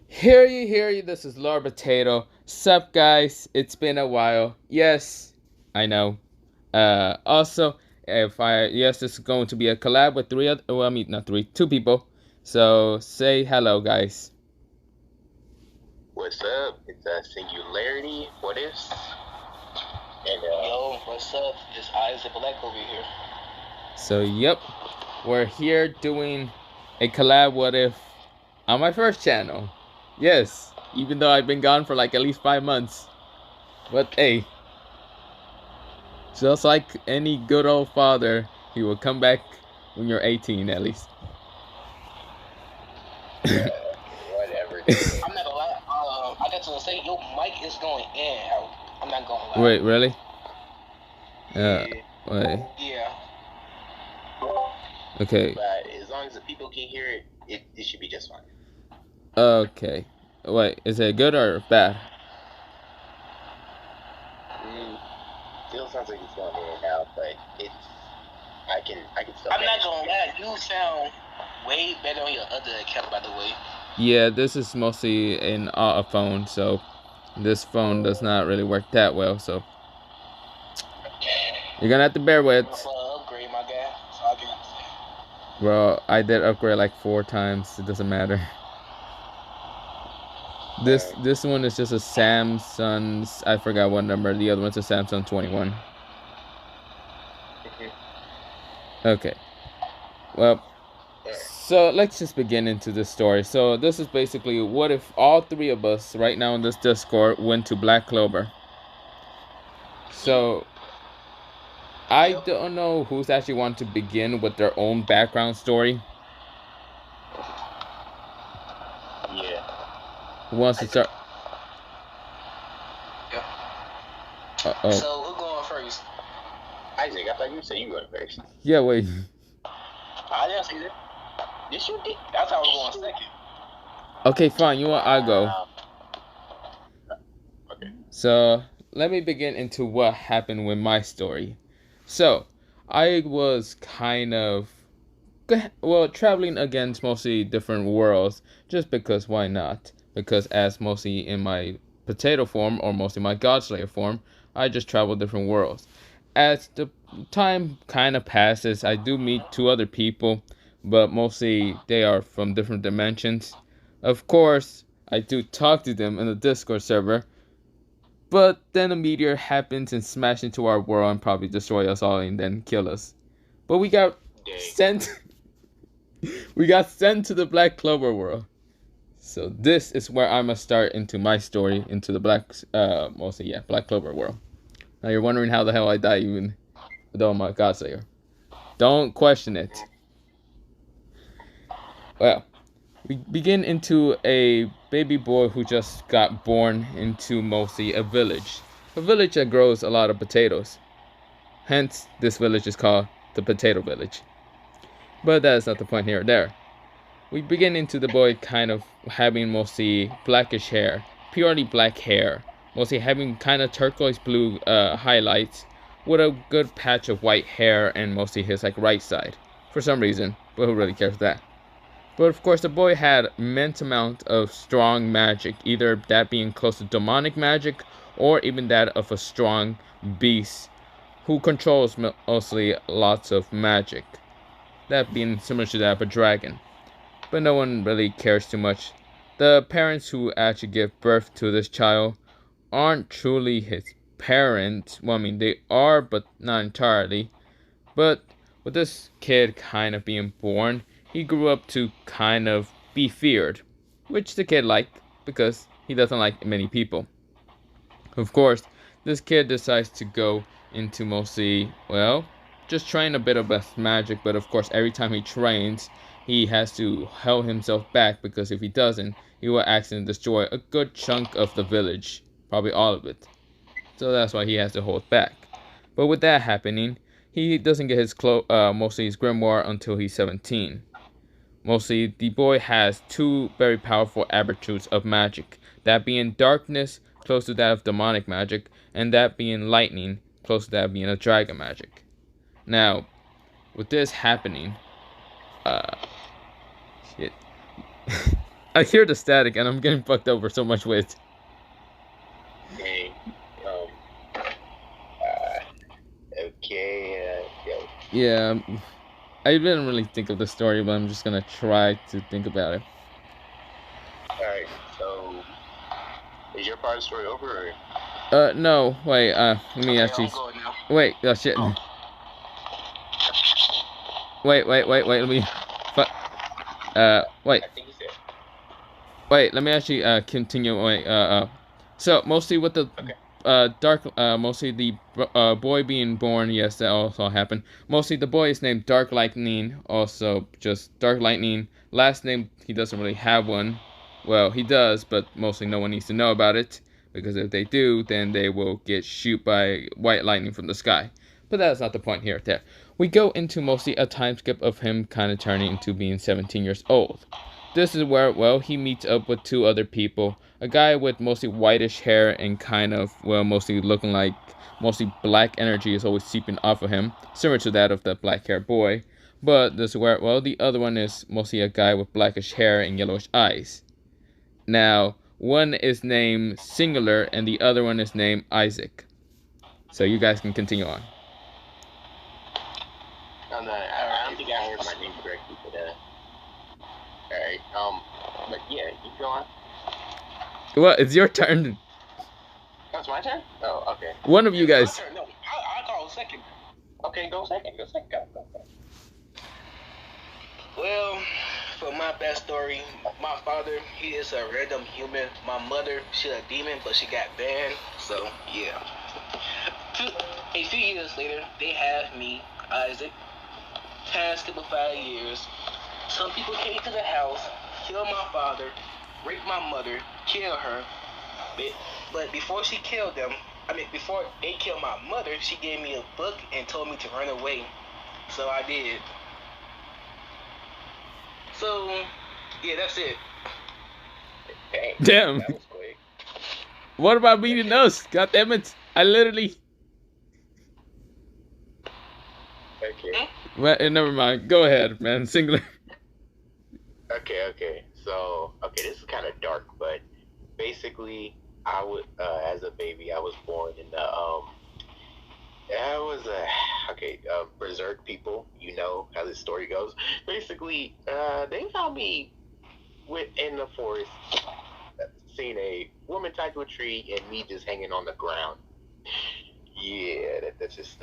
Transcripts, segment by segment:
Hear you, this is Lord Potato. Sup, guys? It's been a while. Yes, I know. Also, yes, this is going to be a collab with three other, well, I mean, not three, two people. So, say hello, guys. What's up? It's Singularity. What is? And yo, what's up? It's Isaac Black over here. So, yep, we're here doing a collab what if on my first channel. Yes, even though I've been gone for like at least 5 months. But hey, just like any good old father, he will come back when you're 18 at least. Whatever. I'm not gonna lie. I got to say your mic is going in and out. I'm not gonna lie. Wait, really? Yeah. Wait. Yeah. Okay. But as long as the people can hear it, it should be just fine. Okay. Wait, is it good or bad? Still sounds like it's going in and out, but I can still. I'm not gonna lie. You sound way better on your other account, by the way. Yeah, this is mostly a phone, so this phone does not really work that well, so you're gonna have to bear with. Upgrade, my guy. So I can. Well, I did upgrade like 4 times. It doesn't matter. This one is just a Samsung. I forgot what number. The other one's a Samsung 21. Okay. Well, so let's just begin into this story. So this is basically what if all three of us right now in this Discord went to Black Clover. So I don't know who's actually want to begin with their own background story. Yeah. Who wants to start? Yeah. Uh-oh. So who going first? Isaac, I thought you said you going first. Yeah, wait. I didn't say that. Yes, you did. That's how I was going second. Okay, fine. You want I'll go. Okay. So let me begin into what happened with my story. So I was kind of traveling against mostly different worlds, just because why not? Because as mostly in my potato form or mostly my Godslayer form, I just travel different worlds. As the time kind of passes, I do meet 2 other people, but mostly they are from different dimensions. Of course, I do talk to them in the Discord server, but then a meteor happens and smash into our world and probably destroy us all and then kill us. But we got sent to the Black Clover world. So this is where I must start into my story into the Black Clover world. Now you're wondering how the hell I died even though I'm a Godslayer. Don't question it. Well, we begin into a baby boy who just got born into mostly a village that grows a lot of potatoes. Hence, this village is called the Potato Village. But that is not the point here or there. We begin into the boy kind of having mostly blackish hair, purely black hair, mostly having kind of turquoise blue highlights, with a good patch of white hair and mostly his like right side, for some reason, but who really cares that? But of course the boy had immense amount of strong magic, either that being close to demonic magic, or even that of a strong beast, who controls mostly lots of magic, that being similar to that of a dragon. But no one really cares too much. The parents who actually give birth to this child aren't truly his parents. Well, I mean, they are, but not entirely. But with this kid kind of being born, he grew up to kind of be feared, which the kid liked because he doesn't like many people. Of course, this kid decides to go into mostly, well, just train a bit of magic, but of course every time he trains, he has to hold himself back, because if he doesn't, he will accidentally destroy a good chunk of the village, probably all of it. So that's why he has to hold back. But with that happening, he doesn't get his mostly his grimoire until he's 17. Mostly, the boy has 2 very powerful attributes of magic, that being darkness, close to that of demonic magic, and that being lightning, close to that being a dragon magic. Now, with this happening, shit. I hear the static, and I'm getting fucked over so much with. Dang. Okay. Yo. Yeah, I didn't really think of the story, but I'm just gonna try to think about it. All right. So, is your part of the story over? Or? No, wait. Let me Okay, actually. I'm going now. Wait. Oh shit. Oh. Wait. Let me. Wait. I think you said. Wait. Let me actually continue. Wait. So mostly with the Okay. dark. Mostly the boy being born. Yes, that also happened. Mostly the boy is named Dark Lightning. Also, just Dark Lightning. Last name he doesn't really have one. Well, he does, but mostly no one needs to know about it. Because if they do, then they will get shoot by white lightning from the sky. But that's not the point here. There, we go into mostly a time skip of him kind of turning into being 17 years old. This is where, well, he meets up with two other people. A guy with mostly whitish hair and kind of, well, mostly looking like mostly black energy is always seeping off of him, similar to that of the black haired boy. But this is where, well, the other one is mostly a guy with blackish hair and yellowish eyes. Now, one is named Singulair and the other one is named Isaac. So you guys can continue on. I don't think I heard my name correctly, but all right. But yeah, keep going. Well, it's your turn. That's my turn. Oh, okay. One of you guys. My turn. No, I call second. Okay, go second. Go second. Go. Well, for my backstory, my father, he is a random human. My mother, she's a demon, but she got banned. So, yeah. A few years later, they have me, Isaac. Time skip of 5 years. Some people came to the house, killed my father, raped my mother, killed her. But before she killed them, before they killed my mother, she gave me a book and told me to run away. So I did. So, yeah, that's it. Dang. Damn. That was quick. What about beating us? God damn it. I literally. Okay. Well, never mind. Go ahead, man. Singular. Okay. So, this is kind of dark, but basically, I would, as a baby, I was born in the, I was, berserk people. You know how this story goes. Basically, they found me in the forest, seeing a woman tied to a tree and me just hanging on the ground. Yeah, that's just,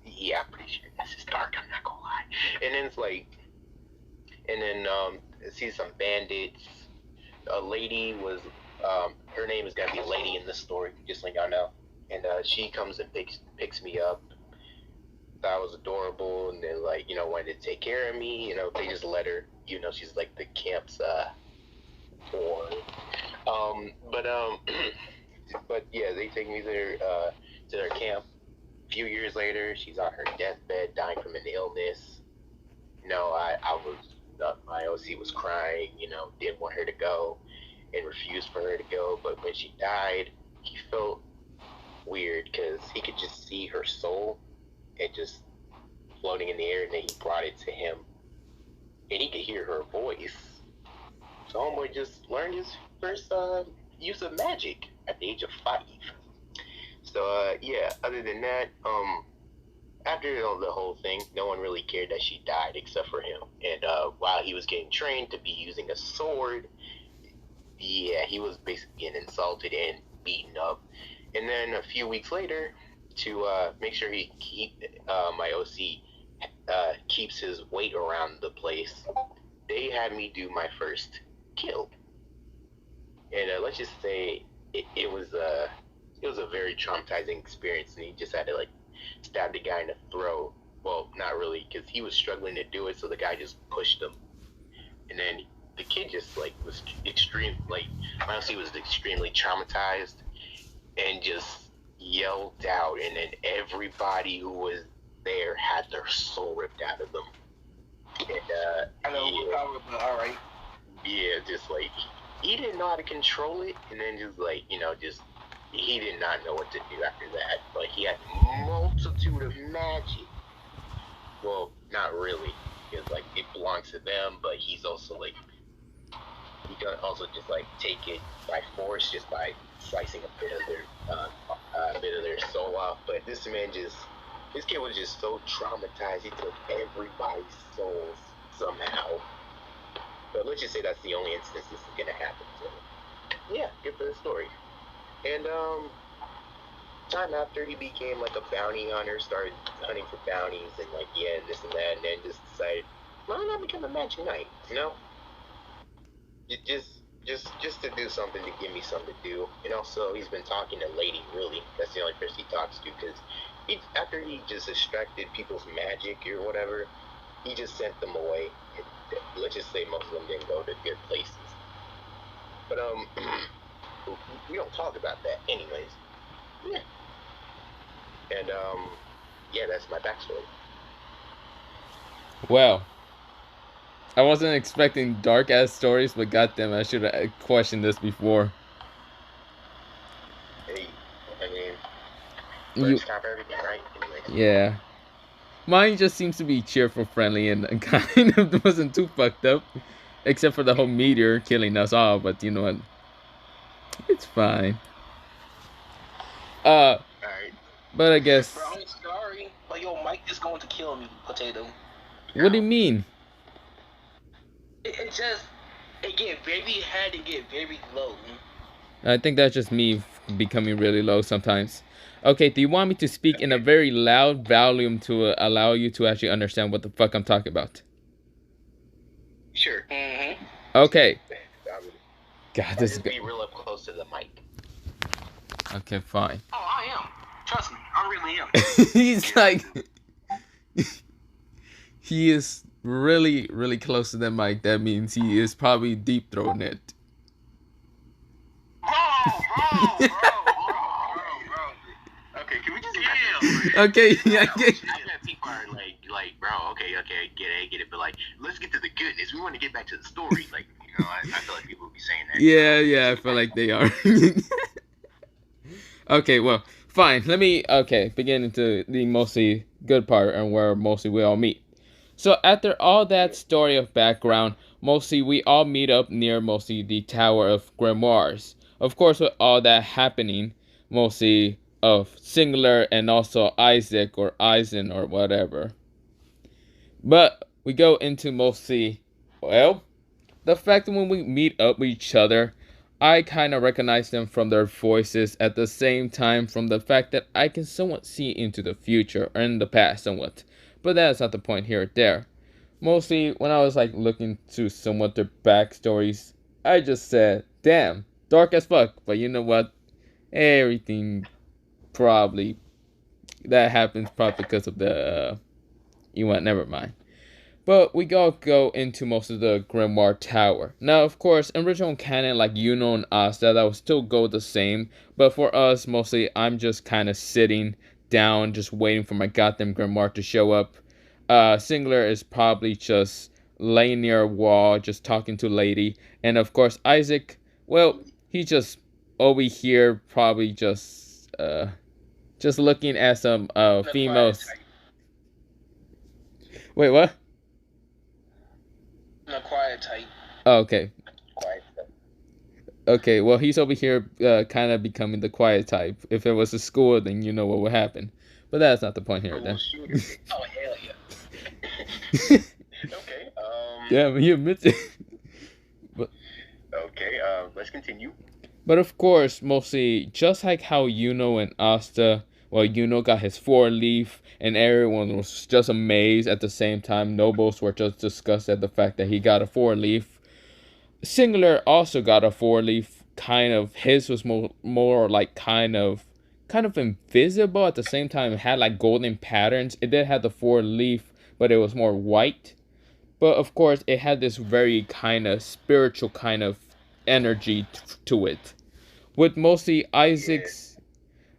yeah, I'm pretty sure that's just dark. I'm not gonna lie. And then it's like, see some bandits. A lady was, her name is gonna be Lady in this story, just like y'all know. And she comes and picks me up. Thought I was adorable, and then like wanted to take care of me. They just let her. She's like the camp's whore. But but yeah, they take me to their camp. A few years later, she's on her deathbed, dying from an illness. I was my OC was crying. Didn't want her to go, and refused for her to go. But when she died, he felt weird because he could just see her soul and just floating in the air, and then he brought it to him, and he could hear her voice. So homeboy just learned his first use of magic at the age of 5. So yeah, other than that, after the whole thing, no one really cared that she died except for him. And while he was getting trained to be using a sword, yeah, he was basically getting insulted and beaten up. And then a few weeks later, to make sure my OC keeps his weight around the place, they had me do my first kill. And let's just say it was a very traumatizing experience, and he just had to like stab the guy in the throat. Well, not really, because he was struggling to do it, so the guy just pushed him. And then the kid just like was my OC was extremely traumatized and just yelled out, and then everybody who was there had their soul ripped out of them. And I know, yeah, but all right. yeah, just like he didn't know how to control it, and then just like just he did not know what to do after that. But he had a multitude of magic. Well, not really, because like it belongs to them, but he's also like can also just like take it by force, just by slicing a bit of their soul off. But this kid was just so traumatized. He took everybody's souls somehow. But let's just say that's the only instance this is gonna happen. So yeah, good for the story. And time after, he became like a bounty hunter, started hunting for bounties and like this and that, and then just decided, why not become a magic knight? You know, just to do something, to give me something to do. And also, he's been talking to Lady. Really, that's the only person he talks to, because after he just extracted people's magic or whatever, he just sent them away. Let's just say most of them didn't go to good places. But we don't talk about that, anyways. Yeah. And yeah, that's my backstory. Well, I wasn't expecting dark ass stories, but goddamn, I should have questioned this before. Hey, I mean, You, first time for everything, right? Anyways. yeah. Mine just seems to be cheerful, friendly, and kind of wasn't too fucked up, except for the whole meteor killing us all. But you know what? It's fine. Alright. But I guess. Bro, I'm sorry, but your mic is going to kill me, Potato. What do you mean? It get very high and get very low. I think that's just me becoming really low sometimes. Okay, do you want me to speak in a very loud volume to allow you to actually understand what the fuck I'm talking about? Sure. Mm-hmm. Okay. God, this is just be real up close to the mic. Okay, fine. Oh, I am. Trust me, I really am. He's like... he is really, really close to the mic. That means he is probably deep-throating it. Bro. Okay, can we just Okay, yeah, okay. People are like, bro, okay, I get it, but like, let's get to the goodness. We want to get back to the story. Like, you know, I feel like people will be saying that. Yeah, I feel like they are. Okay, well, fine. Let me, begin into the mostly good part and where mostly we all meet. So after all that story of background, mostly we all meet up near mostly the Tower of Grimoires. Of course, with all that happening, mostly of Singulair and also Isaac or Eisen or whatever. But we go into mostly, well, the fact that when we meet up with each other, I kind of recognize them from their voices, at the same time from the fact that I can somewhat see into the future or in the past somewhat. But that's not the point here or there. Mostly when I was like looking to somewhat their backstories, I just said, damn, dark as fuck. But you know what? Everything probably that happens probably because of the you want never mind. But we go into most of the Grimoire Tower. Now, of course, in original canon, like Yuno and Asta, that would still go the same. But for us, mostly, I'm just kind of sitting down, just waiting for my goddamn Grimoire to show up. Singulair is probably just laying near a wall, just talking to Lady. And of course, Isaac, well, he's just over here, probably just looking at some females. Wait, what? The quiet type. Oh, okay. Quiet. Okay, well, he's over here kind of becoming the quiet type. If it was a school, then you know what would happen. But that's not the point here, then. Oh, hell yeah. Okay, yeah, but he admits it. But, okay, let's continue. But of course, mostly, just like how Yuno and Asta, well, Yuno got his 4-leaf, and everyone was just amazed at the same time. Nobles were just disgusted at the fact that he got a 4-leaf. Singulair also got a 4-leaf. Kind of, his was more like kind of invisible at the same time. It had like golden patterns. It did have the 4-leaf, but it was more white. But of course, it had this very kind of spiritual kind of energy to it. With mostly Isaac's,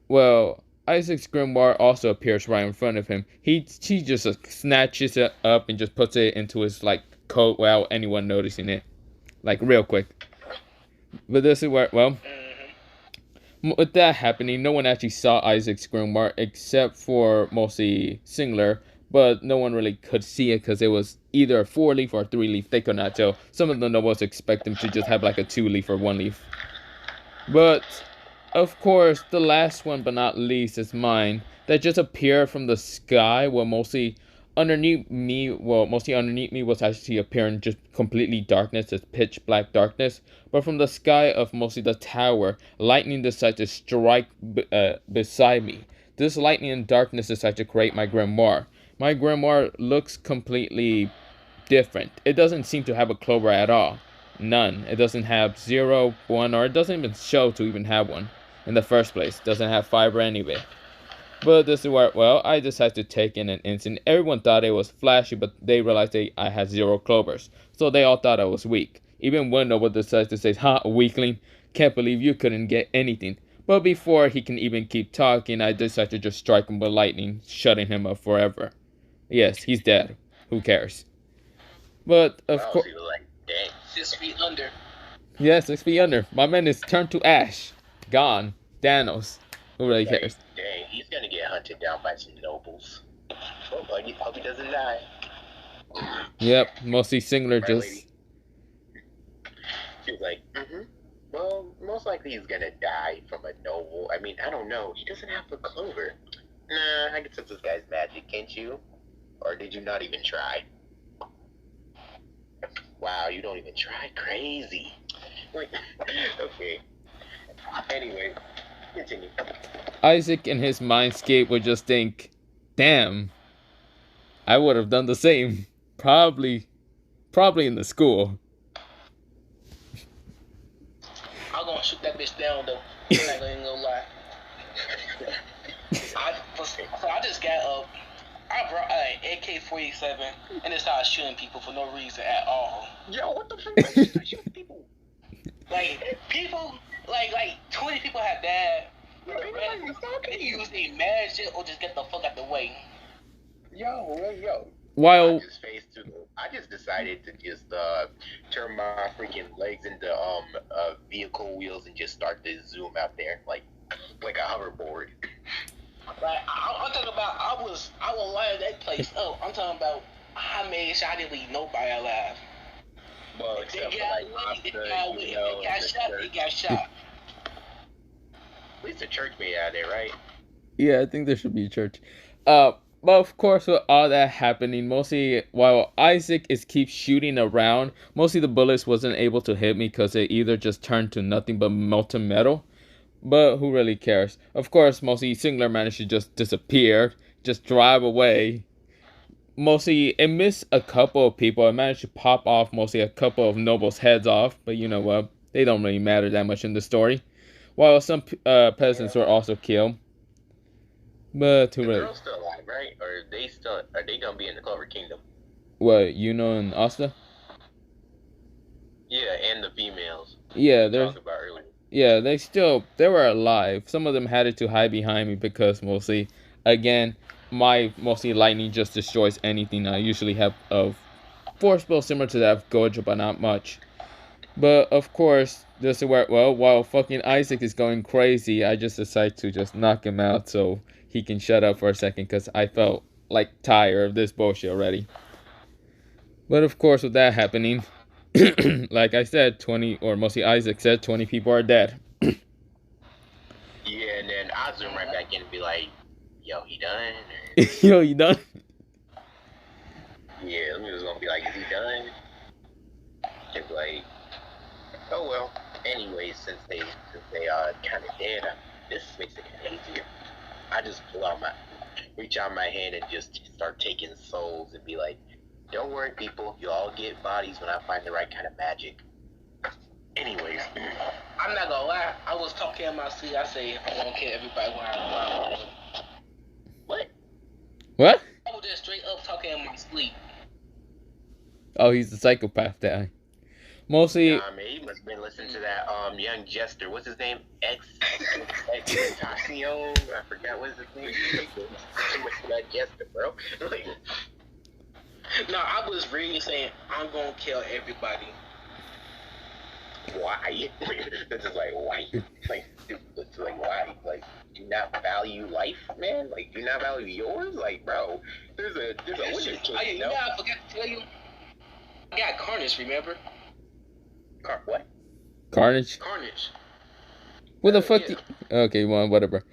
well, Isaac's grimoire also appears right in front of him. He just snatches it up and just puts it into his like coat without anyone noticing it, like real quick. But this is where, well, with that happening, no one actually saw Isaac's grimoire except for mostly Singulair. but no one really could see it because it was either a 4-leaf or a 3-leaf. They could not tell. Some of the nobles expect them to just have like a 2-leaf or 1-leaf. But, of course, the last one but not least is mine, that just appeared from the sky, well, mostly underneath me was actually appearing just completely darkness, just pitch black darkness. But from the sky of mostly the tower, lightning decided to strike beside me. This lightning and darkness decided to create my grimoire. My grimoire looks completely different. It doesn't seem to have a clover at all. None. It doesn't have 0, 1, or it doesn't even show to even have one in the first place. It doesn't have fiber anyway. But this is where, well, I decided to take in an instant. Everyone thought it was flashy, but they realized I had 0 clovers. So they all thought I was weak. Even one noble decided to say, "Ha, weakling, can't believe you couldn't get anything." But before he can even keep talking, I decided to just strike him with lightning, shutting him up forever. Yes, he's dead. Who cares? But, of course... He was like, dang. 6 feet under. Yeah, 6 feet under. My man is turned to ash. Gone. Thanos. Who really cares? Dang, he's gonna get hunted down by some nobles. Oh, hope he doesn't die. Yep, mostly Singulair My just... lady. She was like, well, most likely he's gonna die from a noble. I mean, I don't know. He doesn't have a clover. Nah, I can sense this guy's magic, can't you? Or did you not even try? Wow, you don't even try? Crazy. Okay. Anyway, continue. Isaac in his mindscape would just think, damn, I would have done the same. Probably in the school. I'm gonna shoot that bitch down though. I'm not gonna lie. I just got I brought an AK-47 and just started shooting people for no reason at all. Yo, what the fuck? Why you start shooting people? Like people, like 20 people have died. They use a magic or just get the fuck out the way. Yo. While I just decided to just turn my freaking legs into vehicle wheels and just start to zoom out there like a hoverboard. Like I'm talking about, I was lining that place up. I'm talking about I made sure I didn't leave nobody alive. Well, They except for they got shot. At least the church made out of there, right? yeah, I think there should be a church. But of course, with all that happening, mostly while Isaac keeps shooting around, mostly the bullets wasn't able to hit me because they either just turned to nothing but molten metal. But who really cares? Of course, mostly Singulair managed to just disappear, just drive away. Mostly, it missed a couple of people. It managed to pop off mostly a couple of nobles' heads off. But you know what? They don't really matter that much in the story. While some peasants were also killed. But who The really... girl's still alive, right? Or are they gonna be in the Clover Kingdom? What, Yuno and Asta? Yeah, and the females. Yeah, Talked about earlier. yeah, they were alive. Some of them had to hide behind me because mostly, again, my mostly lightning just destroys anything. I usually have a force spell similar to that of Gojo, but not much. But of course, this is where, well, while fucking Isaac is going crazy, I just decide to just knock him out so he can shut up for a second because I felt like tired of this bullshit already. But of course, with that happening, like I said, 20, or mostly Isaac said, 20 people are dead. Yeah, and then I zoom right back in and be like, yo, he done? Or... Yo, you done? Yeah, I'm just gonna be like, is he done? Just like, oh well. Anyways, since they kind of dead, this makes it kind of easier. I just reach out my hand and just start taking souls and be like, don't worry, people, you all get bodies when I find the right kind of magic. Anyways, I'm not gonna lie, I was talking in my sleep. I say I won't kill everybody when I what? What? I was just straight up talking in my sleep. Oh, he's the psychopath guy. Mostly... Nah, man, he must have been listening to that young jester. What's his name? Tacion. I forgot what's his name. Too much of that jester, bro. Like, No, I was really saying I'm gonna kill everybody. why? It's just like, why? Like, it's like, why? Like, do you not value life, man? Like, do you not value yours? Like, bro, there's a winner kid, you know, I forgot to tell you. I got Carnage, remember? What? Carnage? Carnage. What the fuck? Yeah. Okay, well, whatever.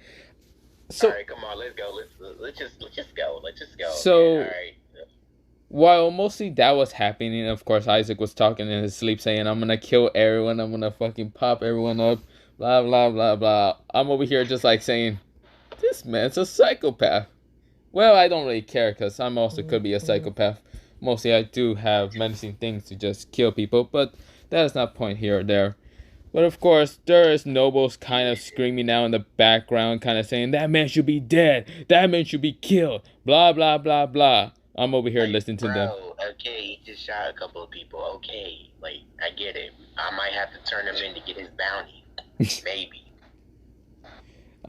So, all right, come on, let's go. Let's just go. Let's just go. So, all right. While mostly that was happening, of course, Isaac was talking in his sleep saying, I'm gonna kill everyone, I'm gonna fucking pop everyone up, blah, blah, blah, blah. I'm over here just like saying, this man's a psychopath. Well, I don't really care because I'm also could be a psychopath. Mostly I do have menacing things to just kill people, but that is not point here or there. But of course, there is nobles kind of screaming out in the background, kind of saying, that man should be dead, that man should be killed, blah, blah, blah, blah. I'm over here listening to them. Okay, he just shot a couple of people. Okay, like, I get it. I might have to turn him in to get his bounty. Maybe.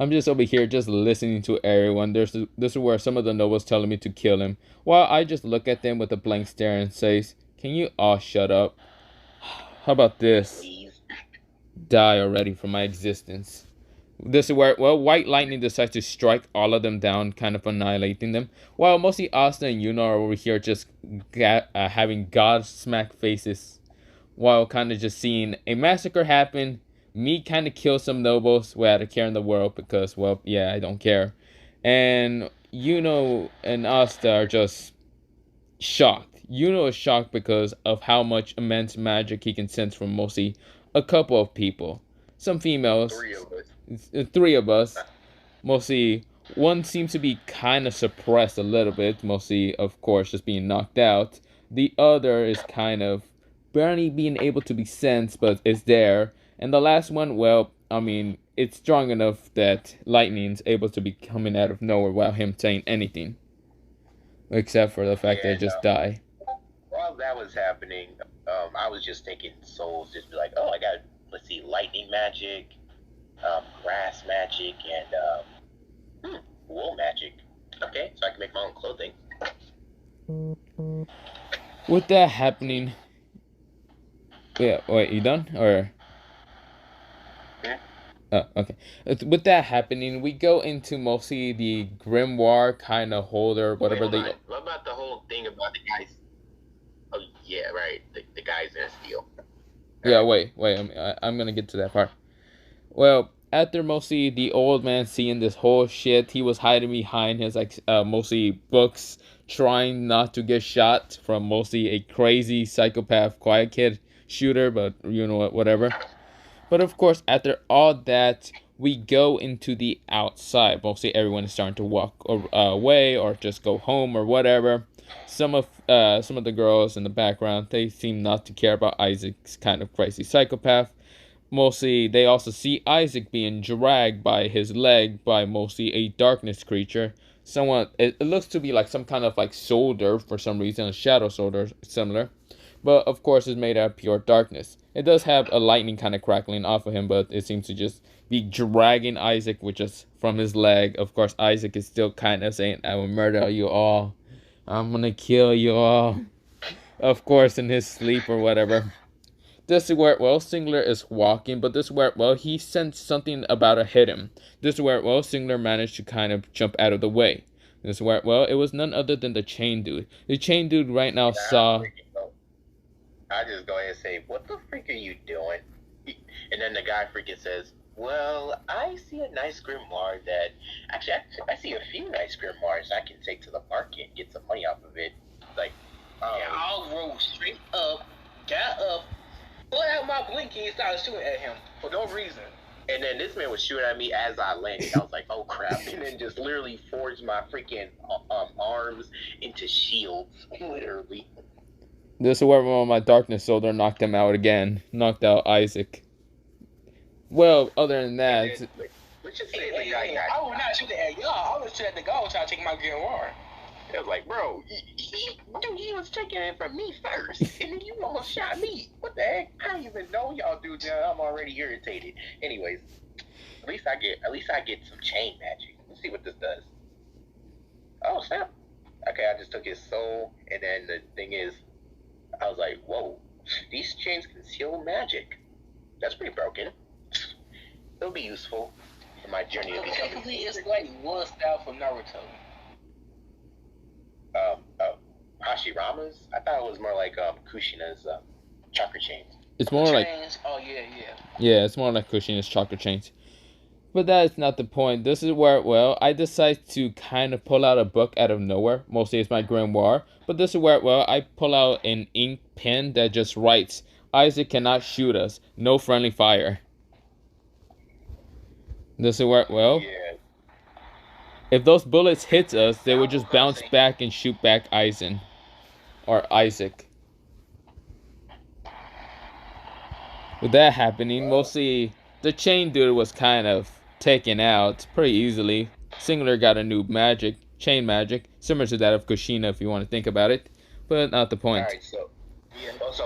I'm just over here just listening to everyone. This is where some of the nobles telling me to kill him, while I just look at them with a blank stare and says, can you all shut up? How about this? Please. Die already from my existence. This is where, well, White Lightning decides to strike all of them down, kind of annihilating them, while mostly Asta and Yuna are over here just having God-smack faces, while kind of just seeing a massacre happen, me kind of kill some nobles without a care in the world, because, well, yeah, I don't care, and Yuno and Asta are just shocked. Yuno is shocked because of how much immense magic he can sense from mostly a couple of people. Some females. Three of us. Mostly, one seems to be kind of suppressed a little bit. Mostly, of course, just being knocked out. The other is kind of barely being able to be sensed, but is there. And the last one, well, I mean, it's strong enough that Lightning's able to be coming out of nowhere without him saying anything. Except for the fact that it just die. While that was happening, I was just thinking souls just be like, oh, I got, let's see, lightning magic, grass magic, and wool magic. Okay, so I can make my own clothing. With that happening, yeah, wait, you done? Or oh, okay. With that happening, we go into mostly the grimoire kind of holder, whatever they. What about the whole thing about the guys? Oh yeah, right. The guys in steel. Yeah, wait. I'm gonna get to that part. Well, after mostly the old man seeing this whole shit, he was hiding behind his like mostly books, trying not to get shot from mostly a crazy psychopath quiet kid shooter, but you know what, whatever. But of course, after all that, we go into the outside. Mostly everyone is starting to walk away or just go home or whatever. Some of the girls in the background, they seem not to care about Isaac's kind of crazy psychopath. Mostly, they also see Isaac being dragged by his leg by mostly a darkness creature. Someone, it looks to be like some kind of like soldier for some reason, a shadow soldier similar. But of course, it's made out of pure darkness. It does have a lightning kind of crackling off of him, but it seems to just be dragging Isaac, which is from his leg. Of course, Isaac is still kind of saying, I will murder you all. I'm gonna kill you all. Of course, in his sleep or whatever. This is where, well, Singulair is walking, but this is where, well, he sensed something about to hit him. This is where, well, Singulair managed to kind of jump out of the way. This is where, well, it was none other than the chain dude. The chain dude right now saw... I just go ahead and say, what the freak are you doing? And then the guy freaking says, well, I see a nice grimoire that... Actually, I see a few nice grimoires I can take to the market and get some money off of it. Like, yeah, I'll roll straight up, got up, pulled out my blinky and started shooting at him for no reason. And then this man was shooting at me as I landed. I was like, oh crap. And then just literally forged my freaking arms into shields. Literally. This is where one of my darkness soldier knocked him out again. Knocked out Isaac. Well, other than that... Let's just say the guy got... I was not shooting at y'all. I was shooting at the guy trying to take my grimoire. I was like, bro, he was taking it from me first, and then you almost shot me. What the heck? I don't even know y'all dudes. I'm already irritated. Anyways, at least I get some chain magic. Let's see what this does. Oh snap! Okay, I just took his soul, and then the thing is, I was like, whoa, these chains conceal magic. That's pretty broken. It'll be useful for my journey to So become. technically, it's like one style from Naruto. Hashirama's. I thought it was more like Kushina's chakra chains. It's more like Oh yeah. yeah, it's more like Kushina's chakra chains. But that is not the point. This is where, well, I decide to kind of pull out a book out of nowhere. Mostly it's my grimoire. But this is where, well, I pull out an ink pen that just writes, Isaac cannot shoot us. No friendly fire. This is where, well, Yeah. if those bullets hit us, they would just bounce back and shoot back Aizen. Or Isaac. With that happening, mostly the chain dude was kind of taken out pretty easily. Singulair got a new magic, chain magic, similar to that of Kushina if you want to think about it, but not the point. Alright, so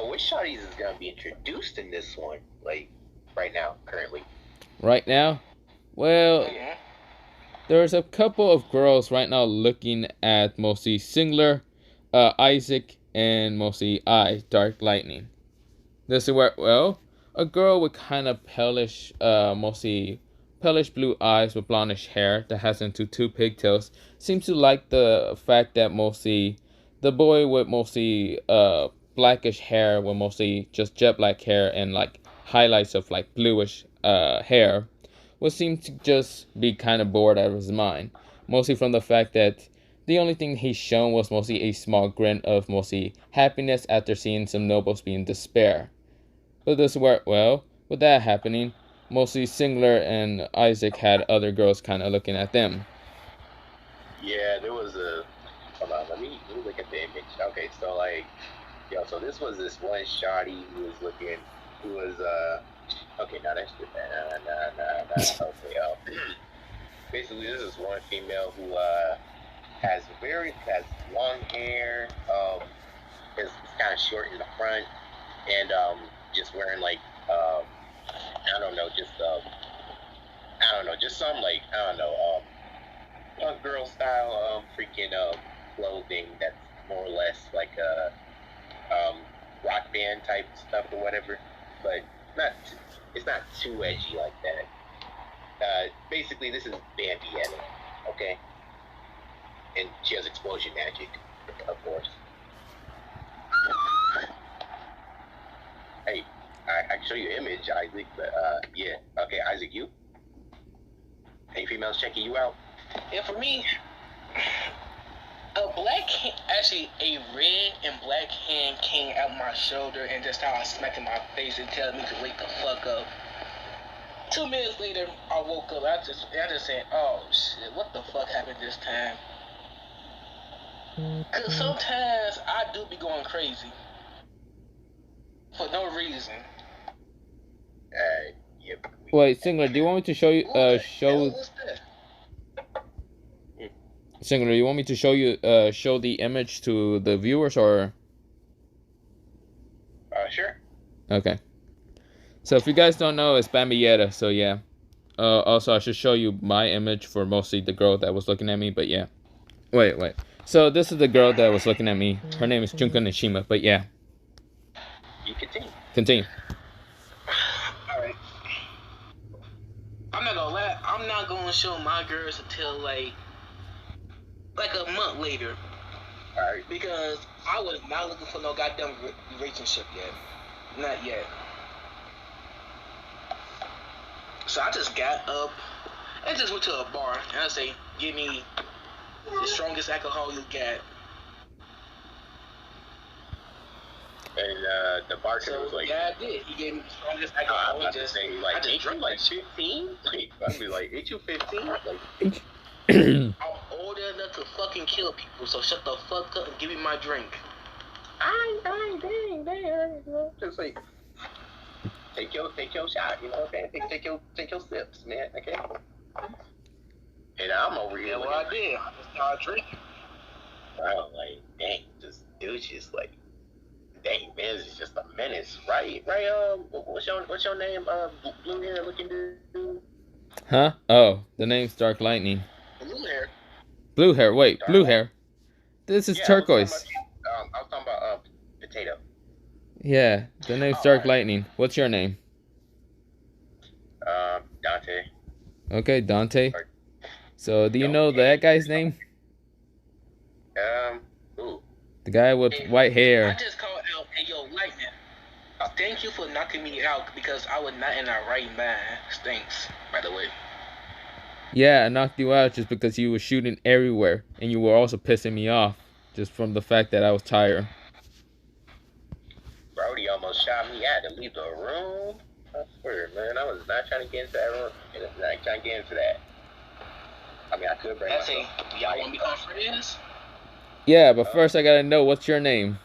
which shotties is gonna be introduced in this one? Like right now, currently. Right now, well, there's a couple of girls right now looking at mostly Singulair, Isaac, and mostly Dark Lightning. This is where, well, a girl with kind of palish, mostly palish blue eyes with blondish hair that has into two pigtails seems to like the fact that mostly the boy with mostly blackish hair with mostly just jet black hair and like highlights of like bluish hair would seem to just be kind of bored out of his mind, mostly from the fact that the only thing he's shown was mostly a small grin of mostly happiness after seeing some nobles be in despair. But this worked well. With that happening, mostly Singulair and Isaac had other girls kind of looking at them. Yeah, there was a. Hold on, let me look at the image. Okay, so like, so this was this one shawty who was looking, who was Okay, now that's just nah. Okay, basically this is one female who has long hair, is kind of short in the front, and just wearing like I don't know, just some like girl style freaking clothing that's more or less like rock band type stuff or whatever, but it's not too edgy like that. Basically this is Bambietta, okay, and she has explosion magic, of course. Hey, I can show you an image, Isaac, but yeah. Okay, Isaac, you? Any females checking you out? Yeah, for me, actually a red and black hand came out my shoulder and just started smacking my face and telling me to wake the fuck up. 2 minutes later, I woke up. I just said, oh shit, what the fuck happened this time? Cause sometimes I do be going crazy for no reason. Yep. Wait, Singulair, do you want me to show you? Singulair, you want me to show you? Show the image to the viewers, or? Sure. Okay. So if you guys don't know, it's Bambietta. So yeah. Also, I should show you my image for mostly the girl that was looking at me. But yeah. Wait. So this is the girl that was looking at me. Her name is Junko Nishima. But yeah. You continue. Continue. Alright. I'm not gonna lie. I'm not gonna show my girls until like a month later. Alright. Because I was not looking for no goddamn relationship yet. Not yet. So I just got up and just went to a bar and I say, give me the strongest alcohol you got. And the bartender was like, yeah, I did. He gave me the strongest alcohol. I just say, like, ain't you like 15? Like, I'd be like, ain't you 15? Like, I'm old enough to fucking kill people, so shut the fuck up and give me my drink. dang. Just like, take your shot, you know what I'm saying? Take your sips, man, okay? And I'm over here. Yeah, well, I did. I just started drinking. I'm like, dang, this dude's just like, dang, man, this is just a menace, right? What's your name? Blue hair looking dude. Huh? Oh, the name's Dark Lightning. Blue hair. Blue hair. Wait, blue hair. This is turquoise. I was talking about Potato. Yeah, the name's Dark Lightning. What's your name? Okay, Dante. Or, So, do you know Dante. that guy's name? Ooh. The guy with Hey, white I hair. just called out, hey yo, Lightning. Thank you for knocking me out because I was not in the right mind. Thanks, by the way. Yeah, I knocked you out just because you were shooting everywhere, and you were also pissing me off, just from the fact that I was tired. Brody almost shot me. I had to leave the room. I swear, man, I was not trying to get into that room. I was not trying to get into that. I mean, I could bring That's myself. y'all want to become friends? Yeah, but first I gotta know what's your name.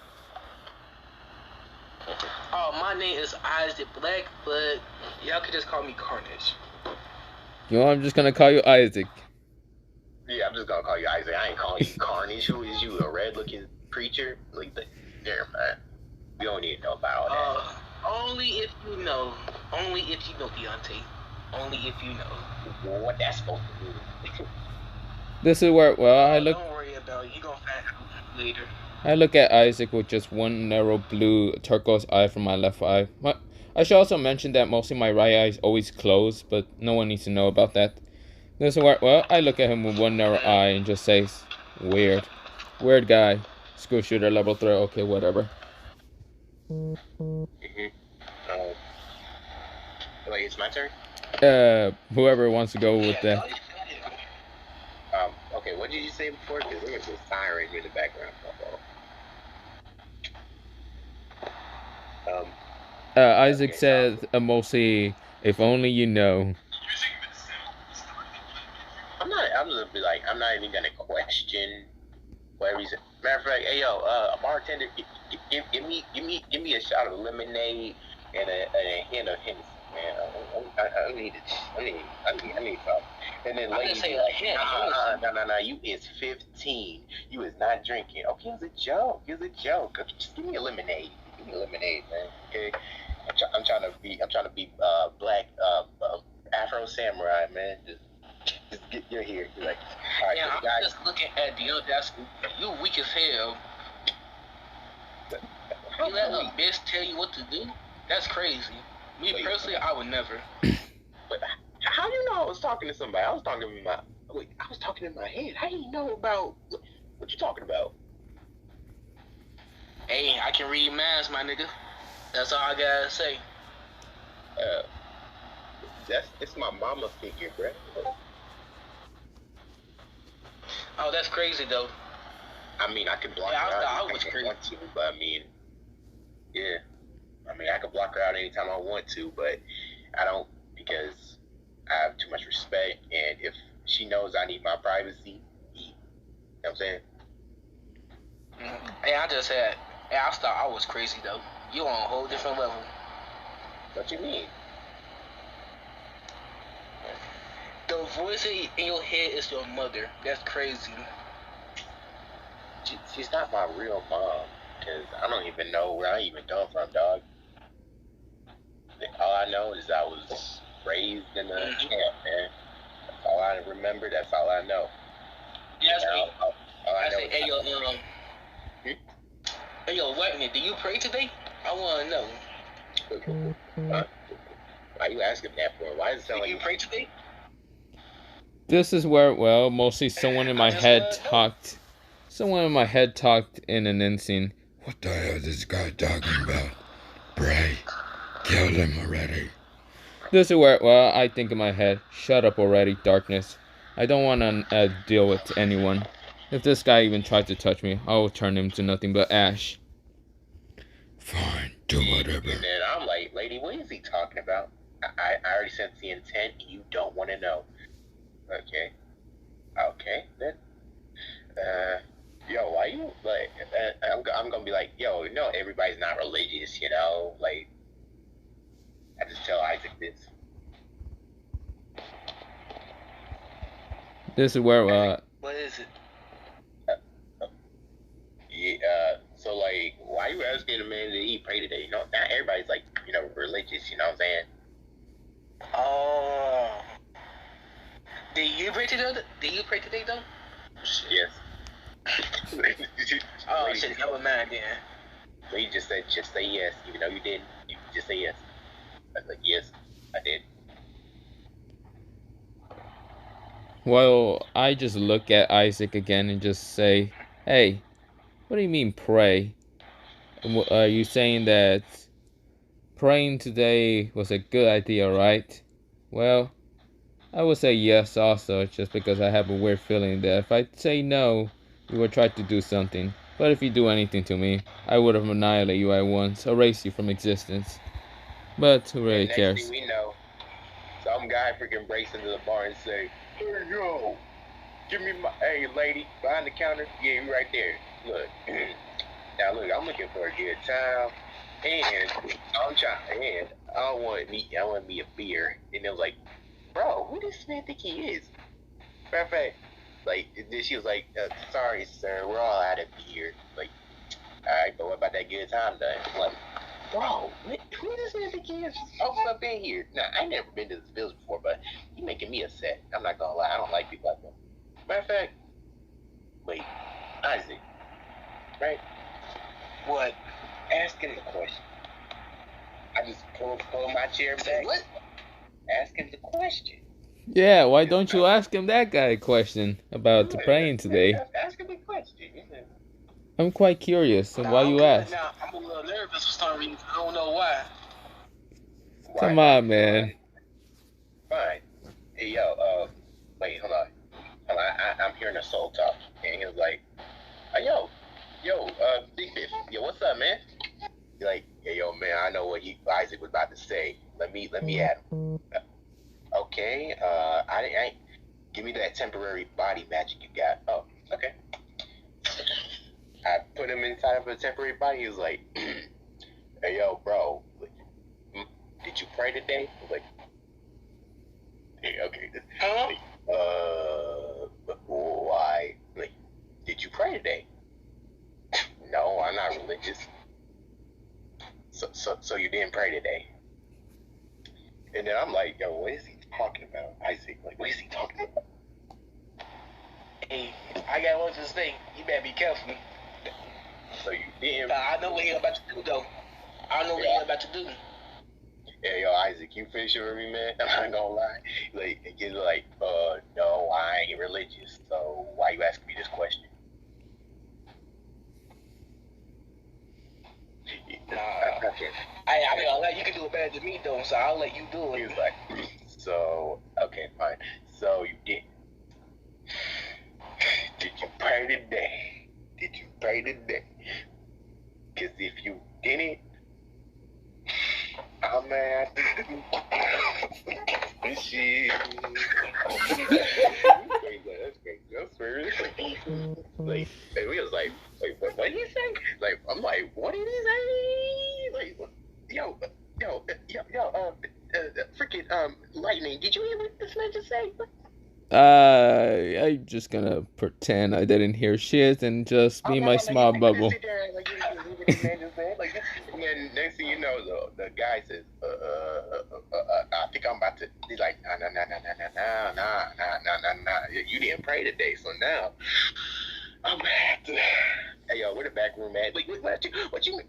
Oh, my name is Isaac Black, but y'all could just call me Carnage. You know, I'm just gonna call you Isaac. Yeah, I'm just gonna call you Isaac. I ain't calling you Carnage. Who is you? A red-looking creature? Like, there, man. We don't need to know about all that. Only if you know. Only if you know, Deontay. Only if you know. What that's supposed to mean? This is where, well, Don't worry about it. You gonna find out later. I look at Isaac with just one narrow blue turquoise eye from my left eye. I should also mention that mostly my right eye is always closed, but no one needs to know about that. This is where, well, I look at him with one narrow eye and just say, weird. Weird guy. School shooter level 3, okay, whatever. Mm-hmm. Wait, it's my turn? Whoever wants to go with that. Okay, what did you say before? Because there was a siren in the background. Isaac Okay, says mostly, if only you know. I'm gonna be like, I'm not even gonna question whatever he said. Matter of fact, hey yo, a bartender, give me a shot of lemonade and a hint of Hennessy, man. I need something. And then lady, say a hint. no, you is 15. You is not drinking. Okay, it was a joke. Just give me a lemonade. Give me a lemonade, man. Okay. I'm trying to be black Afro samurai, man. Just get your here. You're like, all right, Yeah, I'm guys. just looking at Deontay. That's you weak as hell. You let a bitch tell you what to do? That's crazy. Me personally, I would never. But how do you know I was talking to somebody? I was talking in my head. How do you know about what you talking about? Hey, I can read minds, my nigga. That's all I gotta say. It's my mama figure, bro. Oh, that's crazy though. I mean, I can block her out anytime I want to, but I mean, yeah. I mean, I can block her out anytime I want to, but I don't because I have too much respect, and if she knows I need my privacy, you know what I'm saying? Hey, I just said, hey, I thought I was crazy though. You on a whole different level. What you mean? The voice in your head is your mother. That's crazy. She's not my real mom, because I don't even know where I even come from, dog. All I know is I was raised in a camp, man. That's all I remember. That's all I know. Yeah, that's me. All I know say, is hey yo, Whitney, do you pray today? I wanna know. Why are you asking that for? Why does it sound like you pray today? This is where, well, mostly someone in my head talked. Someone in my head talked in an insane. What the hell is this guy talking about? Bray, kill him already. This is where, well, I think in my head, shut up already, darkness. I don't want to deal with anyone. If this guy even tries to touch me, I will turn him to nothing but ash. Fine, do whatever. And then I'm like, lady, what is he talking about? I already sent the intent. You don't want to know. Okay, then. Yo, why you like? I'm gonna be like, yo, you know, everybody's not religious, you know. Like, I just tell Isaac this. This is where, what is it? Yeah. So like, why you asking a man that he pray today? You know, not everybody's like, you know, religious. You know what I'm saying? Oh. Did you pray today? Though? Shit. Yes. Oh shit, never mind then. He just said, just say yes, even though you didn't. You just say yes. I was like, yes, I did. Well, I just look at Isaac again and just say, hey, what do you mean pray? Are you saying that praying today was a good idea, right? Well, I would say yes also, just because I have a weird feeling that if I say no, you will try to do something. But if you do anything to me, I would have annihilated you at once, erased you from existence. But who really And next thing cares? we know, some guy freaking breaks into the bar and say, "Here you go. Give me my hey lady behind the counter. Yeah, you right there. Look, now look, I'm looking for a good time, and I'm trying, and I want me a beer." And it was like, "Bro, who does this man think he is?" Matter of fact, like then she was like, "Sorry, sir, we're all out of beer." Like, all right, but what about that good time done? I'm like, bro, who does man think he is? Just up in here. Now, I ain't never been to this village before, but he making me upset. I'm not gonna lie, I don't like people like that. Matter of fact, wait, Isaac, right? What? Ask him the question. I just pull my chair back. What? Ask him the question. Yeah, why don't you ask him that guy a question about the praying today? Ask him the question. I'm quite curious, and why I'm you good ask? now. I'm a little nervous for some reason. I don't know why. Come on, man. Fine. Hey, yo, wait, hold on. I'm hearing a soul talk, and he was like, yo, Big Biff, yo, what's up, man? He's like, hey, yo, man, I know what Isaac was about to say. Let me add him. Okay, I give me that temporary body magic you got. Oh, okay. I put him inside of a temporary body. He was like, hey, yo, bro, did you pray today? I was like, hey, okay. Huh? Why? Like, did you pray today? No, I'm not religious. So you didn't pray today? And then I'm like, yo, what is he talking about? Isaac, like, what is he talking about? Hey, I got one to say. You better be careful. So you didn't? I know what he's about to do, though. I know what he's about to do. Yeah, yo, Isaac, you finishing with me, man? I'm not gonna lie. Like, he's like, no, I ain't religious. So why you asking me this question? I ain't gonna lie, you can do it better than me, though, so I'll let you do He it. was like, so, okay, fine. So you did. Did you pray today? Did you pray today? Because if you didn't, I'm mad. Shit. That's crazy. That's weird. Like, and we was like, wait, what did he say? Like, I'm like, what did he say? Like, yo, freaking, lightning. Did you hear what this man just say? I'm just gonna pretend I didn't hear shit and just be my small bubble. Sit there and like, this man just said, like, and then next thing you know, the guy says, I think I'm about to. He's like, nah. You didn't pray today, so now I'm gonna have to. Hey, yo, where the back room at? Like, what you mean?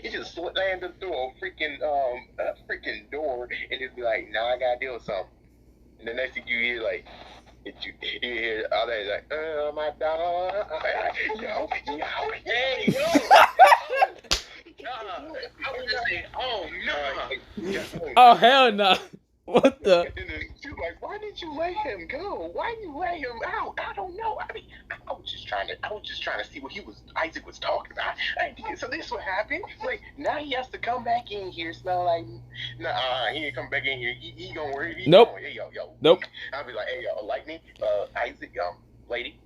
He just landed through a freaking door and just be like, nah, I gotta deal with something. And the next thing you hear, like, you hear all that, like, oh my dog, yo, hey, yo. I was just saying, oh no. Oh hell no! What the? And then she was like, why did you let him go? Why you let him out? I don't know. I mean, I was just trying to see what Isaac was talking about. So this what happened. Like, now he has to come back in here, smell like, nah, he ain't come back in here. He gonna worry. Nope. Hey, yo. Nope. I'll be like, hey, yo, lightning, Isaac, lady,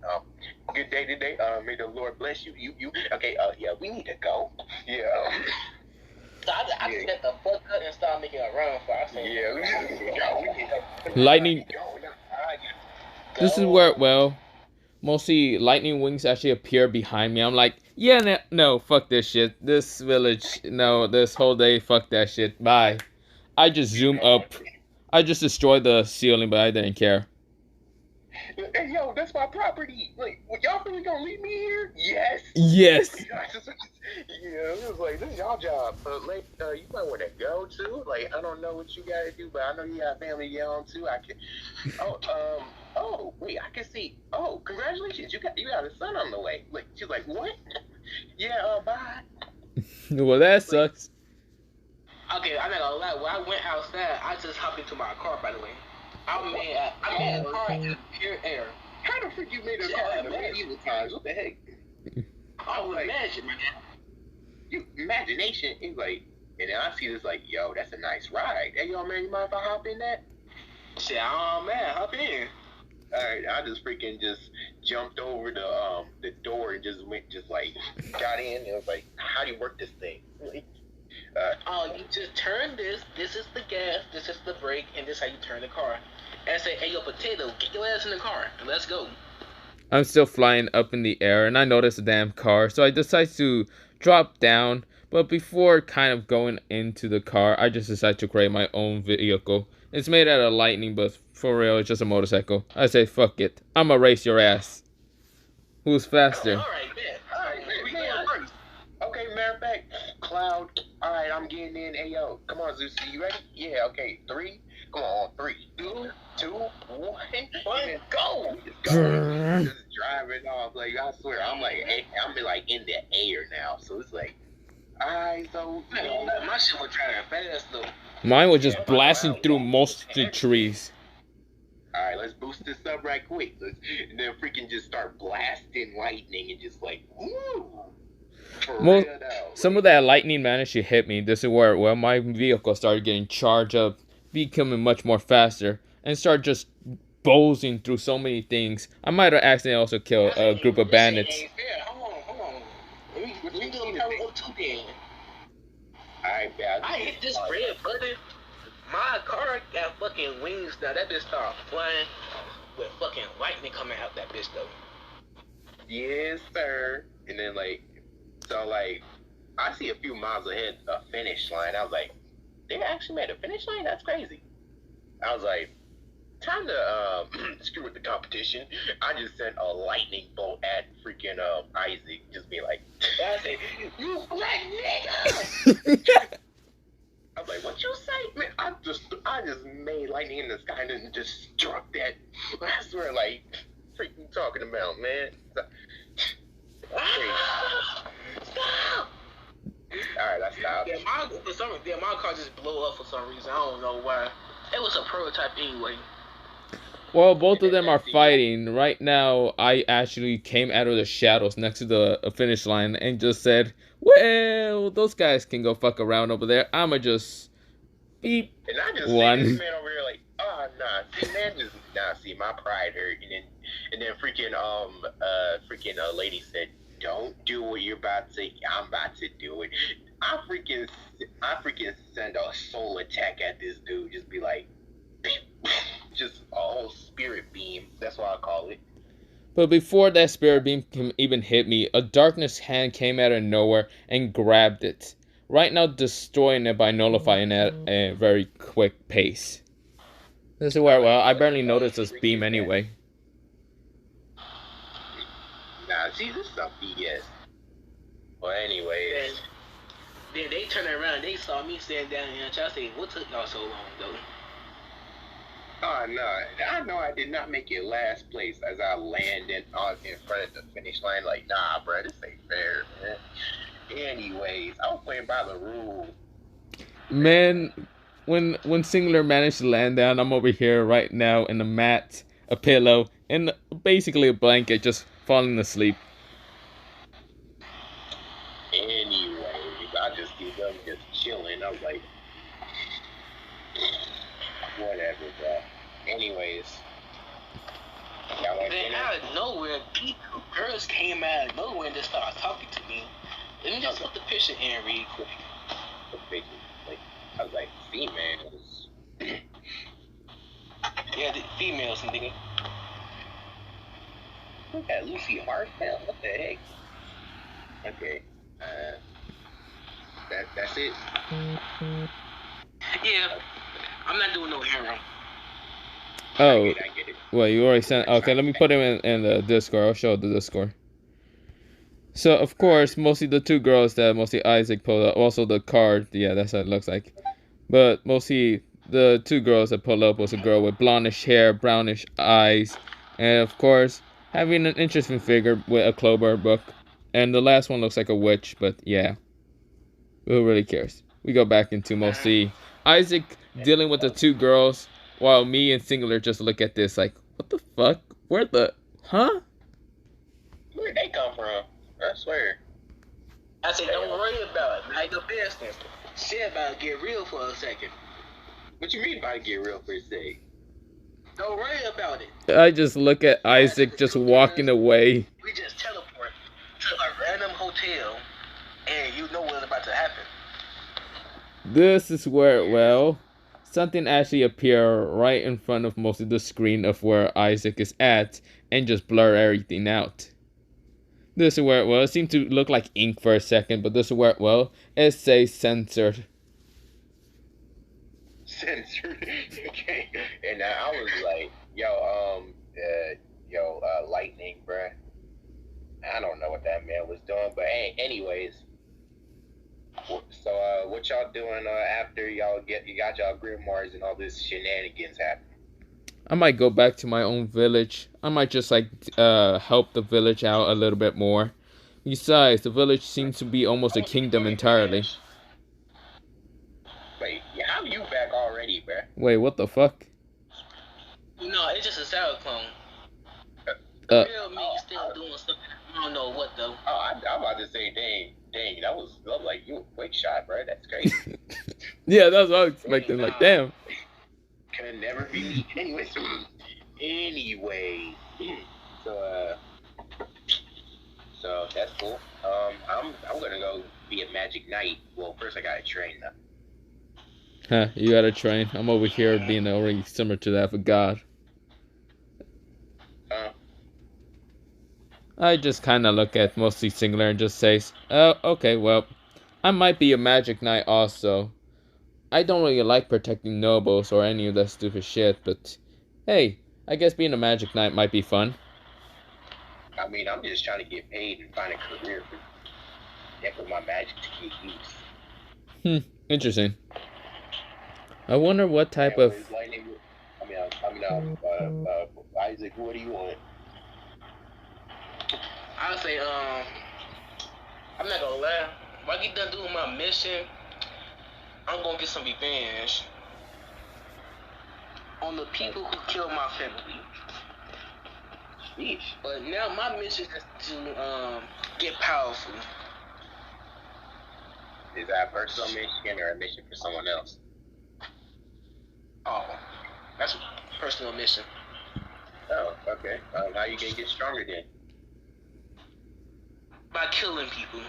good day today. May the Lord bless you. You. Okay. Yeah, we need to go. Yeah. So I just get the fuck up and start making a run for it. Yeah, we need to Lightning. go. This is where, well, mostly lightning wings actually appear behind me. I'm like, yeah, no, fuck this shit. This village, no, this whole day, fuck that shit. Bye. I just zoom up. I just destroyed the ceiling, but I didn't care. Hey, yo, that's my property. Like, y'all really gonna leave me here? Yes. Yes. Yeah, it was like, this is y'all job. You might want to go too. Like, I don't know what you gotta do, but I know you got family young too. I can. Oh, wait, I can see. Oh, congratulations, you got a son on the way. Like, she's like, what? Yeah, bye. Well, that sucks. Okay, I'm not gonna lie. When I went outside, I just hopped into my car. By the way, I made a car in pure air. How the freak you made a car in the medieval times? What the heck? Oh, imagine, man. You imagination. He's like, and then I see this like, yo, that's a nice ride. Hey, yo, man, you mind if I hop in that? Shit, oh man, hop in. Alright, I just freaking just jumped over the door and just got in and was like, how do you work this thing? You just turn this. This is the gas. This is the brake, and this is how you turn the car. And say, hey, yo, potato, get your ass in the car and let's go. I'm still flying up in the air, and I notice a damn car, so I decide to drop down. But before kind of going into the car, I just decide to create my own vehicle. It's made out of lightning, but for real, it's just a motorcycle. I say, fuck it. I'ma race your ass. Who's faster? All right, man. Okay, matter of fact, Cloud. All right, I'm getting in. Hey, yo, come on, Zeus. You ready? Yeah. Okay, 3. Come on, 3, 2, 1, go. Just driving off. Like I swear, I'm in the air now. So it's like, all right, so my shit was driving fast though. Mine was just blasting through most of the trees. Alright, let's boost this up right quick. And then freaking just start blasting lightning and just like, woo! Some of that lightning managed to hit me. This is where my vehicle started getting charged up, becoming much more faster, and started just bowsing through so many things. I might have accidentally also killed a group of bandits. Hold on. Let me do a power up 2 then. Alright, I hit this red button. My car got fucking wings now. That bitch started flying with fucking lightning coming out that bitch though. Yes, sir. And then I see a few miles ahead a finish line. I was like, they actually made a finish line? That's crazy. I was like, time to screw with the competition. I just sent a lightning bolt at freaking Isaac, just be like, I said, you black nigga. I was like, what you say? Man, I just made lightning in the sky and then just struck that. I swear, like, freaking talking about, man. Stop! Alright, I stopped. Yeah, my car just blew up for some reason. I don't know why. It was a prototype anyway. Well, both of them are fighting. Right now, I actually came out of the shadows next to the finish line and just said, well, those guys can go fuck around over there. I'ma just beep and I just one. See this man over here like, oh, nah. See, man, just, see, my pride hurt. And then freaking lady said, don't do what you're about to say. I'm about to do it. I freaking send a soul attack at this dude. Just be like, just a whole spirit beam. That's what I call it. But before that spirit beam can even hit me, a darkness hand came out of nowhere and grabbed it. Right now, destroying it by nullifying it at a very quick pace. This is where, well, I barely noticed this beam anyway. Nah, see, this is some BS. Well, anyways. Then they turned around, they saw me standing down here, and I said, what took y'all so long, though? Oh, no. I know I did not make it last place as I landed in front of the finish line. Like, nah, bro, this ain't fair, man. Anyways, I was playing by the rules. Man, when Singulair managed to land down, I'm over here right now in a mat, a pillow, and basically a blanket, just falling asleep. Anyways, I just see them just chilling. I was like, whatever, bro. Anyways. Then out of nowhere, girls came out of nowhere and just started talking to me. Let me just put the picture in real quick. I was like, females. Yeah, the females, nigga. Look at Lucy Hartfeld. What the heck? Okay. That's it. Yeah, I'm not doing no harem. Oh, I get it. well, you already sent. Okay, let me put him in the Discord. I'll show the Discord. So of course, mostly the two girls that mostly Isaac pulled up. Also the card. Yeah, that's how it looks like. But mostly the two girls that pulled up was a girl with blondish hair, brownish eyes, and of course having an interesting figure with a Clover book. And the last one looks like a witch, but yeah, who really cares? We go back into mostly Isaac dealing with the two girls, while me and Singular just look at this like, what the fuck? Where the huh? Where'd they come from? I swear. I said, don't worry about it. Like the business. Shit about to get real for a second. What you mean by get real per se? Don't worry about it. I just look at Isaac just walking away. We just teleport to a random hotel, and you know what's about to happen. This is where, well, something actually appear right in front of most of the screen of where Isaac is at and just blur everything out. This is where, well, it seemed to look like ink for a second, but this is where, well, it says censored. Censored. Okay. And I was like, lightning, bruh. I don't know what that man was doing, but hey, anyways. So, what y'all doing after you got y'all grimoires and all this shenanigans happening? I might go back to my own village. I might just like help the village out a little bit more. Besides, the village seems to be almost a kingdom entirely. Wait, how you back already, bruh? Wait, what the fuck? No, it's just a sour clone. Real me still doing something. I don't know what though. Oh, I'm about to say, dang, that was like you a quick shot, bro. That's crazy. Yeah, that's what I was expecting. Like, damn. Can never be me. Anyway, so that's cool. I'm gonna go be a magic knight. Well, first I gotta train though. Huh, you gotta train. I'm over here being already similar to that of a god. I just kind of look at mostly Singulair and just say, oh, okay, well, I might be a magic knight also. I don't really like protecting nobles or any of that stupid shit, but hey, I guess being a magic knight might be fun. I mean, I'm just trying to get paid and find a career for my magic to get use. Interesting. I wonder what type of... Isaac, what do you want? I'll say, I'm not gonna lie. When I get done doing my mission, I'm gonna get some revenge on the people who killed my family. Sheesh. But now my mission is to get powerful. Is that a personal mission or a mission for someone else? Oh, that's a personal mission. Oh, okay. How you gonna get stronger then? By killing people.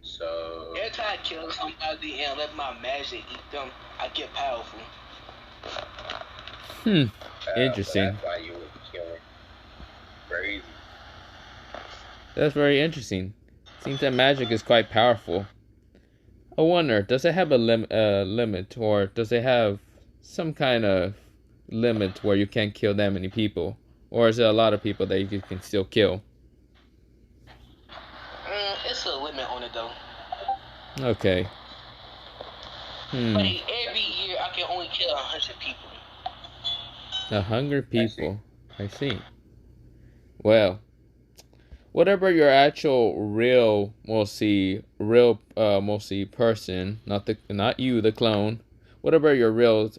So every time I kill somebody and let my magic eat them, I get powerful. Interesting. So that's why you were killing. Crazy. That's very interesting. Seems that magic is quite powerful. I wonder, does it have a limit, or does it have some kind of limit where you can't kill that many people, or is there a lot of people that you can still kill? It's a limit on it though. Okay. But every year I can only kill 100 people. 100 people. I see. Well, whatever your actual real mostly person, not you, the clone. Whatever your real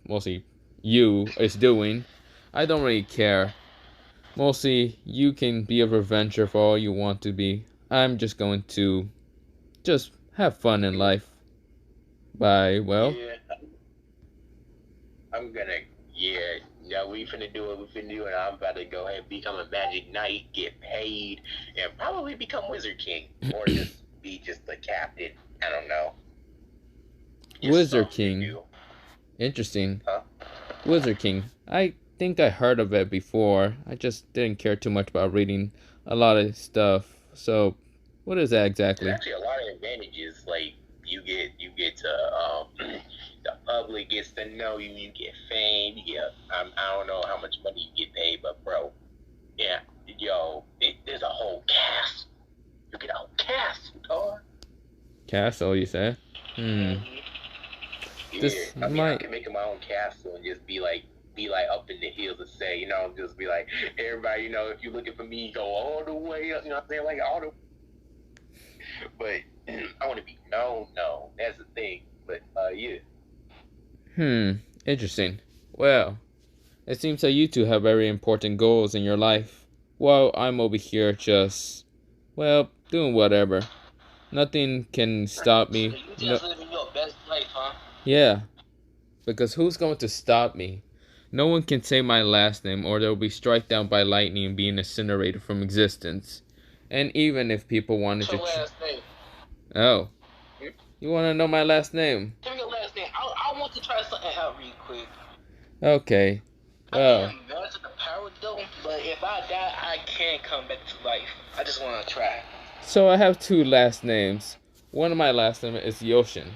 mostly you is doing, I don't really care. Mostly you can be a revenger for all you want to be. I'm just going to just have fun in life. Bye. Well. Yeah. I'm gonna. Yeah. Yeah, we finna do what we finna do, and I'm about to go ahead and become a magic knight, get paid, and probably become Wizard King, or just be just the captain. I don't know. Just Wizard King. Interesting. Huh? Wizard King. I think I heard of it before. I just didn't care too much about reading a lot of stuff. So, what is that exactly? There's actually a lot of advantages. Like you get to public gets to know you, you get fame, you get, I don't know how much money you get paid, but bro, yeah, yo, there's a whole cast. You get a whole cast, dog. Castle, you said? Yeah, This I mean, I might. can make my own castle and just be like up in the hills and say, you know, just be like, everybody, you know, if you're looking for me, go all the way up, you know what I'm saying, like all the. But I want to be known. No, that's the thing. But yeah. Interesting. Well, it seems that you two have very important goals in your life. While I'm over here just, well, doing whatever. Nothing can stop So me. you No, just living your best life, huh? yeah, because who's going to stop me? No one can say my last name or they'll be struck down by lightning and being incinerated from existence. And even if people wanted What's to... your last name? Oh, you want to know my last name? Give me your last name. I want to try something out real quick. Okay, I well, can't imagine the power though, but if I die, I can come back to life. I just want to try. so I have two last names. One of my last name is Yoshin.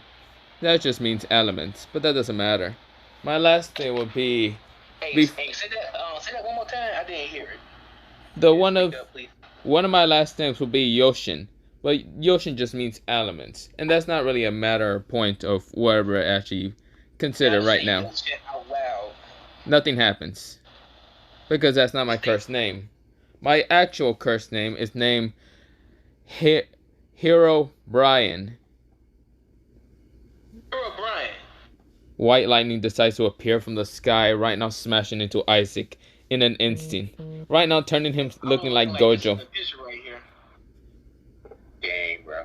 That just means elements, but that doesn't matter. My last name would be... Hey, say that one more time. I didn't hear it. The Yeah, one speak of up, please. one of my last names would be Yoshin, but Yoshin just means elements, and that's not really a matter or point of whatever I actually consider right now. Your shit out loud. Nothing happens because that's not my cursed name. My actual cursed name is named Hero Brian. Earl Brian. White lightning decides to appear from the sky right now, smashing into Isaac in an instant. Right now, turning him looking like Gojo. This picture right here. Dang, bro.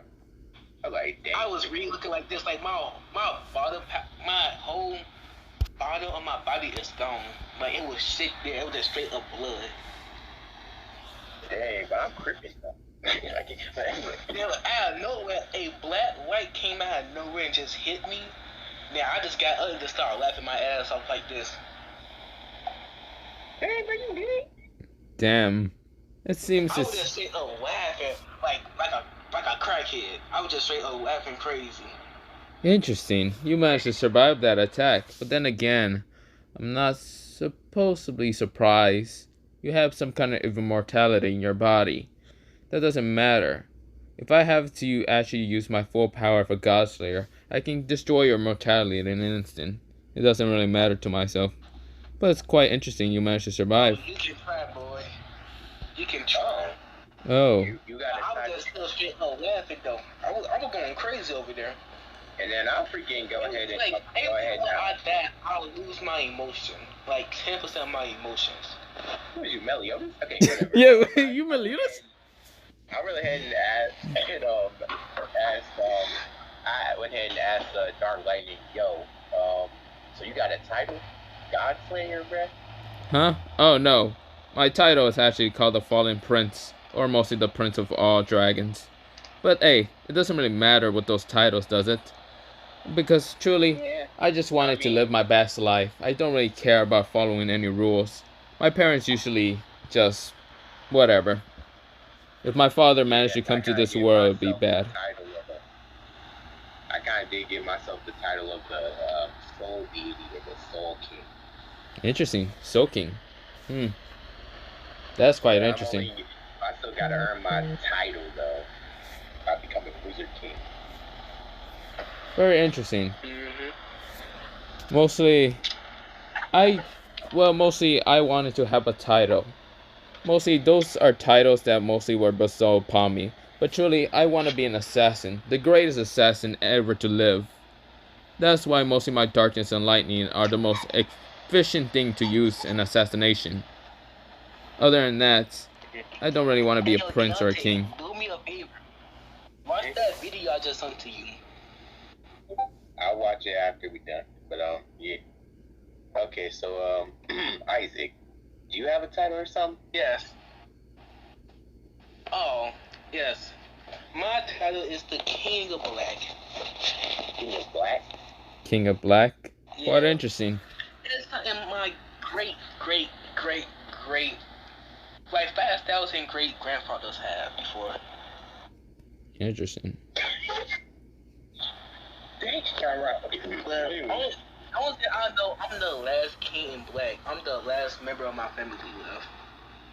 I was like, dang. I was really looking like this, like my bottom, my whole bottom of my body is gone. Like it was shit there. It was just straight up blood. Dang, but I'm creeping though. Then out of nowhere, a black white came out of nowhere and just hit me. Now I just got up and just started laughing my ass off like this. Dang, bro, you did. Damn. It seems I was it's... just straight up laughing like a crackhead. I was just straight up laughing crazy. Interesting. You managed to survive that attack, but then again, I'm not supposed to be surprised. You have some kind of immortality in your body. That doesn't matter. If I have to actually use my full power for Godslayer, I can destroy your mortality in an instant. It doesn't really matter to myself. But it's quite interesting you managed to survive. You can try, boy. You can try. Oh. You got I was to just still straight up laughing though. I was going crazy over there. and then I'll freaking go ahead and Like every go ahead time now. I die, I'll lose my emotion. Like 10% of my emotions. Who is you, Meliodas? Okay, whatever. Yeah, you Meliodas? I went ahead and I went ahead and asked Dark Lightning, yo, so you got a title? Godslayer, bruh? Huh? Oh no. My title is actually called the Fallen Prince, or mostly the Prince of all Dragons. But hey, it doesn't really matter with those titles, does it? Because truly, Yeah. I just wanted to live my best life. I don't really care about following any rules. My parents usually just whatever. If my father managed to come to this world, it'd be bad. I kind of did give myself the title of the Soul Deity or the Soul King. Interesting. Soaking. That's quite interesting. I still gotta earn my title though. I become a Wizard King. Very interesting. Mm-hmm. Mostly I wanted to have a title. Mostly those are titles that mostly were bestowed upon me. But truly, I want to be an assassin. The greatest assassin ever to live. That's why mostly my darkness and lightning are the most efficient thing to use in assassination. Other than that, I don't really want to be a prince or a king. Do me a favor. Watch that video I just sent to you. I'll watch it after we done. But yeah. Okay, so Isaac, do you have a title or something? Yes. Oh, yes. My title is the King of Black. King of Black? King of Black? Yeah. Quite interesting. It's something my great, like 5,000 great grandfathers have before. Interesting. Dang, right. But I'm the last king in black. I'm the last member of my family left.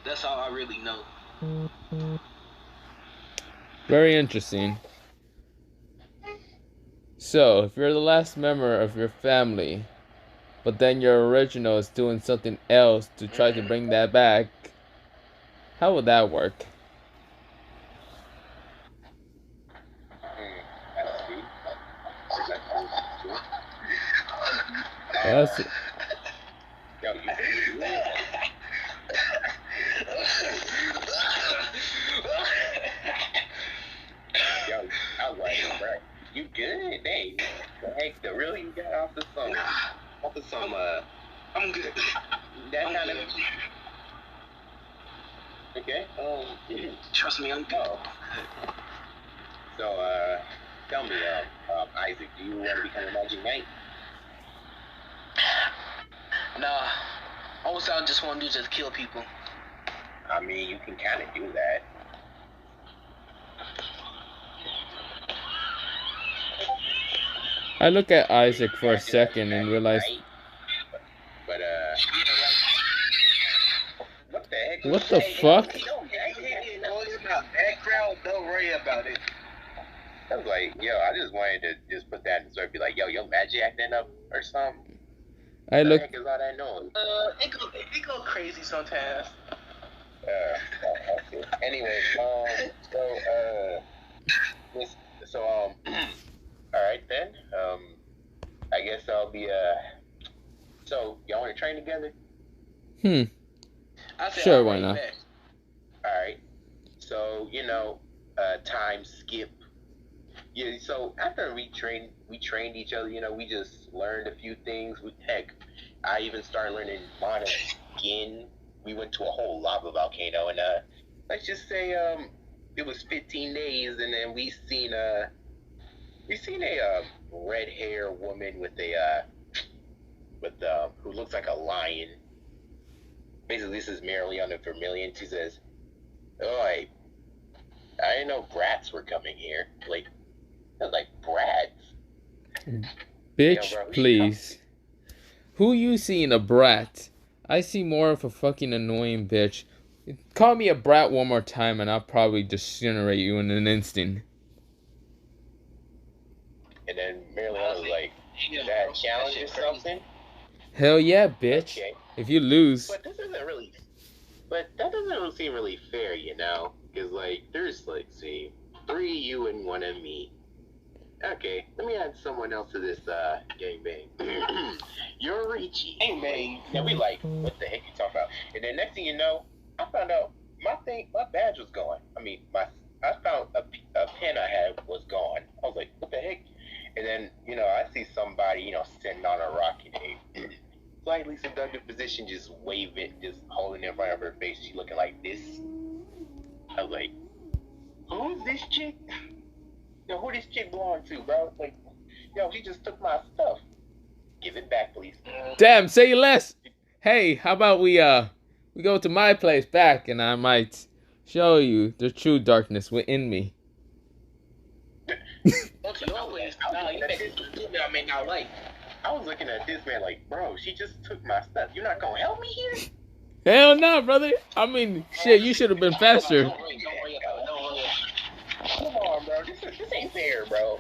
That's all I really know. Very interesting. So, if you're the last member of your family, but then your original is doing something else to try to bring that back, how would that work? That's sweet. That's Yo, yo, I was like, bro, you good? Dang, the heck, the really you got off of some, I'm good. that I'm kind of, good. okay, Trust me, I'm good. oh. So, tell me, Isaac, do you want to become a Magic Knight? Nah, all I just want to do is just kill people. I mean, you can kind of do that. I look at Isaac for a second and realize, But what the heck? what the fuck? Background, don't worry about it. I was like, yo, I just wanted to just put that in the story, be like, yo, your magic acting up or something. I The look. heck is all that noise? It go crazy sometimes. Okay. Anyway, all right then. I guess I'll be So y'all want to train together? I said, Sure, all why right, not? bet. All right. So time skip. Yeah. So after we trained each other. We just learned a few things. Heck, I even started learning mana skin. We went to a whole lava volcano, and let's just say it was 15 days, and then we seen a red hair woman with who looks like a lion. Basically, this is Marilee on the Vermilion. She says, "Oh, I didn't know brats were coming here. Like brats." Bitch, Yo, bro, please. Who you seeing a brat? I see more of a fucking annoying bitch. Call me a brat one more time and I'll probably disintegrate you in an instant. And then Marilee was like, "Is that a challenge or something?" Hell yeah, bitch. Okay. If you lose. But that doesn't really seem really fair, because there's see 3 you and 1 of me. Okay, let me add someone else to this gangbang. You're Richie. Gangbang. Yeah, we like, what the heck you talking about? And then next thing you know, I found out my badge was gone. I found a pen I had was gone. I was like, what the heck? And then I see somebody sitting on a rock in a slightly seductive position, just waving, just holding it in front of her face. She looking like this. I was like, who's this chick? Yo, who this chick belong to, bro? Like, yo, she just took my stuff. Give it back, please. Damn, say less. Hey, how about we go to my place back and I might show you the true darkness within me. I was looking at this man like, bro, she just took my stuff. You're not gonna help me here? Hell no, brother. I mean, shit, you should have been faster. Come on, bro. This ain't fair, bro.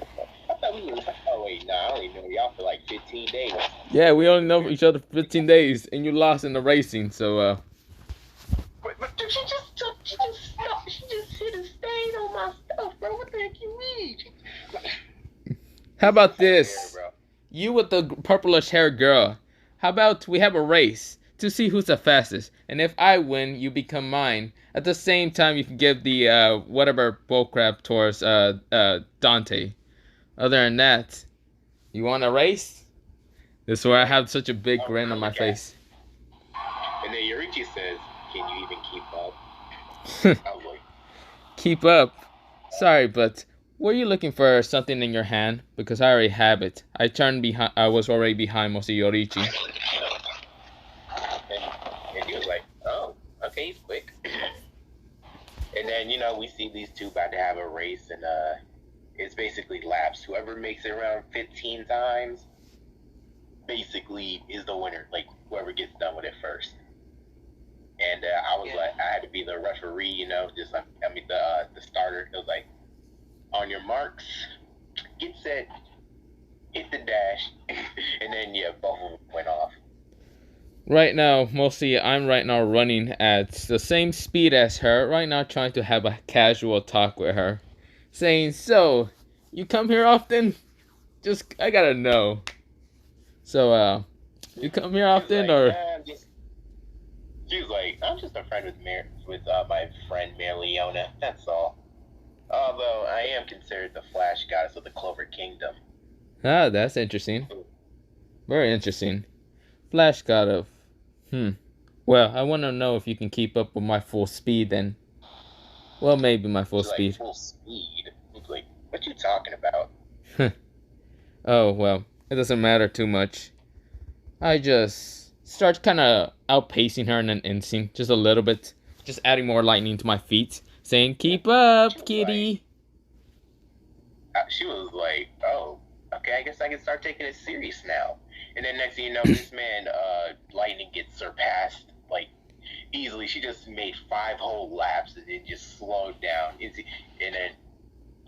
I thought we was. Oh wait, nah, I only know y'all for like 15 days. Yeah, we only know each other for 15 days, and you lost in the racing, so But she just hit a stain on my stuff, bro. What the heck you mean? How about this? Fair, bro. You with the purplish hair girl. How about we have a race to see who's the fastest, and if I win, you become mine. At the same time, you can give the whatever bullcrap towards Dante. Other than that, you want a race? This is where I have such a big grin on my face. And then Yorichi says, "Can you even keep up?" I was like, Keep up. Sorry, but were you looking for something in your hand? Because I already have it. I was already behind most of Yorichi. and he was like, "Oh, okay, he's quick." And then we see these two about to have a race, and it's basically laps. Whoever makes it around 15 times basically is the winner. Like whoever gets done with it first. And I was like, I had to be the referee, you know, just like the starter. It was like, on your marks, get set, hit the dash, and then yeah, both of them went off. Right now, mostly I'm right now running at the same speed as her. Right now, trying to have a casual talk with her, saying, "So, you come here often? Just I gotta know. So, you come here often, Like, or?" She was like, I'm just a friend with my friend Leona. That's all. Although I am considered the Flash goddess of the Clover Kingdom. Ah, that's interesting. Very interesting. Flash God of. Well, I want to know if you can keep up with my full speed then. Well, maybe my full She's speed. like, full speed? He's like, what you talking about? Oh, well, it doesn't matter too much. I just start kind of outpacing her in an instinct, just a little bit. Just adding more lightning to my feet, saying, "Keep up, kitty." She was like, oh, okay, I guess I can start taking it serious now. And then next thing you know, this man, lightning gets surpassed, like, easily. She just made 5 whole laps and then just slowed down. And then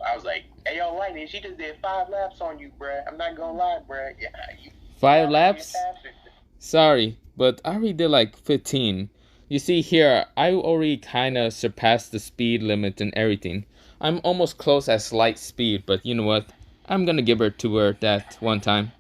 I was like, hey, yo, lightning, she just did 5 laps on you, bruh. I'm not gonna lie, bruh. Yeah, 5 laps? Sorry, but I already did like 15. You see here, I already kind of surpassed the speed limit and everything. I'm almost close at light speed, but you know what? I'm gonna give her to her that one time.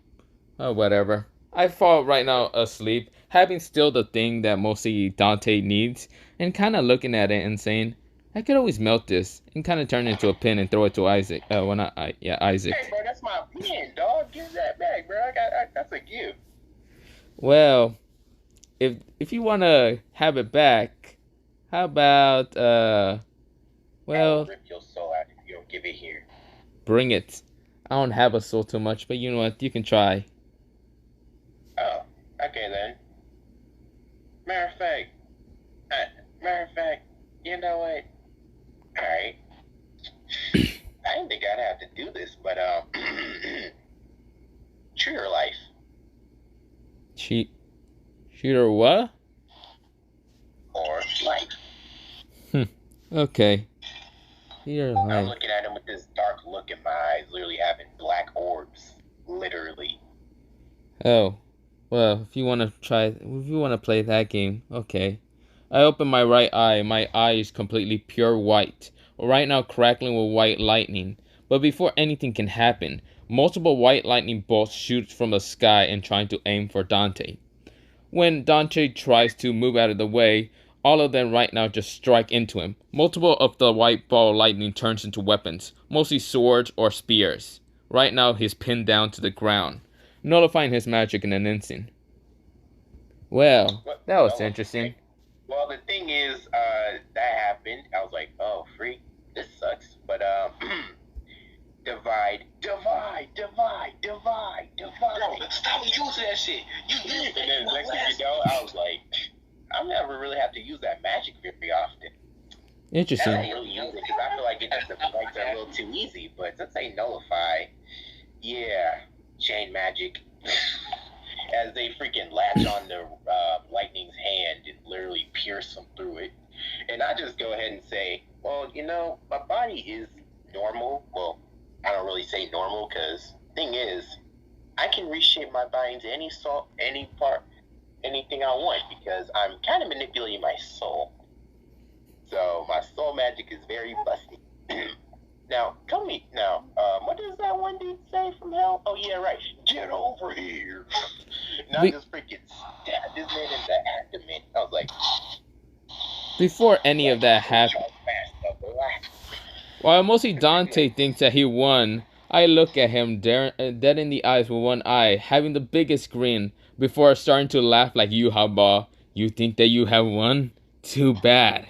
Oh, whatever. I fall right now asleep, having still the thing that mostly Dante needs, and kind of looking at it and saying, I could always melt this and kind of turn it into a pin and throw it to Isaac. Well, not Isaac. Hey, bro, that's my pin, dog. Give that back, bro. That's a gift. Well, if you want to have it back, how about, well, I'll rip your soul out if you don't give it here. Bring it. I don't have a soul too much, but you know what? You can try. Oh, okay then. Matter of fact, you know what? Alright. I didn't think I'd have to do this, but, Trigger life. Shooter what? Or life. Okay. Shooter I'm life. looking at him with this dark look in my eyes, literally having black orbs. Literally. Oh. Well, if you want to play that game, okay. I open my right eye. My eye is completely pure white. Right now crackling with white lightning. But before anything can happen, multiple white lightning bolts shoot from the sky and trying to aim for Dante. When Dante tries to move out of the way, all of them right now just strike into him. Multiple of the white ball lightning turns into weapons, mostly swords or spears. Right now he's pinned down to the ground, nullifying his magic in an instant. Well, that was interesting. Well, the thing is, that happened. I was like, oh, freak, this sucks. But, divide. Bro, stop using that shit. And then next thing you know, I was like, I never really have to use that magic very often. Interesting. I don't really use it because I feel like it just makes it a little too easy. But since they nullify, yeah, chain magic. As they freaking latch on the lightning's hand and literally pierce them through it. And I just go ahead and say, well, you know, my body is normal. Well, I don't really say normal because thing is, I can reshape my body into any part, anything I want because I'm kind of manipulating my soul. So my soul magic is very busty. Now, what does that one dude say from hell? Oh yeah, right. Get over here. And I just freaking stabbed this man in the abdomen. I was like, before any of that happened, while mostly Dante thinks that he won, I look at him dead in the eyes with one eye, having the biggest grin, before starting to laugh like you, Haba. You think that you have won? Too bad.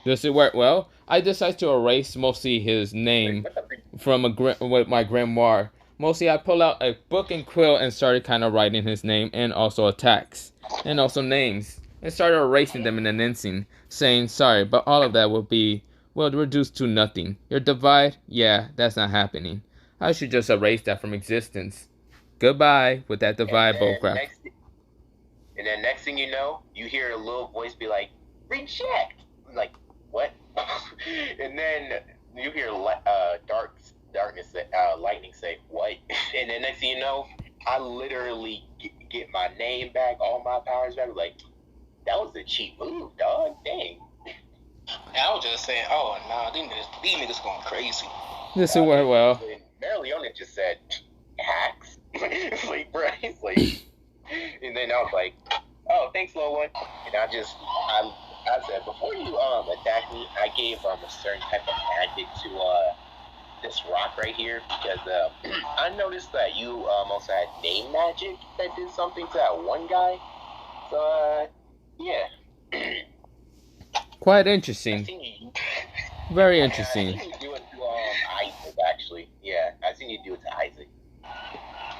Does it work well? I decide to erase mostly his name from with my grimoire. Mostly I pull out a book and quill and started kind of writing his name and also attacks and also names and started erasing them in an instant, saying sorry, but all of that will be reduced to nothing. Your divide, yeah, that's not happening. I should just erase that from existence. goodbye with that And divide then bullcrap. next thing you know, you hear a little voice be like, "Reject." I'm like, what? And then you hear darkness, lightning say, "What?" And then next thing you know, I literally get my name back, all my powers back. Like, that was a cheap move, dog. Dang. I was just saying, oh nah, these niggas going crazy. This will work well. Marileona just said, "Hacks." It's like, bro, it's like, and then I was like, "Oh, thanks, little one." And I said, before you attack me, I gave a certain type of magic to this rock right here, because I noticed that you also had name magic that did something to that one guy. So yeah. Quite interesting. Very interesting. I seen you do it to Isaac, actually. Yeah, I seen you do it to Isaac.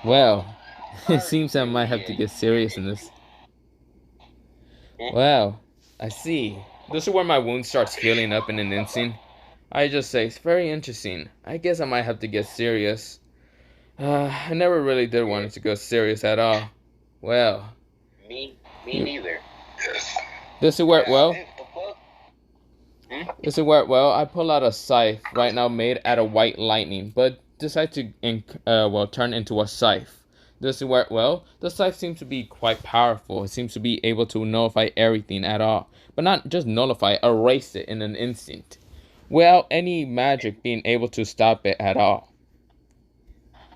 Well, it seems I might have to get serious in this. Wow, I see. This is where my wound starts healing up in an instant. I just say, it's very interesting. I guess I might have to get serious. I never really did want it to go serious at all. Well. Me neither. This will work well. This will work well. I pull out a scythe right now made out of white lightning, but decide to turn into a scythe. Does it work well? The scythe seems to be quite powerful. It seems to be able to nullify everything at all. But not just nullify, erase it in an instant. Without any magic being able to stop it at all.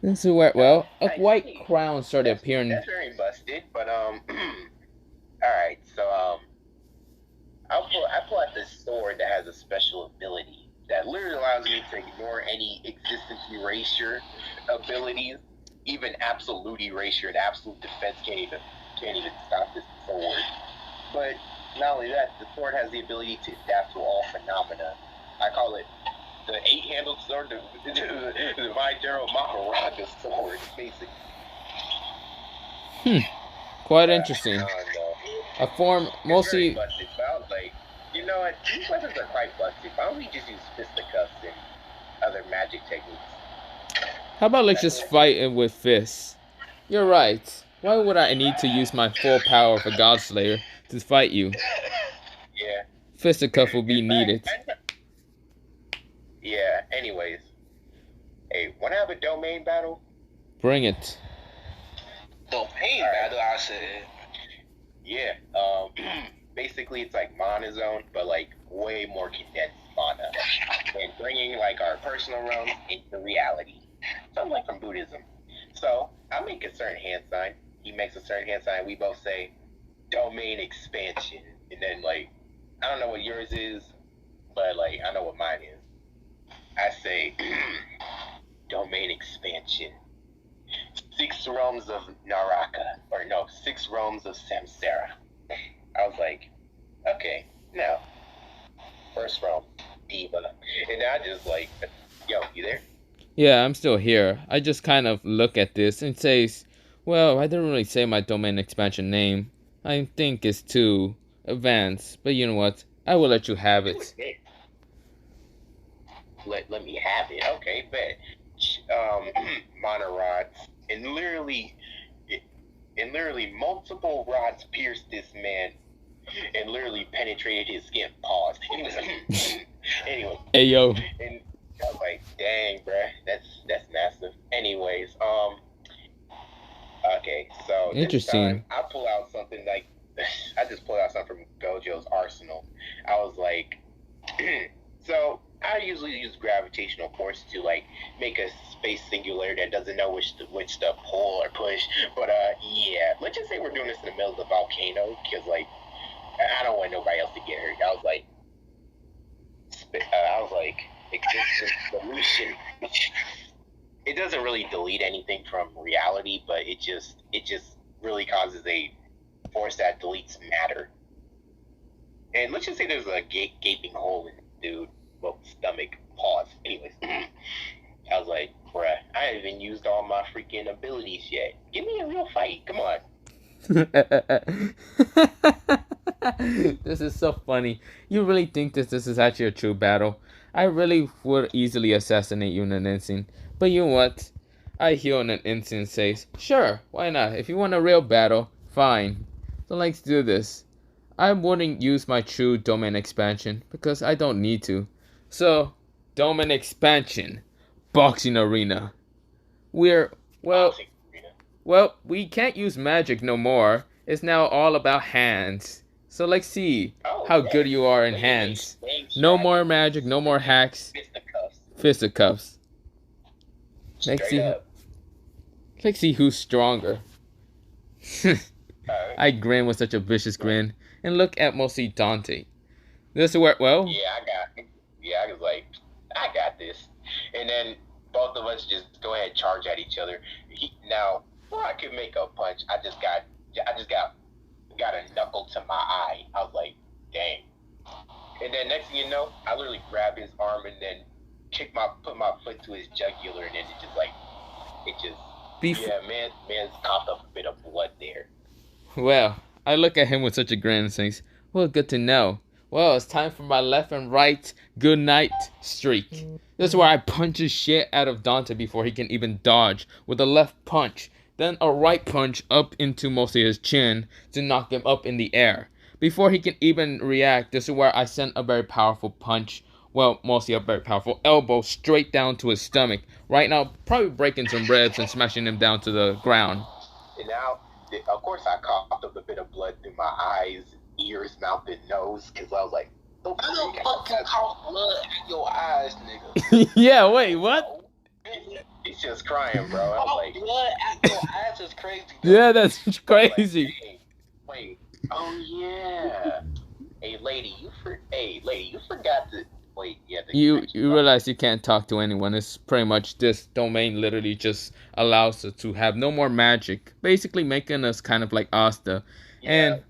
This will work well. A white crown started appearing. That's very busted, but alright, so I pull out this sword that has a special ability that literally allows me to ignore any existence erasure abilities. Even absolute erasure and absolute defense can't even stop this sword. But not only that, the sword has the ability to adapt to all phenomena. I call it the 8-handled sword, the Divine Darrow Maharaja sword, basically. Quite interesting. A form mostly. It's very busted, but I was like, you know what? These weapons are quite busted. Why don't we just use fisticuffs and other magic techniques? How about let's just fight it with fists? You're right. Why would I need to use my full power of a Godslayer to fight you? Yeah. Fisticuff will be needed. Yeah, anyways. Hey, wanna have a domain battle? Bring it. Domain battle, I said. Yeah, basically it's like mana zone, but like way more condensed mana. And bringing like our personal realms into reality. Something like from Buddhism. So, I make a certain hand sign, he makes a certain hand sign, we both say, domain expansion. And then like, I don't know what yours is, but like, I know what mine is. I say, domain expansion. 6 realms of Naraka, or no, 6 realms of Samsara. I was like, okay, now, first realm, Diva. And I just like, yo, you there? Yeah, I'm still here. I just kind of look at this and says, well, I didn't really say my domain expansion name. I think it's too advanced, but you know what? I will let you have it. Let me have it. Okay, bet. Mana rods, and literally multiple rods pierced this man, and literally penetrated his skin. Pause. Anyway. Hey yo. And I was like, dang, bruh, that's massive. Anyways, okay, so interesting. This time I pull out something like I just pulled out something from Gojo's arsenal. I was like, so I usually use gravitational force to like make a space singular that doesn't know which to pull or push. But yeah, let's just say we're doing this in the middle of the volcano, because like I don't want nobody else to get hurt. I was like, existence solution. It doesn't really delete anything from reality, but it just really causes a force that deletes matter. And let's just say there's a gaping hole in the dude. Well, stomach. Pause. Anyways, I was like, bruh, I haven't even used all my freaking abilities yet. Give me a real fight. Come on. This is so funny. You really think this is actually a true battle? I really would easily assassinate you in an instant. But you know what? I heal in an instant and says, sure, why not? If you want a real battle, fine. So let's do this. I wouldn't use my true domain expansion because I don't need to. So, domain expansion. Boxing arena. We're, well, Boxing arena. well, we can't use magic no more. It's now all about hands. So let's see Oh, how yeah. good you are in Wait, hands. name No strategy. more magic, no more hacks. Fisticuffs. Fisticuffs. Straight Let's see who's stronger. up. I grin with such a vicious grin and look at mostly Dante. This is where, well, I was like, I got this. And then both of us just go ahead and charge at each other. Now, before I could make a punch, I just got a knuckle to my eye. I was like, dang. And then next thing you know, I literally grab his arm and then put my foot to his jugular, and then man's coughed up a bit of blood there. well, I look at him with such a grin and says, well, good to know. Well, it's time for my left and right good night streak. This is where I punch the shit out of Dante before he can even dodge with a left punch, then a right punch up into mostly his chin to knock him up in the air. Before he can even react, this is where I send a very powerful punch, well, mostly a very powerful elbow straight down to his stomach. Right now, probably breaking some ribs and smashing him down to the ground. And now, of course, I coughed up a bit of blood through my eyes, ears, mouth, and nose, because I was like, How the fuck you cough blood out your eyes, nigga? Yeah, wait, what? He's just crying, bro. I was Cough like, blood out your eyes is crazy. Though. Yeah, that's crazy. hey, wait, oh yeah. Hey, lady, you forgot to wait. Yeah, You realize you can't talk to anyone. It's pretty much this domain literally just allows us to have no more magic, basically making us kind of like Asta. Yeah, And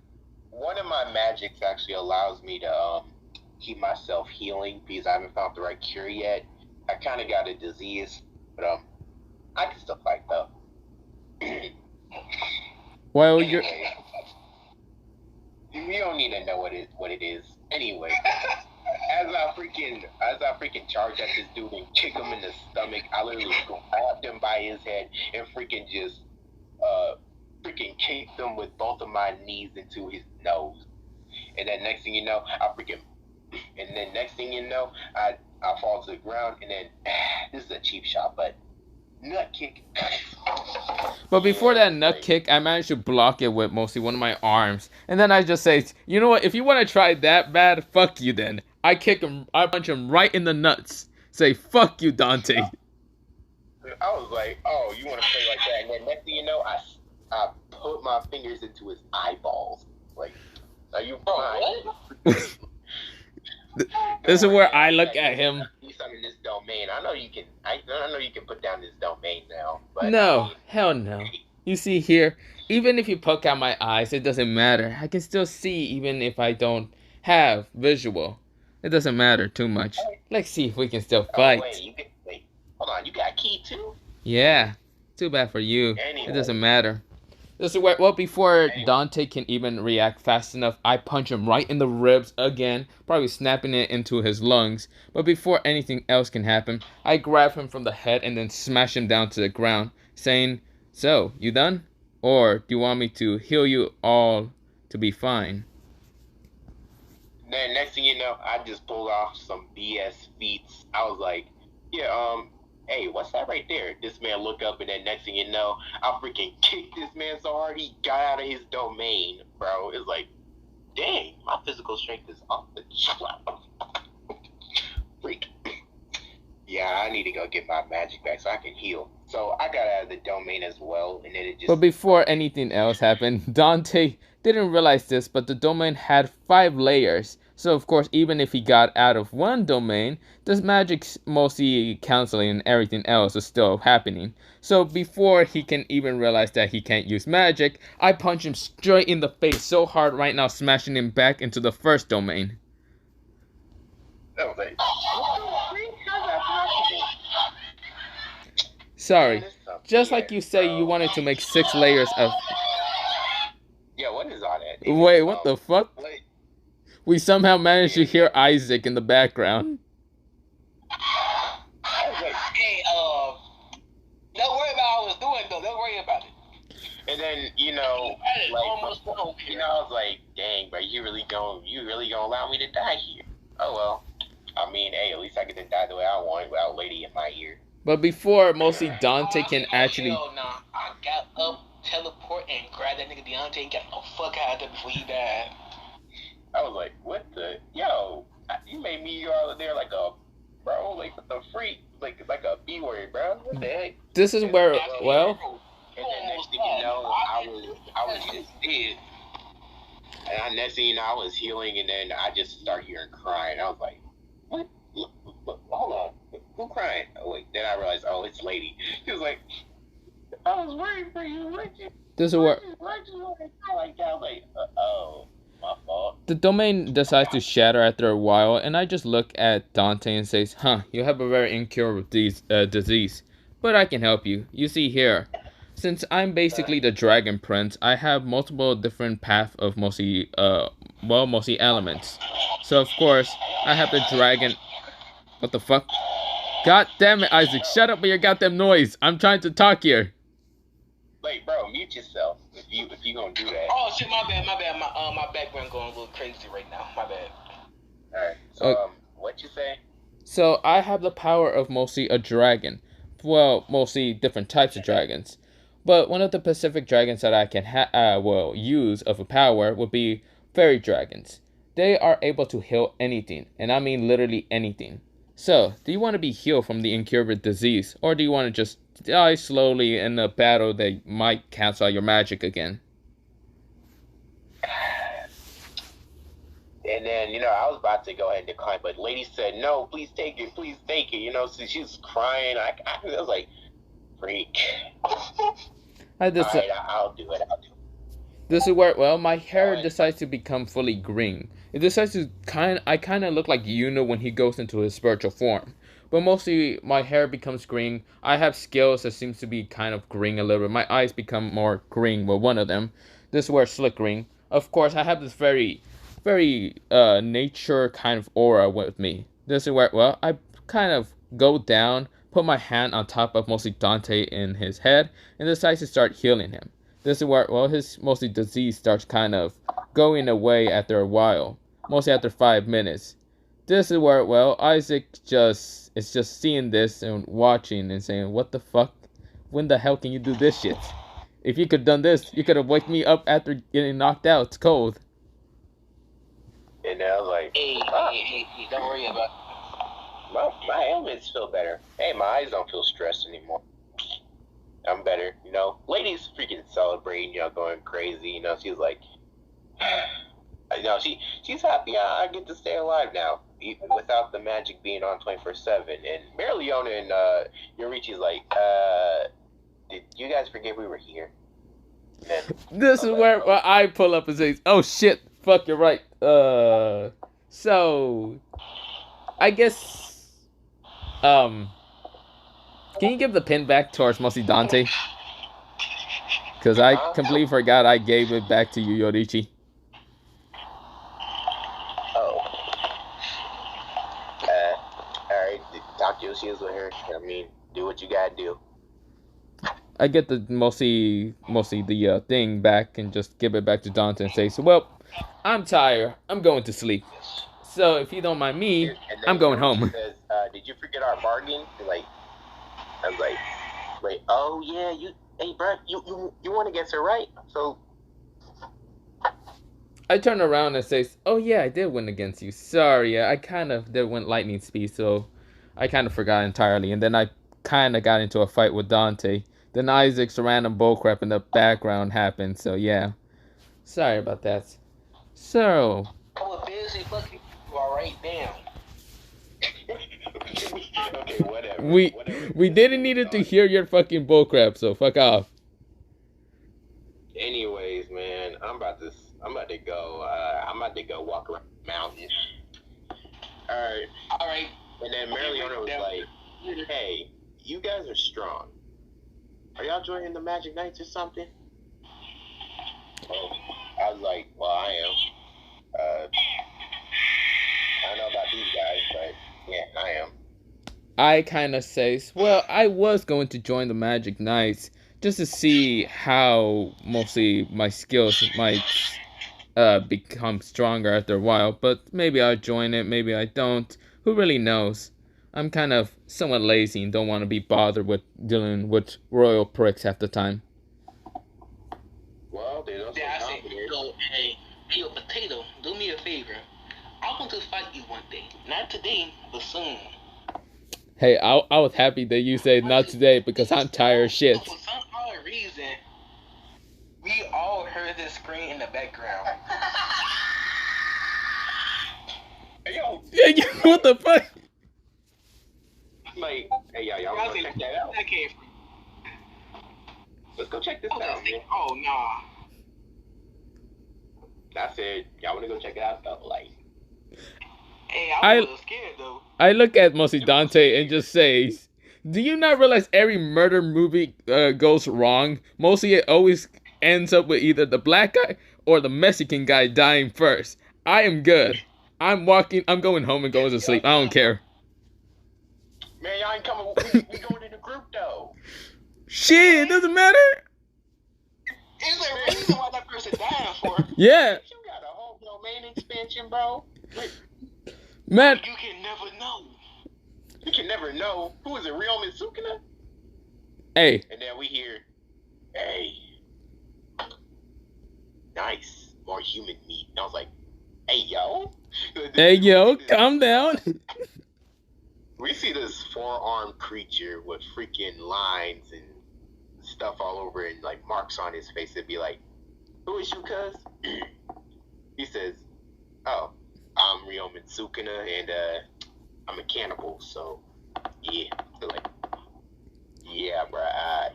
one of my magics actually allows me to keep myself healing because I haven't found the right cure yet. I kind of got a disease, but I can still fight though. well, you're You don't need to know what it is. Anyway, as I freaking charge at this dude and kick him in the stomach, I literally grabbed him by his head and freaking just freaking kicked him with both of my knees into his nose. And then next thing you know, I fall to the ground, and then this is a cheap shot, but nut kick. But before that nut kick, I managed to block it with mostly one of my arms. And then I just say, you know what, if you want to try that bad, fuck you then. I punch him right in the nuts. Say, fuck you, Dante. I was like, oh, you want to play like that? And then next thing you know, I put my fingers into his eyeballs. Like, are you fine? This is where I look at him. He's in this domain. I know you can put down this domain now. But No, hell no. You see here, even if you poke out my eyes, it doesn't matter. I can still see even if I don't have visual. It doesn't matter too much. Let's see if we can still fight. Wait. Hold on, you got a key too? Yeah, too bad for you. Anyway. It doesn't matter. This is where, well, before Dante can even react fast enough, I punch him right in the ribs again, probably snapping it into his lungs. But before anything else can happen, I grab him from the head and then smash him down to the ground, saying, so, you done? Or do you want me to heal you all to be fine? Then next thing you know, I just pulled off some BS feats. I was like, yeah, hey, what's that right there? This man look up, and then next thing you know, I freaking kicked this man so hard he got out of his domain, bro. It's like, dang, my physical strength is off the chart. Freak. Yeah, I need to go get my magic back so I can heal. So I got out of the domain as well, and then it just... But before anything else happened, Dante didn't realize this, but the domain had 5 layers. So of course, even if he got out of one domain, the magic's mostly canceling and everything else is still happening. So before he can even realize that he can't use magic, I punch him straight in the face so hard right now, smashing him back into the first domain. I was like, how's that possible? Sorry, just like you say, you wanted to make 6 layers of... Yeah, what is on it? Wait, what the fuck? Wait. We somehow managed to hear Isaac in the background. Hey, don't worry about you know, like, almost wrong here. you know, I was like, dang, bro, you really gonna allow me to die here? Oh well. I mean, hey, at least I get to die the way I want without Lady in my ear. But before mostly Dante can actually. Hell nah. I got up, teleport, and grabbed that nigga Deontay and got the fuck out of there before he died. I was like, what the? Yo, you made me all there like a, bro, like what the freak? Like a B word, bro. What the heck? This is where, well. And then next thing you know, I was just dead. And next thing you know, I was healing, and then I just started hearing crying. I was like, what? Look, hold on. Who crying? Oh, wait. Then I realized, oh, it's Lady. He was like, I was waiting for you. This is where. Why'd you want to cry like that? I was like, oh, my fault. The domain decides to shatter after a while, and I just look at Dante and says, huh, you have a very incurable disease. But I can help you. You see here. Since I'm basically the Dragon Prince, I have multiple different paths of mostly elements. So of course, I have the dragon. What the fuck? God damn it, Isaac! Shut up with your goddamn noise. I'm trying to talk here. Wait, bro, mute yourself if you gonna do that. Oh shit, my bad. My background going a little crazy right now. My bad. All right. So what you say? So I have the power of mostly a dragon. Well, mostly different types of dragons. But one of the Pacific dragons that I can use of a power would be fairy dragons. They are able to heal anything, and I mean literally anything. So, do you want to be healed from the incurable disease, or do you want to just die slowly in a battle that might cancel out your magic again? And then, you know, I was about to go ahead and decline, but Lady said, no, please take it, you know, so she was crying. I was like, freak. Alright, I'll do it. This is where, well, my hair decides to become fully green. It decides to I kind of look like Yuno when he goes into his spiritual form. But mostly, my hair becomes green. I have scales that seems to be kind of green a little bit. My eyes become more green, well, one of them. This is where slick green. Of course, I have this very nature kind of aura with me. This is where, well, I kind of go down, put my hand on top of mostly Dante in his head, and decides to start healing him. This is where, well, his mostly disease starts kind of going away after a while, mostly after 5 minutes. This is where, well, Isaac is just seeing this and watching and saying, what the fuck? When the hell can you do this shit? If you could have done this, you could have waked me up after getting knocked out. It's cold. And I was like, hey, don't worry about it. My ailments feel better. Hey, my eyes don't feel stressed anymore. I'm better, you know. Lady's freaking celebrating, you know, going crazy, you know. She's like, you know, she's happy I get to stay alive now, without the magic being on 24/7. And Marileona and Yorichi's like, did you guys forget we were here? This is where I pull up and say, oh shit, fuck, you're right. So I guess, can you give the pin back towards mostly Dante? Because I completely forgot I gave it back to you, Yorichi. Oh. Alright, Talk to Yoshi's with her. I mean, do what you gotta do. I get the mostly the thing back and just give it back to Dante and say, so, well, I'm tired. I'm going to sleep. So if you don't mind me, I'm going home. Says, did you forget our bargain? I was like, wait, oh yeah, hey bro, you went against her, right? So I turn around and say, oh yeah, I did win against you. Sorry, I kind of did win lightning speed, so I kind of forgot entirely. And then I kind of got into a fight with Dante. Then Isaac's random bullcrap in the background happened, so yeah. Sorry about that. So. I was busy fucking you alright, damn. okay, whatever. We didn't need it to hear your fucking bullcrap, so fuck off. Anyways, man, I'm about to go. I'm about to go walk around the mountain. All right. And then Marileona was like, "Hey, you guys are strong. Are y'all joining the Magic Knights or something?" I was like, "Well, I am. I don't know about these guys, but yeah, I am." I kind of say, well, I was going to join the Magic Knights just to see how mostly my skills might become stronger after a while. But maybe I'll join it, maybe I don't. Who really knows? I'm kind of somewhat lazy and don't want to be bothered with dealing with royal pricks half the time. Well, there's also Yeah, I said, confidence. so, hey, yo, Potato, do me a favor. I want to fight you one day. Not today, but soon. Hey, I was happy that you said not today because I'm tired of shit. For some odd reason, we all heard this scream in the background. Hey, yo, What the fuck? like, hey, y'all I go said, check that out. that came from. Let's go check this out, man. Oh, nah. I said, y'all want to go check it out, though? Like, Hey, I was scared, though. I look at mostly Dante and just says, do you not realize every murder movie goes wrong? Mostly it always ends up with either the black guy or the Mexican guy dying first. I am good. I'm going home and going to sleep. I don't care. man, y'all ain't coming. We going in the group, though. Shit, it doesn't matter. Is there a reason why that person dying for? Yeah, You got a whole domain expansion, bro. man. You can never know. You can never know. Who is it, Real Mitsukina? Hey, And then we hear, hey, nice, more human meat. And I was like, hey, yo. hey, yo, calm down. We see this four-armed creature with freaking lines and stuff all over and like marks on his face. It'd be like, who is you, cuz? He says, oh, I'm Ryo Mitsukina and I'm a cannibal, so yeah. So like, yeah, bro.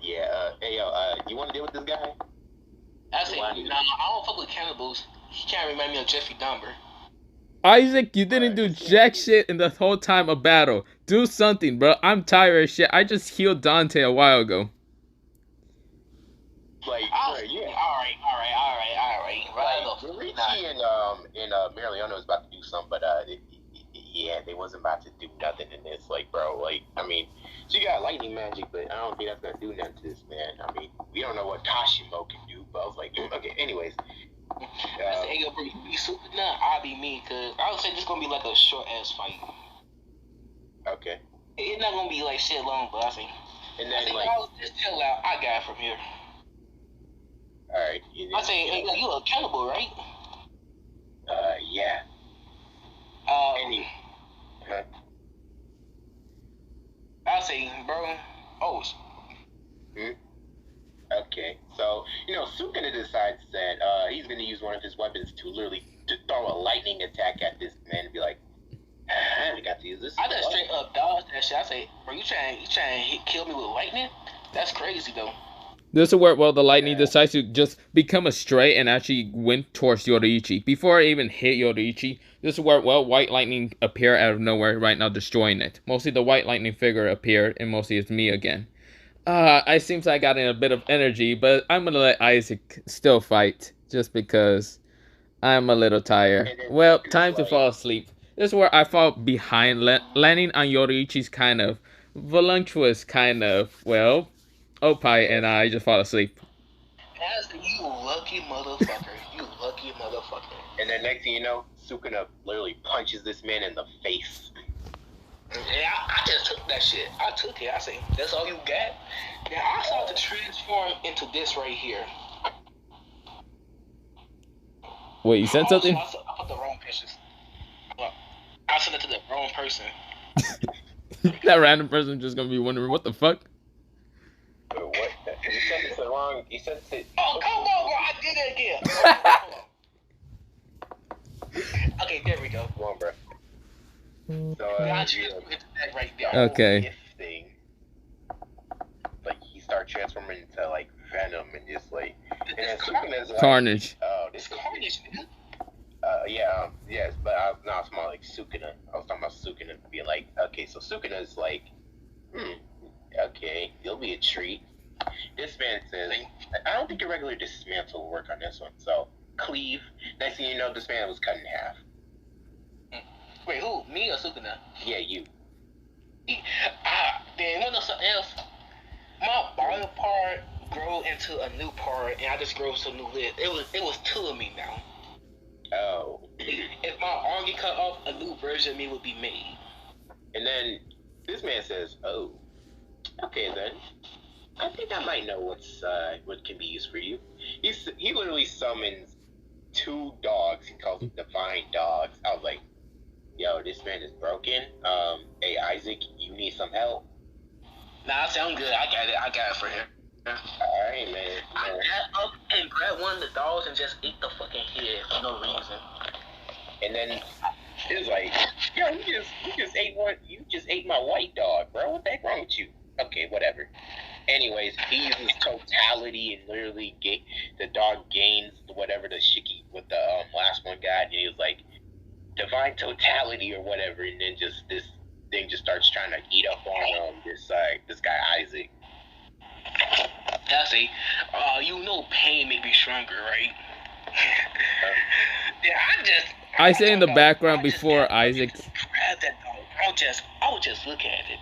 Hey, yo, you want to deal with this guy? I said, nah, I don't fuck with cannibals. He can't remind me of Jeffrey Dahmer. Isaac, you didn't do jack shit in the whole time of battle. Do something, bro. I'm tired of shit. I just healed Dante a while ago. Like, All bro, yeah. right. Like, Richie and Mariano was about to do something, but yeah, they wasn't about to do nothing in this. Like, bro, like, I mean, she got lightning magic, but I don't think that's gonna do nothing to this man. I mean, we don't know what Kashimo can do, but I was like, okay, anyways. I said, hey, yo, bro, you be super nah, I'll be me, cause I would say this gonna be like a short ass fight. Okay. It's not gonna be like shit long, but I think. And then like, just chill out. I got it from here. all right. I say, hey, you a cannibal, right? Yeah. Um, Huh? I say, bro. Oh. Okay. So Sukuna decides that he's gonna use one of his weapons to literally throw a lightning attack at this man and be like, I haven't got to use this. I just straight up dodged that shit. I say, bro, you trying to kill me with lightning? That's crazy though. This is where, well, the lightning decides to just become a stray and actually went towards Yoruichi. Before it even hit Yoruichi, this is where, well, white lightning appeared out of nowhere right now, destroying it. Mostly the white lightning figure appeared, and mostly it's me again. It seems I got in a bit of energy, but I'm gonna let Isaac still fight, just because I'm a little tired. Well, time to fall asleep. This is where I fall behind, landing on Yoruichi's kind of voluptuous kind of, well, Opie, and I just fall asleep. As you lucky motherfucker. You lucky motherfucker. And then next thing you know, Sukuna literally punches this man in the face. Yeah, I just took that shit. I took it. I say, that's all you got? Now, I saw to transform into this right here. Wait, you said something? I put the wrong pictures. I sent it to the wrong person. That random person just gonna be wondering, what the fuck? What? You sent it to the wrong. You sent it. Oh, come on, bro. I did it again. Okay, there we go. Come on, bro. So, Got you. That right there. Okay. Thing. Like, he started transforming into, like, Venom and just, like... And then Sukuna's like... Carnage. Oh, It's Carnage, man. Yes, but I was talking about, like, Sukuna. I was talking about Sukuna being like, okay, so Sukuna's like, okay, you'll be a treat. This man says, I don't think a regular dismantle will work on this one, so cleave. Next thing you know, this man was cut in half. Wait, who? Me or Sukuna? Yeah, you. Then you know something else? My body part grow into a new part, and I just grow to a new lid. It was two of me now. Oh. If my arm get cut off, a new version of me would be made. And then this man says, "Oh, okay then. I think I might know what can be used for you." He literally summons two dogs. He calls them divine dogs. I was like, "Yo, this man is broken. Hey Isaac, you need some help?" Nah, I say I'm good. I got it for him. All right, man. I got up and grabbed one of the dogs and just ate the fucking head for no reason. And then it was like, "Yo, you just ate one. You just ate my white dog, bro. What the heck wrong with you?" Okay, whatever. Anyways, he uses totality and literally the dog gains whatever the shiki with the last one got, and he was like divine totality or whatever, and then just this thing just starts trying to eat up on this guy Isaac. I say, you know, pain may be stronger, right? Yeah, I say in the background before Isaac. Grab that dog. I would just look at it.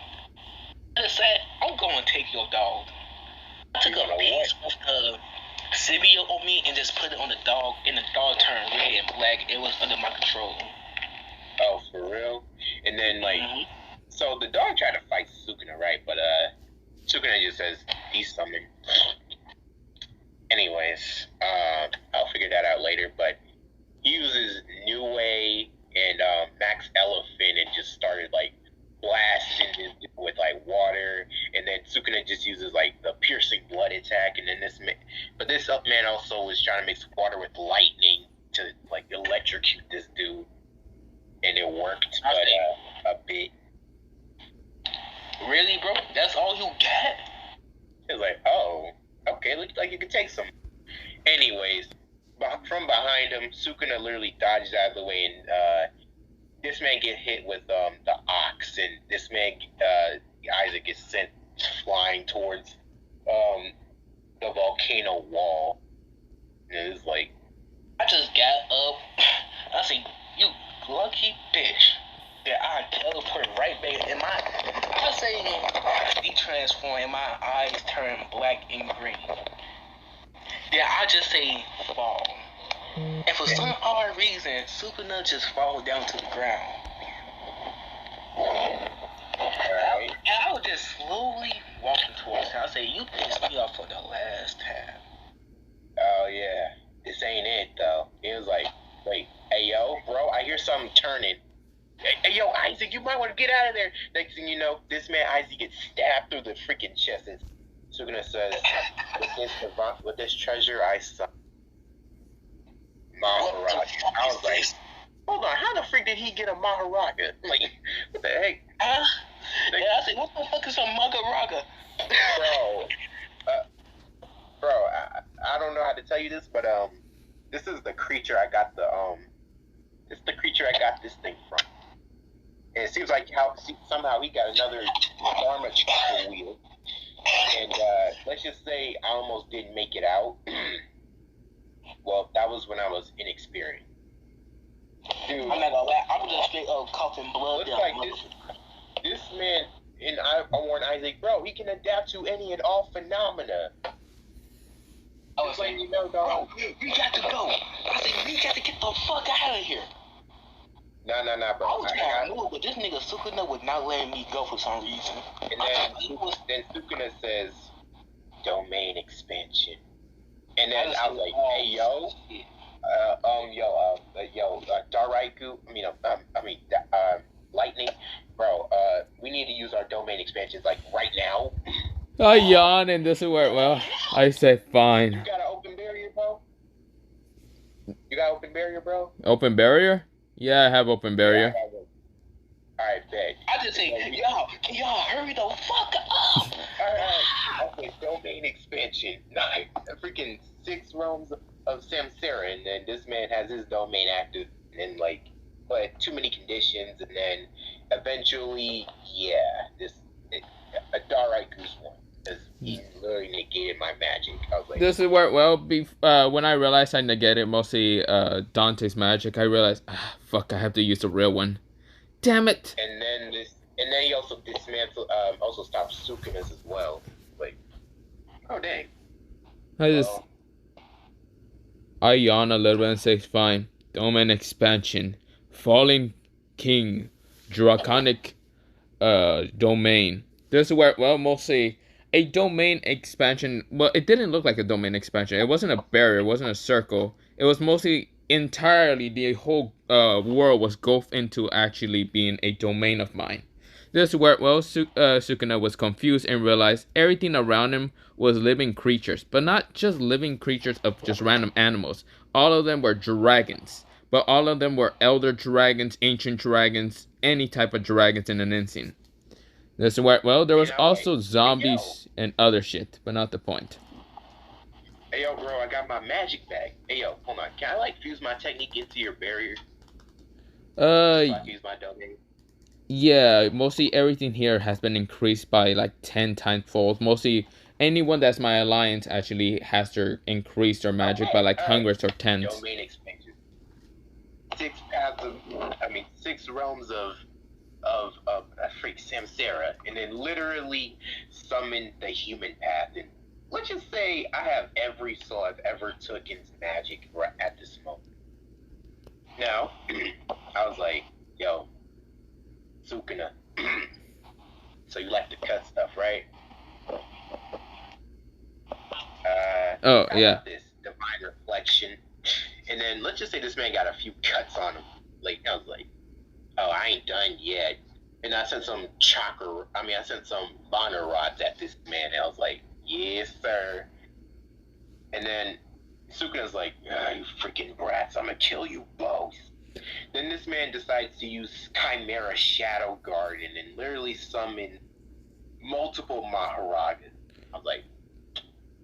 I just said, I'm gonna take your dog. I took a piece of the symbiote on me and just put it on the dog, and the dog turned red and black. It was under my control. Oh, for real? And then so the dog tried to fight Sukuna, right? But Sukuna just says he's summoned. Anyways, I'll figure that out later. But he uses New Way and Max Elephant and just started like blasting him with like water, and then Sukuna just uses like the piercing blood attack, and then this man also was trying to mix water with lightning to like electrocute this dude, and it worked, but a bit. Really, bro? That's all you got? It's like, oh, okay, looks like you can take some. Anyways, from behind him, Sukuna literally dodges out of the way, and this man get hit with the ox, and this man Isaac gets sent flying towards the volcano wall. And it's like, I just got up. I say, you lucky bitch. That I teleport right back in my. I say, de-transform, and my eyes turn black and green. Then I just say, fall. And for some odd reason, Sukuna just falls down to the ground. right. And I was just slowly walking towards him. I say, you pissed me off for the last time. Oh yeah, this ain't it though. It was like, wait, hey yo, bro, I hear something turning. Hey yo, Isaac, you might want to get out of there. Next thing you know, this man Isaac gets stabbed through the freaking chest. And Sukuna says, with this treasure I saw Maharaja. I was like, hold on, how the freak did he get a Maharaja? Like, what the heck? Yeah, I said, what the fuck is a Magaraga? Bro, I don't know how to tell you this, but this is the creature I got this thing from. And it seems like somehow he got another Dharma chakra wheel. And let's just say I almost didn't make it out. Well, that was when I was inexperienced. Dude, I'm not gonna lie, I'm just straight up coughing blood. looks like this man in I warned Isaac, bro, he can adapt to any and all phenomena. I was like, like, you know, dog. bro, we got to go. I said, we got to get the fuck out of here. Nah, bro. I was trying to move, but this nigga Sukuna would not let me go for some reason. And then Sukuna says, domain expansion. And then I was like, hey, yo, Daraiku, Lightning, bro, we need to use our domain expansions, like, right now. I yawn, and this is where, well, I say fine. You got an open barrier, bro? You got open barrier, bro? Open barrier? Yeah, I have open barrier. Alright, bet. I just say, y'all hurry the fuck up. Alright, okay, domain expansion. Freaking 6 realms of Samsara, and then this man has his domain active, and like, but too many conditions, and then eventually, a Daraiku's one, because he literally negated my magic. I was like, this is where, well, when I realized I negated mostly Dante's magic, I realized, fuck, I have to use the real one. Damn it! And then he also dismantled, also stopped Sukuna's as well. Like, oh dang. I just I yawn a little bit and say, fine. Domain expansion. Falling King. Draconic domain. This is where, well, mostly a domain expansion. Well, it didn't look like a domain expansion. It wasn't a barrier. It wasn't a circle. It was mostly entirely the whole world was gulfed into actually being a domain of mine. This is where, well, Sukuna was confused and realized everything around him was living creatures, but not just living creatures of just random animals. All of them were dragons, but all of them were elder dragons, ancient dragons, any type of dragons in an instant. This is where, well, there was also zombies and other shit, but not the point. Hey yo, bro, I got my magic bag. Hey yo, hold on. Can I like fuse my technique into your barrier? So I use my domain. Yeah, mostly everything here has been increased by like 10 times fold. Mostly anyone that's my alliance actually has to increase their magic by like hundreds or tens. Domain expansion. 6 paths of, 6 realms of Samsara, and then literally summon the human path. And let's just say I have every soul I've ever took into magic right at this moment. Now, I was like, yo, Sukuna. So you like to cut stuff, right? Oh, yeah. This divine reflection. And then let's just say this man got a few cuts on him. Like, I was like, oh, I ain't done yet. And I sent some I sent some bonner rods at this man. And I was like, yes, sir. And then Sukuna's like, you freaking brats, I'm gonna kill you both. Then this man decides to use Chimera Shadow Guard and then literally summon multiple Maharajas. I was like,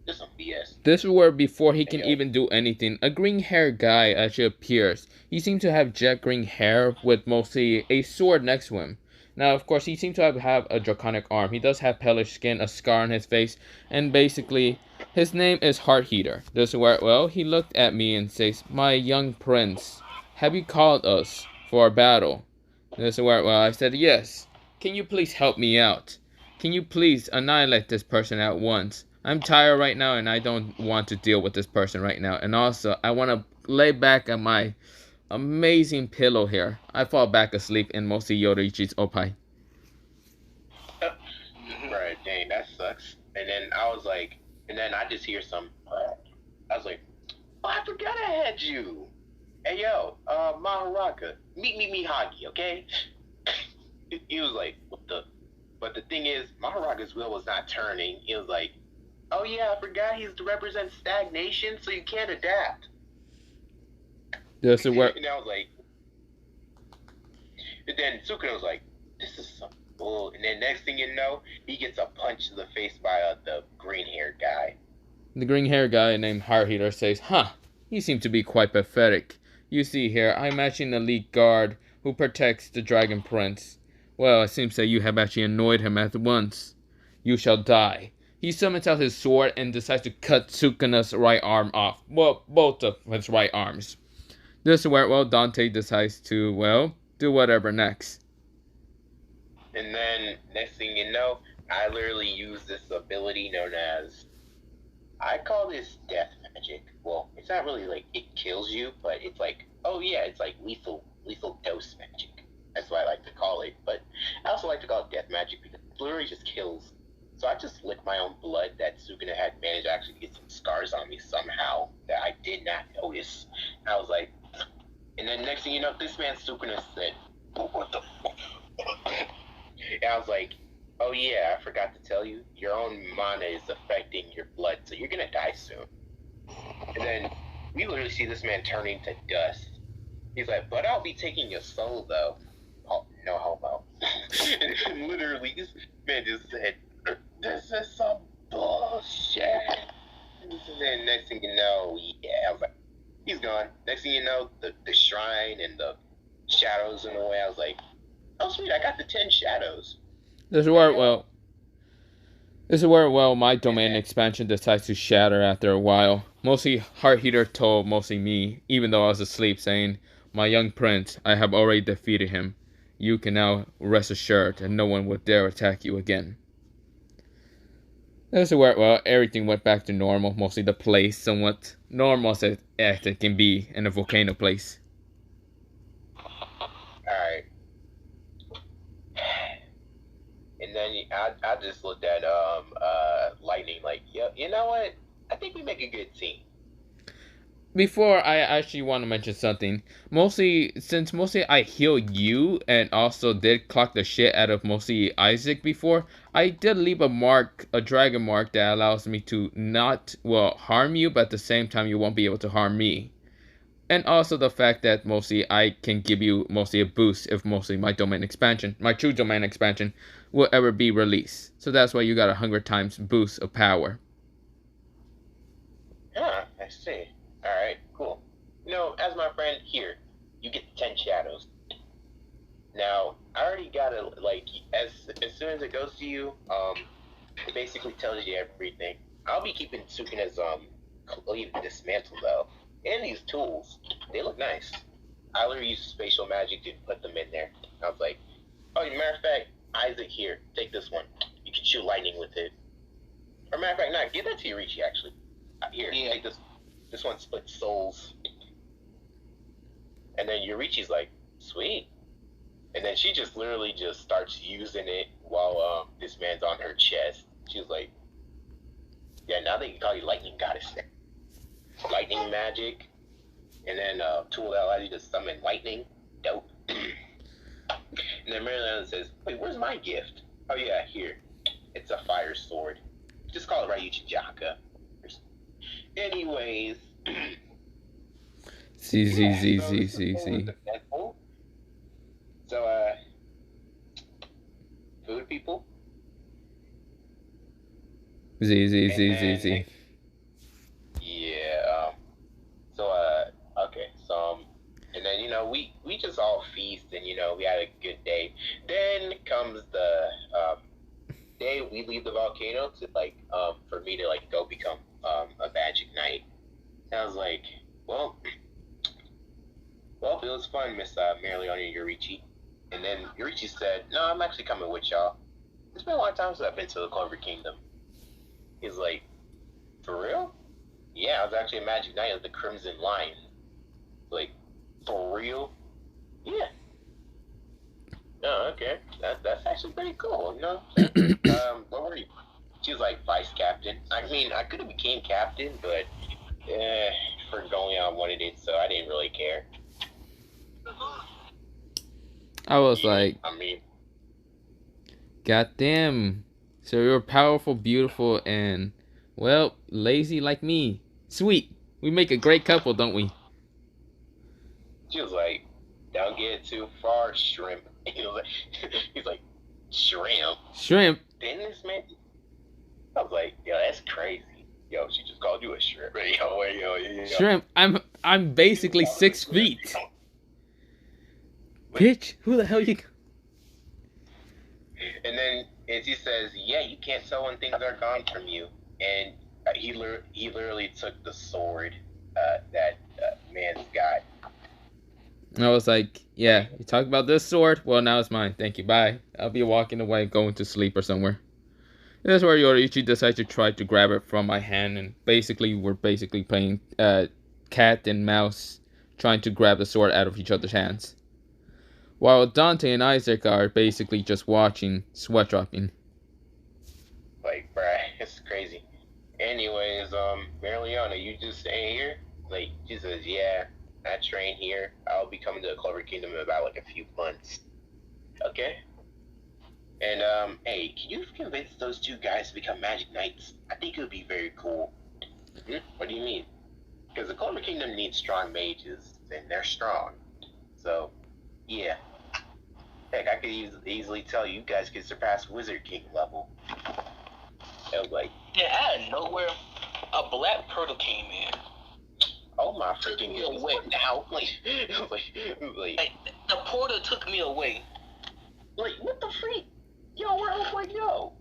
this is some BS. This is where before he can even do anything, a green haired guy actually appears. He seems to have jet green hair with mostly a sword next to him. Now, of course, he seems to have a draconic arm. He does have palish skin, a scar on his face, and basically, his name is Heart Heater. This is where, well, he looked at me and says, my young prince, have you called us for a battle? This is where, well, I said, yes. Can you please help me out? Can you please annihilate this person at once? I'm tired right now and I don't want to deal with this person right now. And also, I want to lay back on my amazing pillow here. I fall back asleep in mostly Yoruichi's opai. Right, dang, that sucks. And then I was like, and then I just hear I was like, oh, I forgot I had you. Hey, yo, Maharaja, meet me Mihagi, okay? He was like, what the? But the thing is, Maharaga's wheel was not turning. He was like, oh yeah, I forgot he's to represent stagnation, so you can't adapt. This is where... And I was like... And then Sukuna was like, this is some bull. And then next thing you know, he gets a punch to the face by the green-haired guy. The green-haired guy named Heart Heater says, huh, you seem to be quite pathetic. You see here, I'm actually an elite guard who protects the Dragon Prince. Well, it seems that you have actually annoyed him at once. You shall die. He summons out his sword and decides to cut Sukuna's right arm off. Well, both of his right arms. This is where, well, Dante decides to, well, do whatever next. And then, next thing you know, I literally use this ability known as... I call this death magic. Well, it's not really like it kills you, but it's like, oh yeah, it's like lethal dose magic. That's what I like to call it. But I also like to call it death magic because it literally just kills. So I just licked my own blood that Sukuna had managed actually to get some scars on me somehow that I did not notice. And I was like, and then next thing you know, this man Sukuna said, what the fuck? And I was like, oh yeah, I forgot to tell you, your own mana is affecting your blood, so you're gonna die soon. And then we literally see this man turning to dust. He's like, but I'll be taking your soul though. Oh, no homo. And literally, this man just said, this is some bullshit. And then next thing you know, yeah, I was like, he's gone. Next thing you know, the shrine and the shadows in the way, I was like, oh sweet, I got the 10 shadows. This is where, my domain expansion decides to shatter after a while. Mostly Heart Heater told mostly me, even though I was asleep, saying, my young prince, I have already defeated him. You can now rest assured that no one will dare attack you again. This is where, well, everything went back to normal. Mostly the place somewhat normal as it can be in a volcano place. Alright. And then I just looked at Lightning like, yeah, you know what? I think we make a good team. Before I actually want to mention something, since mostly I healed you and also did clock the shit out of mostly Isaac before, I did leave a dragon mark that allows me to not, well, harm you, but at the same time you won't be able to harm me. And also the fact that mostly I can give you mostly a boost if mostly my true domain expansion, will ever be released. So that's why you got 100 times boost of power. Ah, I see. Alright, cool. You know, as my friend here, you get 10 shadows. Now, I already got it, like, as soon as it goes to you, it basically tells you everything. I'll be keeping Sukuna's, Cleave dismantled, though. And these tools, they look nice. I literally used spatial magic to put them in there. I was like, oh, matter of fact, Isaac, here, take this one. You can shoot lightning with it. Or matter of fact, nah, give that to Yorichi, actually. Here, take this. This one splits souls. And then Yorichi's like, sweet. And then she just literally just starts using it while this man's on her chest. She's like, yeah, now they can call you Lightning Goddess. Lightning magic. And then tool that allows you to summon lightning. Dope. And then Marilyn says, wait, where's my gift? Oh yeah, here. It's a fire sword. Just call it Ryuchi Jaka. Anyways. Z. So, food people? Z. Yeah, okay, so, and then, you know, we just all feast and, you know, we had a good day. Then comes the, day we leave the volcano to, like, for me to, like, go become, a magic knight. And I was like, well, it was fun, Miss Marileona Yorichi. And then Yorichi said, no, I'm actually coming with y'all. It's been a long time since I've been to the Clover Kingdom. He's like, for real? Yeah, I was actually a magic knight of the Crimson Lion. Like, for real? Yeah. Oh, okay. That's actually pretty cool, you know? What were you? She was like vice captain. I mean, I could have became captain, but for going on what it is, so I didn't really care. I was like, I mean, goddamn. So you're powerful, beautiful, and, well, lazy like me. Sweet. We make a great couple, don't we? she was like, don't get too far, shrimp. He's like, shrimp? Shrimp? Didn't this man? I was like, yo, that's crazy. Yo, she just called you a shrimp. Yo. Shrimp? I'm basically 6 feet. Bitch, who the hell you... And then he says, yeah, you can't tell when things are gone from you. And he literally took the sword that man's got. I was like, yeah, you talk about this sword? Well, now it's mine. Thank you, bye. I'll be walking away, going to sleep or somewhere. That's where Yorichi decides to try to grab it from my hand, and we're playing cat and mouse, trying to grab the sword out of each other's hands. While Dante and Isaac are basically just watching, sweat dropping. Like, bruh, it's crazy. Anyways, Marileona, you just staying here? Like, she says, yeah, I train here. I'll be coming to the Clover Kingdom in about, like, a few months. Okay? And, hey, can you convince those 2 guys to become magic knights? I think it would be very cool. What do you mean? Because the Clover Kingdom needs strong mages, and they're strong. So, yeah. Heck, I could easily tell you guys could surpass Wizard King level. I was like, yeah, out of nowhere, a black turtle came in. oh my freaking god, what now? Like, the portal took me away. Like, what the freak? Yo, where I was like, yo.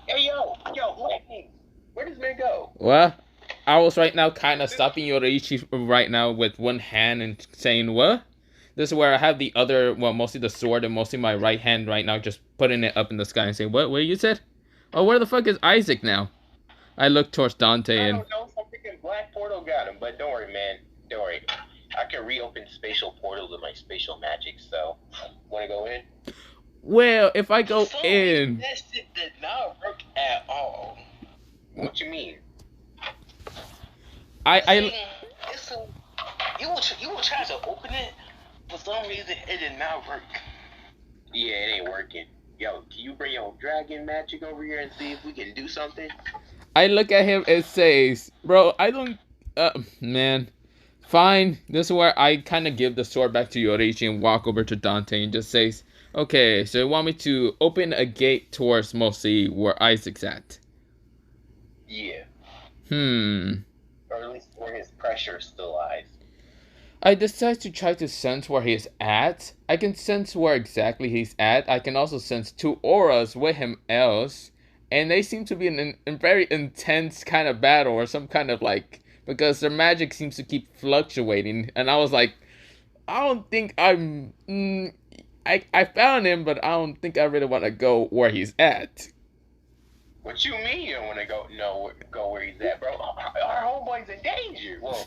Hey, yo, Lightning. Where does man go? Well, I was right now kind of stopping Yorichi right now with one hand and saying, what? This is where I have the other, well, mostly the sword and mostly my right hand right now, just putting it up in the sky and saying, what you said? Oh, where the fuck is Isaac now? I look towards Dante I and don't know. Some freaking black portal got him. But don't worry, man. Don't worry. I can reopen spatial portals with my spatial magic. So, wanna go in? well, if I go So in, that shit did not work at all. What you mean? I It's a, you will try to open it, for some reason it did not work. Yeah, it ain't working. Yo, can you bring your dragon magic over here and see if we can do something? I look at him and says, "Bro, I don't, man, fine." This is where I kind of give the sword back to Yorichi and walk over to Dante and just says, "Okay, so you want me to open a gate towards mostly where Isaac's at?" Yeah. Or at least where his pressure still lies. I decide to try to sense where he's at. I can sense where exactly he's at. I can also sense two auras with him else. And they seem to be in a very intense kind of battle or some kind of like, because their magic seems to keep fluctuating. And I was like, I don't think I found him, but I don't think I really want to go where he's at. What you mean you don't want to go where he's at, bro? Our homeboy's in danger. Well,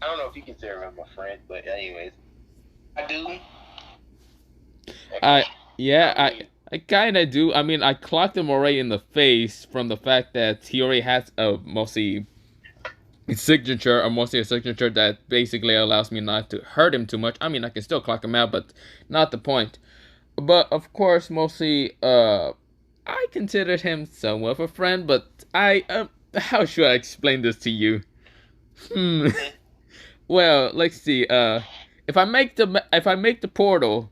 I don't know if you consider him a friend, but anyways. I do. I kind of do. I mean, I clocked him already in the face from the fact that he already has a mostly signature, or mostly a signature that basically allows me not to hurt him too much. I mean, I can still clock him out, but not the point. But of course, mostly, I considered him somewhat of a friend, but how should I explain this to you? Well, let's see. If I make the portal,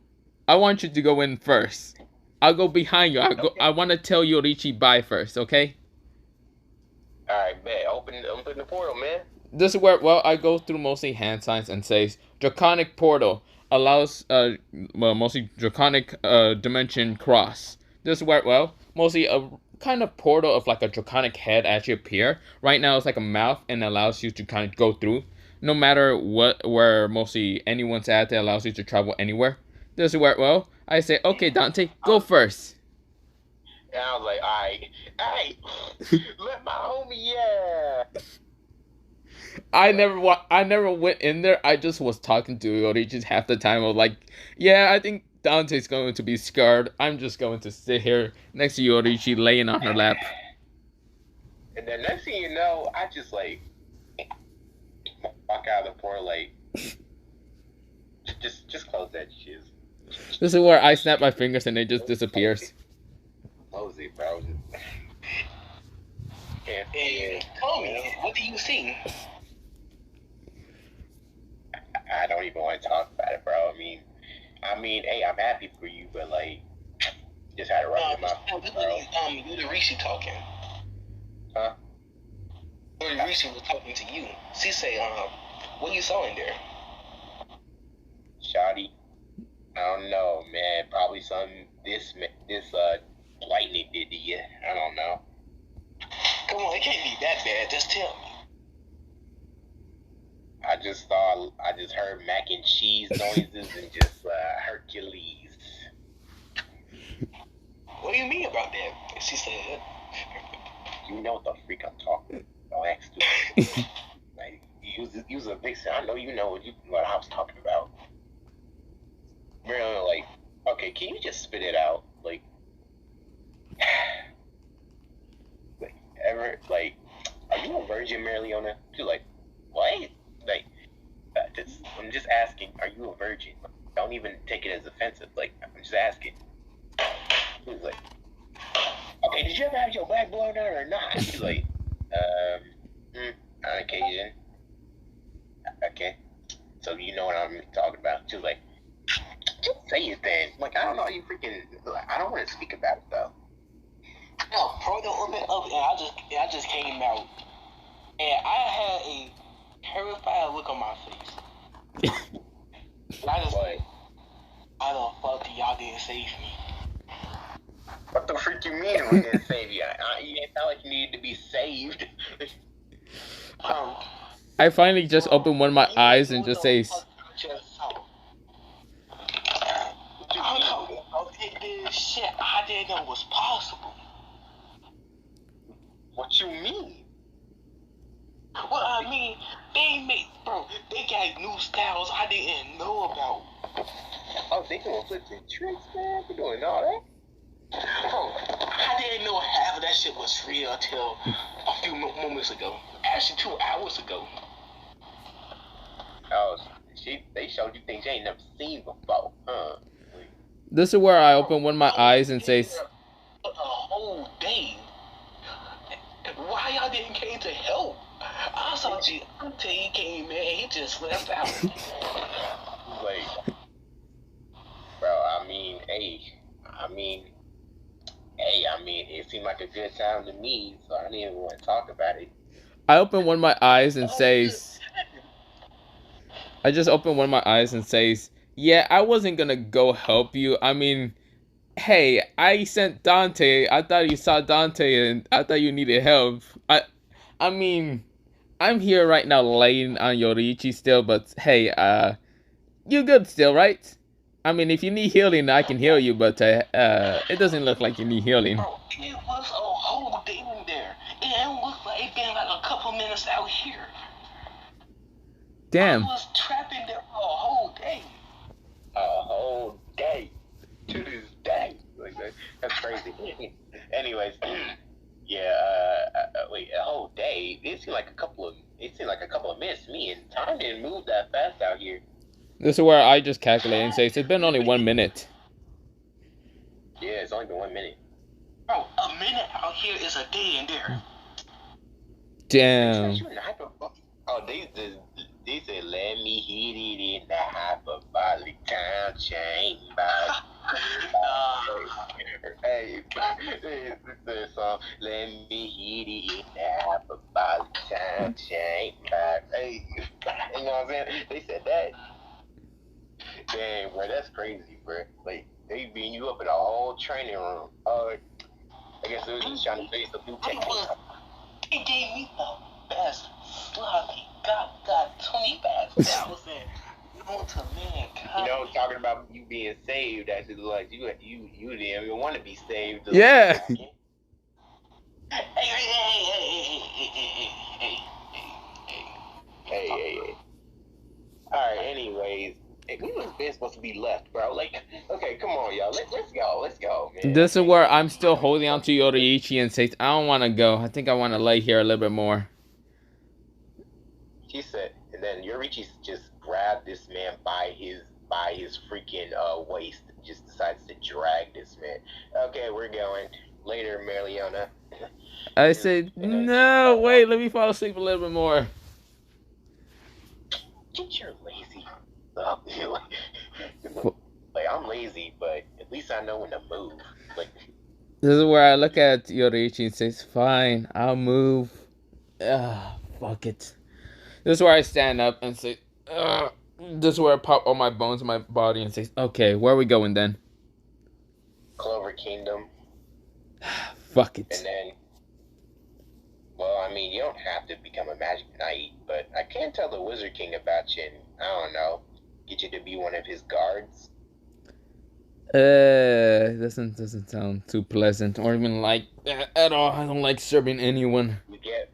I want you to go in first. I'll go behind you. Okay. I want to tell Yorichi bye first, okay? Alright, bet. Open the portal, man. This is where, well, I go through mostly hand signs and says Draconic Portal allows mostly Draconic dimension cross. This is where, well, mostly a kind of portal of like a Draconic head actually appear. Right now it's like a mouth and allows you to kind of go through. No matter where mostly anyone's at, it allows you to travel anywhere. This is where, well, I say, okay, Dante, go first. And I was like, alright, let my homie, yeah. I never went in there. I just was talking to Yorichi half the time. I was like, yeah, I think Dante's going to be scared. I'm just going to sit here next to Yorichi, laying on her lap. And then next thing you know, I just like walk out of the portal, like just close that shit. This is where I snap my fingers and it just disappears. Close it, bro. Hey, tell me, what do you see? I don't even want to talk about it, bro. I mean, hey, I'm happy for you, but like, just had to run my mouth, bro. You the Rishi talking. Huh? Rishi was talking to you. She say, what you saw in there? Shoddy. I don't know, man. Probably something this lightning did to you. I don't know. Come on, it can't be that bad. Just tell me. I just heard mac and cheese noises and just Hercules. What do you mean about that? She said. You know what the freak I'm talking about. Don't ask me. Like, you was a vixen. I know you know what I was talking about. Really, like, okay, can you just spit it out? Like, are you a virgin, Marileona? She's like, what? Like, I'm just asking, are you a virgin? Don't even take it as offensive. Like, I'm just asking. She was like, okay, did you ever have your back blown out or not? She's like, on occasion. Okay, so you know what I'm talking about. She was like, just say it then. Like, I don't know, you freaking, I don't want to speak about it though. No, portal opened up and I just came out. And I had a terrified look on my face. And I just like, I don't fuck y'all didn't save me. What the freak you mean we didn't save you? You didn't sound like you needed to be saved. I finally just opened one of my eyes and just say, Shit, I didn't know was possible. What you mean? Well, I mean, they got new styles I didn't know about. Oh, they doing flips and tricks, man. They doing all that. Bro, I didn't know half of that shit was real until a few moments ago. Actually, 2 hours ago. Oh, they showed you things you ain't never seen before, huh? This is where I open one of my eyes and say, A whole day. Why y'all didn't came to help? I saw G until he came in and he just left out. Like, bro, I mean, it seemed like a good time to me, so I didn't even want to talk about it. I open one of my eyes and says, I just open one of my eyes and says, yeah, I wasn't gonna go help you. I mean, hey, I sent Dante. I thought you saw Dante and I thought you needed help. I mean, I'm here right now laying on Yoriichi still, but hey, you good still, right? I mean, if you need healing, I can heal you, but it doesn't look like you need healing. Bro, it was a whole day in there. It didn't look like it been like a couple minutes out here. Damn. I was trapped in there for a whole day. A whole day. To this day. Like that's crazy. Anyways, yeah, wait, a whole day? It seemed like a couple of minutes to me, and time didn't move that fast out here. This is where I just calculate and say it's been only 1 minute. Yeah, it's only been 1 minute. Bro, a minute out here is a day in there. Damn. Oh, they said, let me hit it in the hyperbolic time chamber. Hey, it's the song, let me hit it in the hyperbolic time chamber. Hey, you know what I'm saying? They said that. Dang, bro, that's crazy, bro. Like, they beating you up in a whole training room. I guess they was just trying to face the new technique. They gave me the best sloppy. Got 25,000 known to mankind. You know, talking about you being saved, actually, like you didn't even want to be saved. Yeah. Hey. Alright, anyways, we was been supposed to be left, bro. Like, okay, come on, y'all. Let's go, man. This is where I'm still holding on to Yoriichi and says, I don't want to go. I think I want to lay here a little bit more. She said, and then Yoriichi just grabbed this man by his freaking waist, just decides to drag this man. Okay, we're going. Later, Mariona. I said, no, wait, let me fall asleep a little bit more. Get your lazy up. Like, I'm lazy, but at least I know when to move. Like, this is where I look at Yoriichi and says, fine, I'll move. Fuck it. This is where I stand up and say, this is where I pop all my bones in my body and say, okay, where are we going then? Clover Kingdom. Fuck it. And then, well, I mean, you don't have to become a magic knight, but I can tell the Wizard King about you and, I don't know, get you to be one of his guards. Doesn't sound too pleasant or even like at all. I don't like serving anyone. You get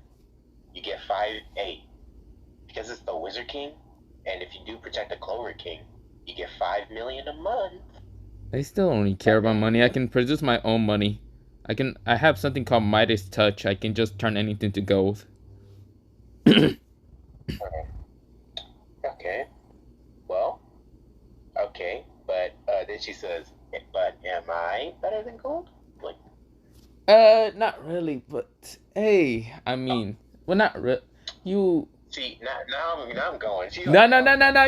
5A. Because it's the Wizard King, and if you do protect the Clover King, you get 5 million a month. I still only care about money. I can produce my own money. I have something called Midas Touch. I can just turn anything to gold. Okay. Well, okay. But then she says, but am I better than gold? Like, not really, but hey, I mean, well, not really. You. See, now I'm going. No,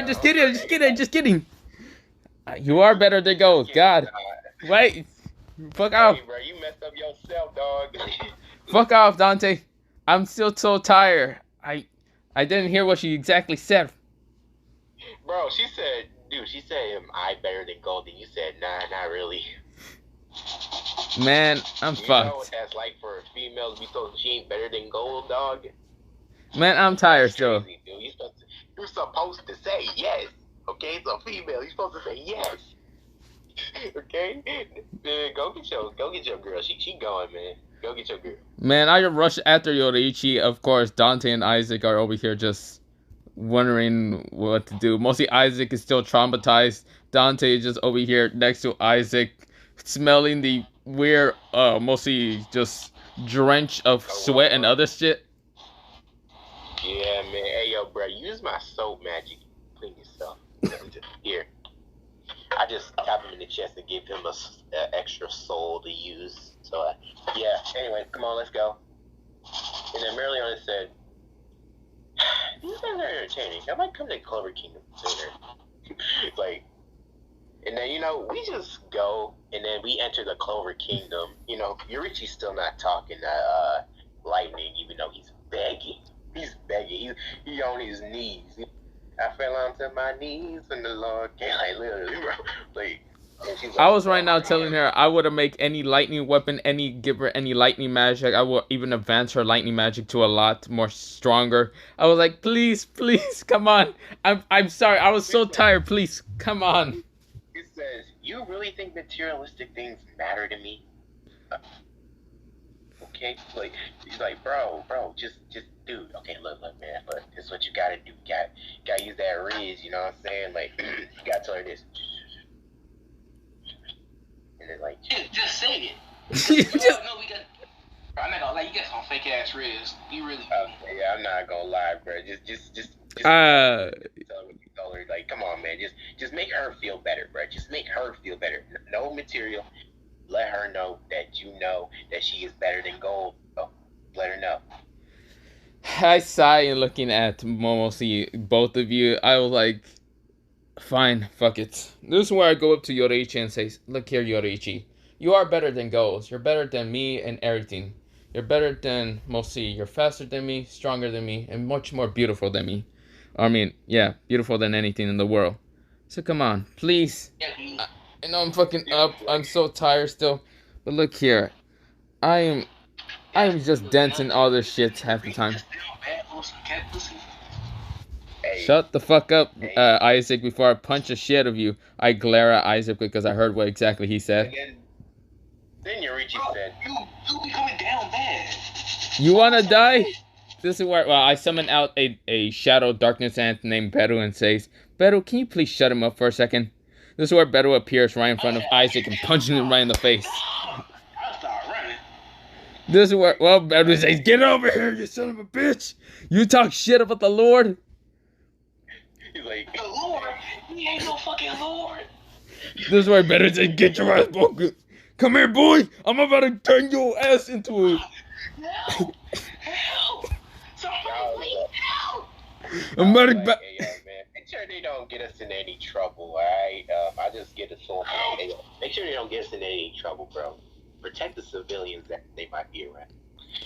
just kidding. You are better than gold. God. Wait. Fuck off. Hey, bro, you messed up yourself, dog. Fuck off, Dante. I'm still so tired. I didn't hear what she exactly said. Bro, she said, am I better than gold? And you said, nah, not really. Man, I'm you fucked. You know what that's like for a female to be told she ain't better than gold, dog? Man, I'm tired still. Crazy, dude. You're supposed to say yes. Okay, it's a female. You're supposed to say yes. Okay? Go get your girl. She going, man. Go get your girl. Man, I rush after Yoriichi. Of course, Dante and Isaac are over here just wondering what to do. Mostly Isaac is still traumatized. Dante is just over here next to Isaac, smelling the weird, mostly just drench of sweat and other shit. Yeah, man. Hey, yo, bro, use my soap magic. Clean yourself. Here. I just tapped him in the chest and gave him a extra soul to use. So, yeah. Anyway, come on, let's go. And then Merlion said, these guys are entertaining. I might come to Clover Kingdom sooner. Like, and then, you know, we just go, and then we enter the Clover Kingdom. You know, Yorichi's still not talking to Lightning, even though he's begging. He's begging. He on his knees. I fell onto my knees and the Lord came. Like, literally, bro. Like, I was right now telling her I would make any lightning weapon, give her any lightning magic. I will even advance her lightning magic to a lot more stronger. I was like, please, please, come on. I'm sorry. I was so tired. Please, come on. It says, you really think materialistic things matter to me? Okay, like he's like, bro, just dude. Okay, look, man, look, this is what you gotta do. You gotta use that Riz, you know what I'm saying? Like, you gotta tell her this. And then like, just say it. No, we got. I'm not gonna lie, you got some fake ass Riz. You really. Yeah, I'm not gonna lie, bro. Just tell her, like, come on, man. Just make her feel better, bro. Just make her feel better. No material. Let her know that she is better than gold. Oh, let her know. I sigh and looking at mostly both of you. I was like, fine, fuck it. This is where I go up to Yoriichi and say, look here, Yoriichi. You are better than goals. You're better than me and everything. You're better than mostly. You're faster than me, stronger than me, and much more beautiful than me. I mean, yeah, beautiful than anything in the world. So come on, please. I know I'm fucking up. I'm so tired still. But look here. I am just dancing all this shit half the time. Shut the fuck up, Isaac, before I punch the shit out of you. I glare at Isaac because I heard what exactly he said. Then Yoriichi said, You be coming down bad. You wanna die? This is where, I summon out a shadow darkness ant named Beru and says, Beru, can you please shut him up for a second? This is where Beru appears right in front of Isaac and punching him right in the face. I'll start running. This is where, Beru says, get over here, you son of a bitch! You talk shit about the Lord! He's like, the Lord? He ain't no fucking Lord. This is where Beru says, get your ass broken! Come here, boy! I'm about to turn your ass into a... No! Help! Somebody please help! I'm about to... hey, yo, man, make sure they don't get us in any trouble, alright? I just get a soul. Hey, make sure they don't get us in any trouble, bro. Protect the civilians that they might be around.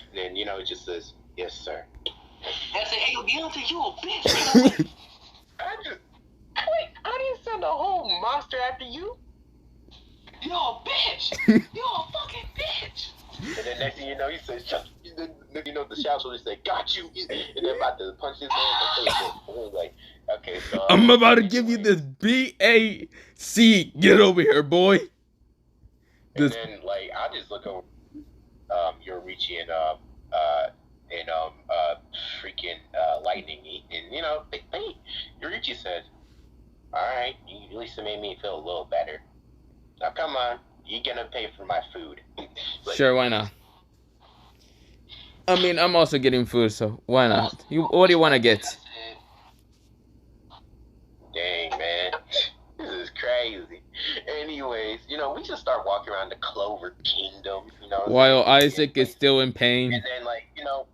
And then, you know, it just says, yes, sir. I say, hey, Deontay, you a bitch. I didn't send a whole monster after you. You're a bitch. You're a fucking bitch. And then next thing you know, he says, you know, the shouts will just say, got you. And they're about to punch his hand in the face. And he's like, okay, so. I'm about to give you this BAC. Get over here, boy. And then, like, I just look over Yoriichi and freaking Lightning. And, you know, Yoriichi said, alright, you at least made me feel a little better. Now, come on. You're gonna pay for my food. Like, sure, why not? I mean, I'm also getting food, so why not? What do you want to get? Dang, man. This is crazy. Anyways, you know, we just start walking around the Clover Kingdom, you know. While Isaac is still in pain. And then, like, you know,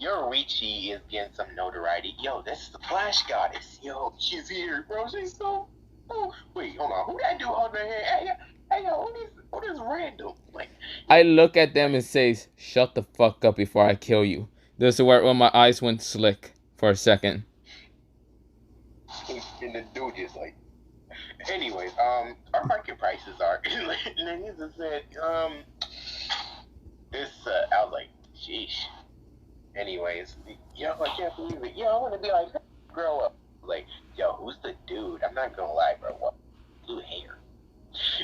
Yoriichi is getting some notoriety. Yo, this is the Flash Goddess. Yo, she's here, bro. She's so... Oh, wait, hold on. Who did I do on their hair? Hey, yo, what is random? Like, I look at them and says, shut the fuck up before I kill you. This is where my eyes went slick for a second. And the dude just like, anyways, our market prices are, and then he just said, this, I was like, sheesh. Anyways, yo, I can't believe it. Yo, I want to be like, grow up. Like, yo, who's the dude? I'm not gonna lie, bro. What? Blue hair.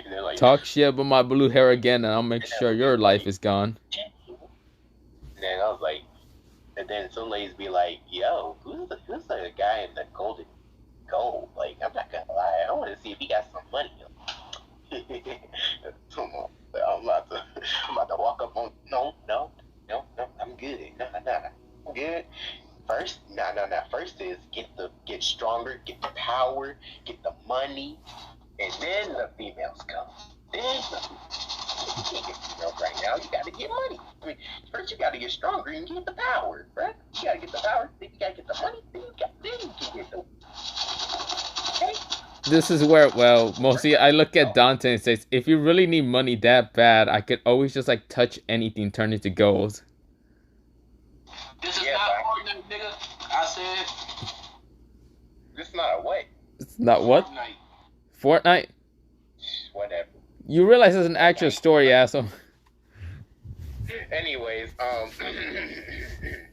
And they're like, talk shit about my blue hair again, and I'll make sure your life is gone. And then some ladies be like, yo, who's the guy in the golden gold? Like, I'm not gonna lie, I want to see if he got some money. Come on, I'm about to walk up on. No, I'm good. No, I'm good. First, no. First is get stronger, get the power, get the money, and then the females come. Then you can't get females right now. You got to get money. I mean, first you got to get stronger and get the power, right? You got to get the power, then you got to get the money, then you can get the. Okay? This is where, well, mostly I look at Dante and says, if you really need money that bad, I could always just like touch anything, turn it to gold. This is not Fortnite, nigga. I said. This is not a what? It's not what? Fortnite? Whatever. You realize it's an actual story, asshole. Anyways,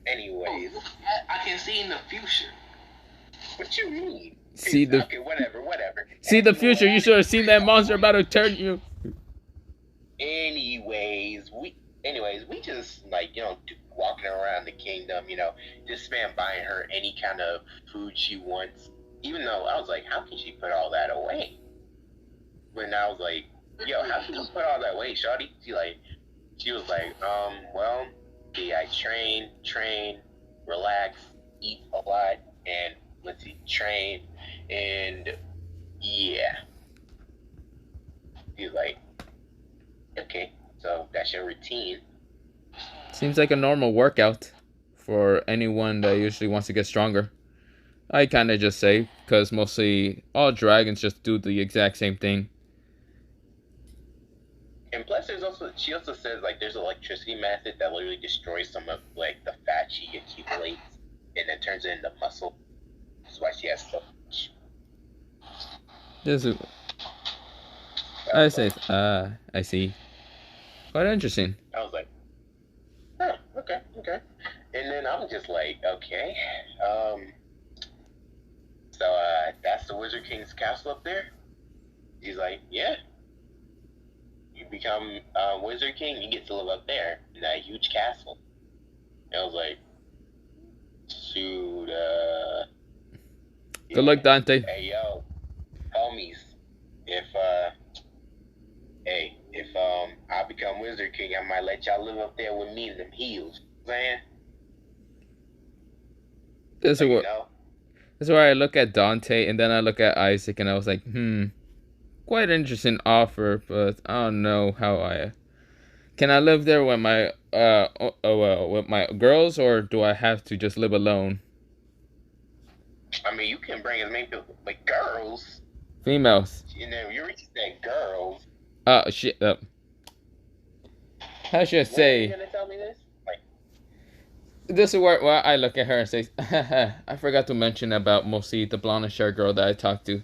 anyways. I can see in the future. What you mean? See the okay, whatever. See the future. You should have seen that monster about to turn you. Anyways, we just like walking around the kingdom. This man buying her any kind of food she wants. Even though I was like, how can she put all that away? When I was like, yo, how can you put all that away, shawty? She was like, well, yeah, I train, relax, eat a lot, and let's see, train, and yeah. He was like, okay, so that's your routine. Seems like a normal workout for anyone that usually wants to get stronger. I kind of just say, because mostly all dragons just do the exact same thing. And plus, she also says like there's an electricity method that literally destroys some of like the fat she accumulates and then turns it into muscle. That's why she has so much. This is. I see. Quite interesting. I was like, huh, okay. And then I'm just like, okay, so that's the Wizard King's castle up there? He's like, yeah. You become Wizard King, you get to live up there in that huge castle. And I was like, shoot, Good luck, Dante. Hey, yo, homies, if I become Wizard King, I might let y'all live up there with me in them heels. Man. This is where I look at Dante and then I look at Isaac and I was like, quite interesting offer, but I don't know how can I live there with my with my girls, or do I have to just live alone? I mean, you can bring as many people, like girls, females. You said girls. Shit. How should I say? You gonna tell me this? This is where I look at her and say, I forgot to mention about mostly the blonde hair girl that I talked to.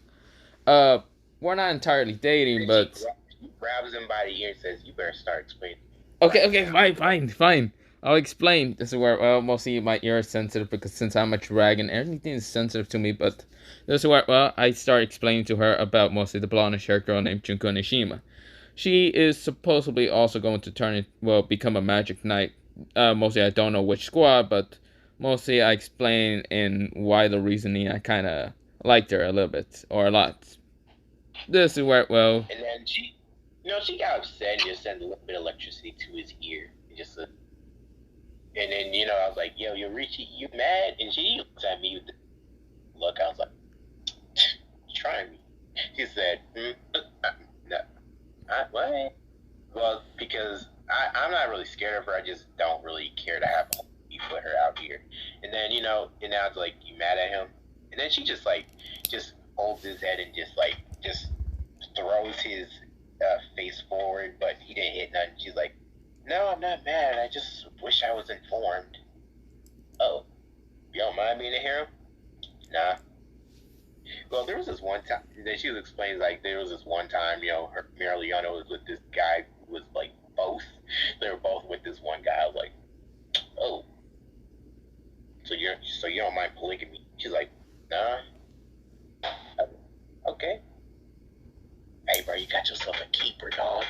We're not entirely dating, but she grabs him by the ear and says, "You better start explaining." Okay, fine. I'll explain. This is where mostly my ear is sensitive because since I'm a dragon, everything is sensitive to me. But this is where I start explaining to her about mostly the blonde hair girl named Junko Nishima. She is supposedly also going to become a magic knight. Mostly I don't know which squad, but mostly I explain in why the reasoning I kind of liked her a little bit or a lot. This is where and then she got upset and just sent a little bit of electricity to his ear. And then I was like, yo, Richie, you mad? And she looks at me with the look. I was like, trying me. She said, no, what? Well, because I'm not really scared of her. I just don't really care to have beef with her out here. And then, and now it's like, you mad at him? And then she just holds his head and just throws his face forward, but he didn't hit nothing. She's like, no, I'm not mad. I just wish I was informed. Oh, you don't mind being a hero? Nah. Well, there was this one time that she was explaining, there was this one time, her Marileana was with this guy who was both. They were both with this one guy. I was like, oh, so you don't mind polygamy? She's like, nah. Okay. Hey, bro, you got yourself a keeper, dog.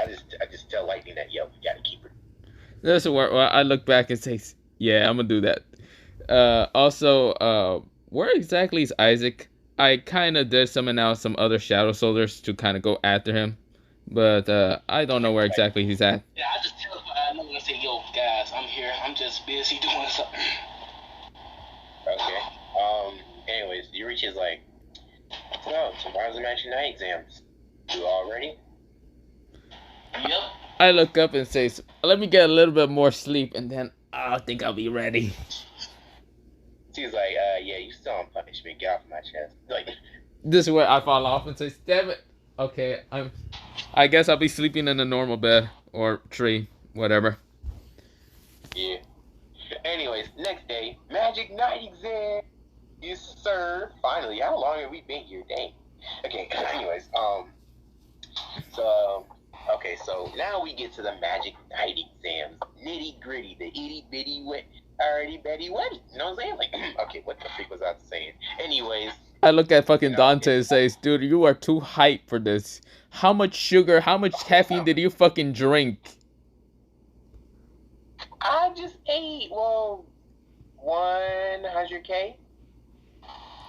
I just tell Lightning that, yo, you got a keeper. This is where I look back and say, yeah, I'm gonna do that. Also, where exactly is Isaac? I kind of did summon out some other Shadow Soldiers to kind of go after him, but I don't know where exactly he's at. Yeah, I just tell I know and say, yo, guys, I'm here. I'm just busy doing something. Okay. Anyways, Yurichi's like, so tomorrow's the Magic Night exams. You all ready? Yep. I look up and say, let me get a little bit more sleep, and then I think I'll be ready. She's like, yeah, you still on punishment. Get off my chest. Like, this is where I fall off and say, damn it. Okay, I guess I'll be sleeping in a normal bed or tree, whatever. yeah. Anyways, next day, Magic Night exam. Yes, sir. Finally, how long have we been here? Dang. Okay. Anyways, so now we get to the Magic Night exams. Nitty gritty, the itty bitty wet, already betty wetty. You know what I'm saying? Like, okay, what the freak was I saying? Anyways, I look at fucking Dante and says, dude, you are too hype for this. How much sugar, how much caffeine did you fucking drink? I just ate, 100K.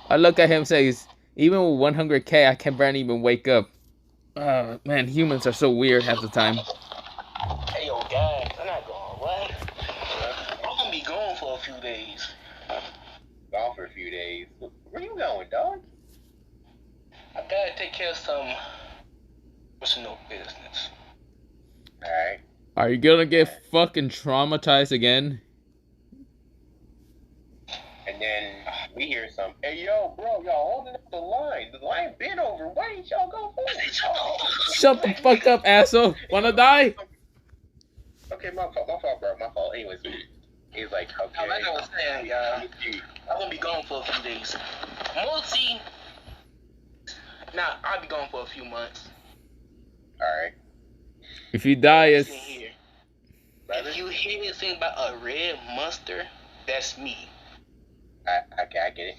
I look at him and says, even with 100K, I can barely even wake up. Man, humans are so weird half the time. Hey, yo, guys, I'm not going. What? I'm gonna be gone for a few days. Gone for a few days. Where you going, dog? I gotta take care of some personal business. Alright. Are you gonna get fucking traumatized again? And then we hear some, hey, yo, bro, y'all holding up the line. The line been over. Why didn't y'all go forward? Shut the fuck up, asshole. Wanna die? Okay, my fault, bro. My fault. Anyways, he's like, okay. Like I was saying, y'all, I'm gonna be gone for a few days. Mostly, I'll be gone for a few months. Alright. If you die, it's... If you hear anything about a red monster, that's me. I get it.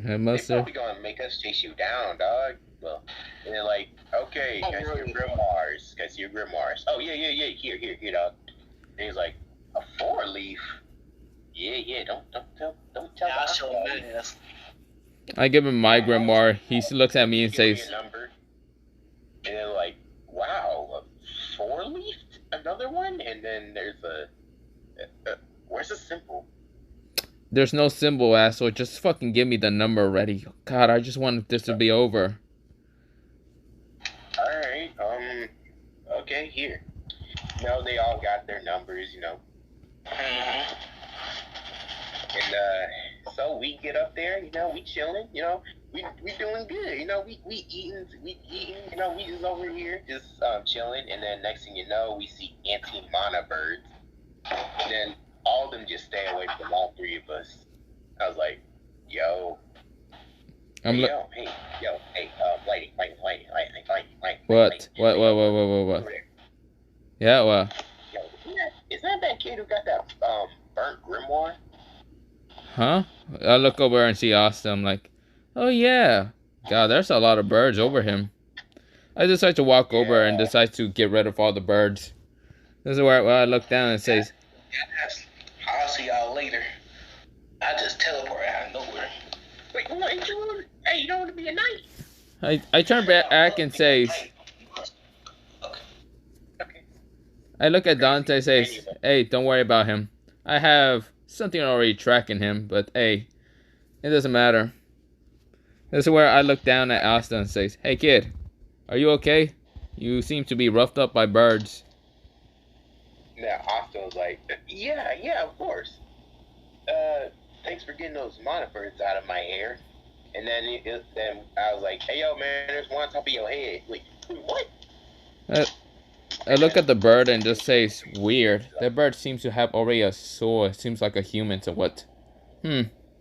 Red monster? They probably gonna make us chase you down, dog. Well, and they're like, okay, guys, your grimoires. Oh, yeah, here, dog. And he's like, a 4-leaf? Yeah, don't tell I'll show him this. I give him my grimoire. He looks at me and says... number. And they're like, wow, a 4-leaf? Another one? And then there's where's the symbol? There's no symbol, asshole. Just fucking give me the number already. God, I just wanted this to be over. Alright, okay, here. They all got their numbers, Mm-hmm. And, so we get up there, we chilling, we doing good, we eating, we just over here, just, chilling, and then next thing you know, we see anti-mana birds, and then all of them just stay away from all three of us. I was like, yo. Lady. What? Yeah, what? Yo, isn't that kid who got that, burnt grimoire? Huh? I look over and see Austin. I'm like, oh yeah. God, there's a lot of birds over him. I decide to walk over and decide to get rid of all the birds. This is where I look down and say, I'll see y'all later. I just teleport out of nowhere. Wait, what? Hey, you don't want to be a knight? I turn back and say, Okay. I look at Dante and say, hey, don't worry about him. I have something already tracking him, but hey, it doesn't matter. This is where I look down at Asta and says, hey kid, are you okay? You seem to be roughed up by birds. Now Asta was like, yeah, of course. Thanks for getting those mana birds out of my hair. And then I was like, hey yo man, there's one on top of your head. Wait, what? I look at the bird and just say, weird. That bird seems to have already a soul. It seems like a human, so what?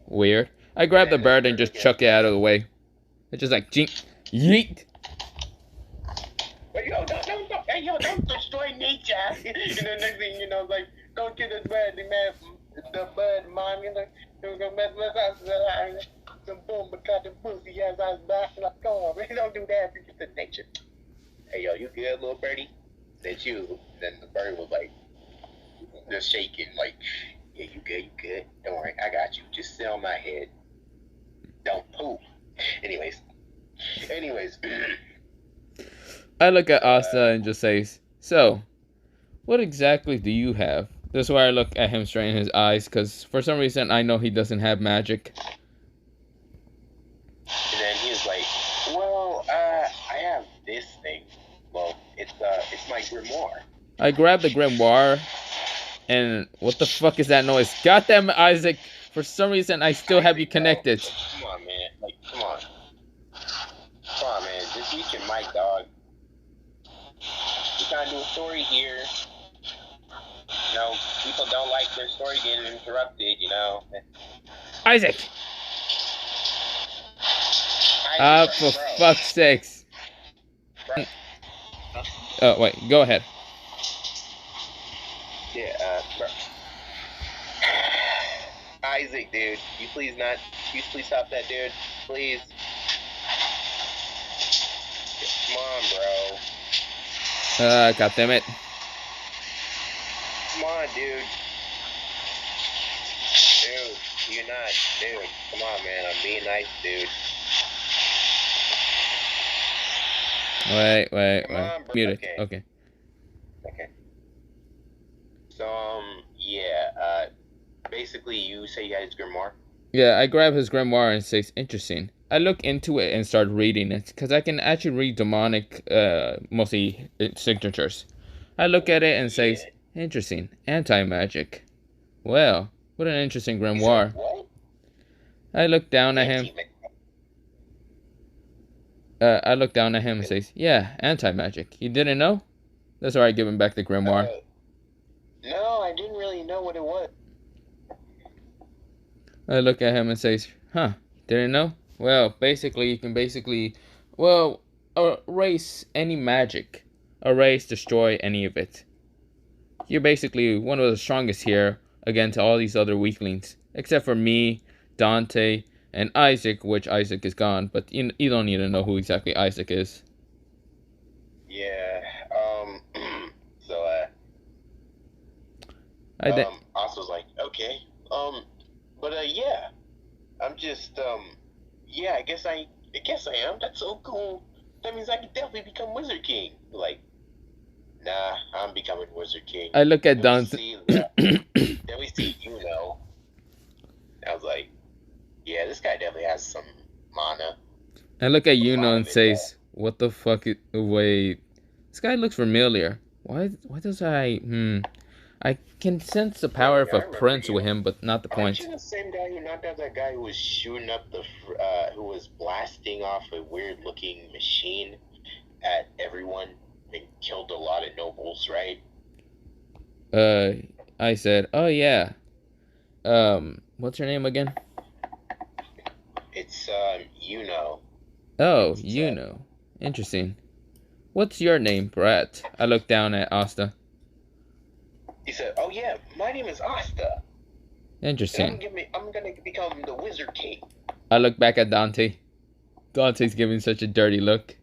Weird. I grab the bird and just chuck it out of the way. It's just like, yeet. Hey, don't destroy nature. And the next thing you know, like, don't get this bird, the bird, mom, you're gonna mess with us. Some boom, because the pussy has us back. Like, come on, man, don't do that. It's the nature. Hey, yo, you good, little birdie? Then the bird was like, just shaking, like, yeah, you good. Don't worry, I got you. Just sit on my head. Don't poop. Anyways. I look at So, Asta and just says, "So, what exactly do you have?" This is where I look at him straight in his eyes, because for some reason I know he doesn't have magic. and then he was like, well, I have this thing. Well, it's my grimoire. I grab the grimoire, and what the fuck is that noise? Goddamn it, Isaac! For some reason I still have you connected. Come on, man. Like, come on, man. Just reach your mic, dog. We're trying to do a story here. You know, people don't like their story getting interrupted, you know. Isaac! For fuck's sakes. Bro. Oh, wait, go ahead. Yeah, bro. Isaac, dude, you please stop that, dude. Please. Come on, bro. Goddammit. Come on, dude. Dude, you're not. Dude, come on, man. I'm being nice, dude. Wait. Come on, bro. Mute it. Okay. So, yeah, basically you say you had his grimoire? Yeah, I grab his grimoire and says, interesting. I look into it and start reading it, because I can actually read demonic, mostly signatures. I look at it and says, interesting, anti-magic. Well, what an interesting grimoire. What? I look down at him. And says, yeah, anti-magic. You didn't know? That's why I give him back the grimoire. No, I didn't really know what it was. I look at him and says, huh, didn't know? Well, basically, you can erase any magic. Erase, destroy any of it. You're basically one of the strongest here against all these other weaklings. Except for me, Dante, and Isaac, which Isaac is gone. But you don't need to know who exactly Isaac is. Yeah, Oscar's like, okay, yeah, I'm just, yeah, I guess I am. That's so cool. That means I can definitely become Wizard King. Like, nah, I'm becoming Wizard King. I look at Dante. Then we see, I was like, yeah, this guy definitely has some mana. I look at Yuno and says, what the fuck? Wait, this guy looks familiar. Why does I can sense the power of a prince with him, but not the point. Aren't you the same guy who knocked out that guy who was shooting up who was blasting off a weird-looking machine at everyone and killed a lot of nobles, right? I said, oh yeah. What's your name again? It's, Yuno. Oh, Yuno. Interesting. What's your name, Brett? I look down at Asta. He said, oh yeah, my name is Asta. Interesting. I'm gonna become the Wizard King. I look back at Dante. Dante's giving such a dirty look.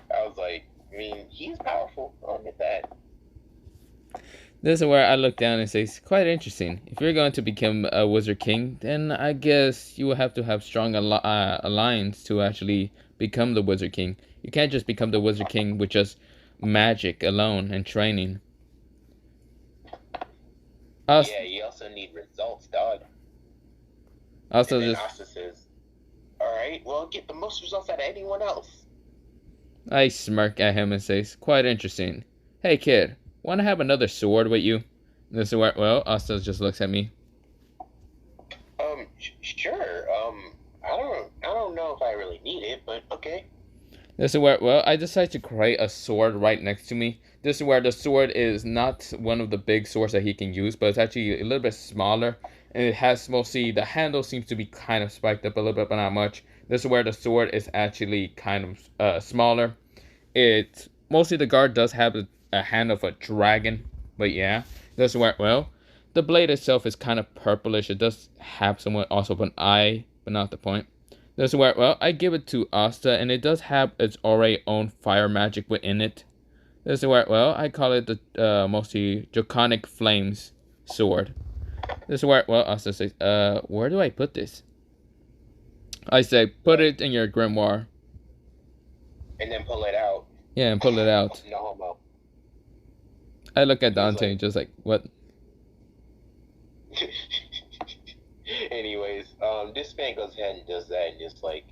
I was like, I mean, he's powerful. I'll admit that. This is where I look down and say, quite interesting. If you're going to become a Wizard King, then I guess you will have to have strong alliance to actually become the Wizard King. You can't just become the Wizard King with just magic alone and training. Yeah, you also need results, dog. Also, and then Asta says, alright, well, get the most results out of anyone else. I smirk at him and says, quite interesting. Hey kid, want to have another sword with you? This is where, well, Asta just looks at me. Sure. I don't know if I really need it, but okay. This is where, well, I decided to create a sword right next to me. This is where the sword is not one of the big swords that he can use, but it's actually a little bit smaller. And it has mostly, the handle seems to be kind of spiked up a little bit, but not much. This is where the sword is actually kind of smaller. It, mostly the guard does have a hand of a dragon, but yeah. This is where, well, the blade itself is kind of purplish. It does have somewhat also of an eye, but not the point. This is where, well, I give it to Asta, and it does have its already own fire magic within it. This is where, well, I call it the mostly draconic flames sword. This is where, well, I also say, where do I put this? I say, put it in your grimoire. And then pull it out. Yeah, and pull it out. No homo. I look at He's Dante like- just like, what? Anyways, this man goes ahead and does that, and just like,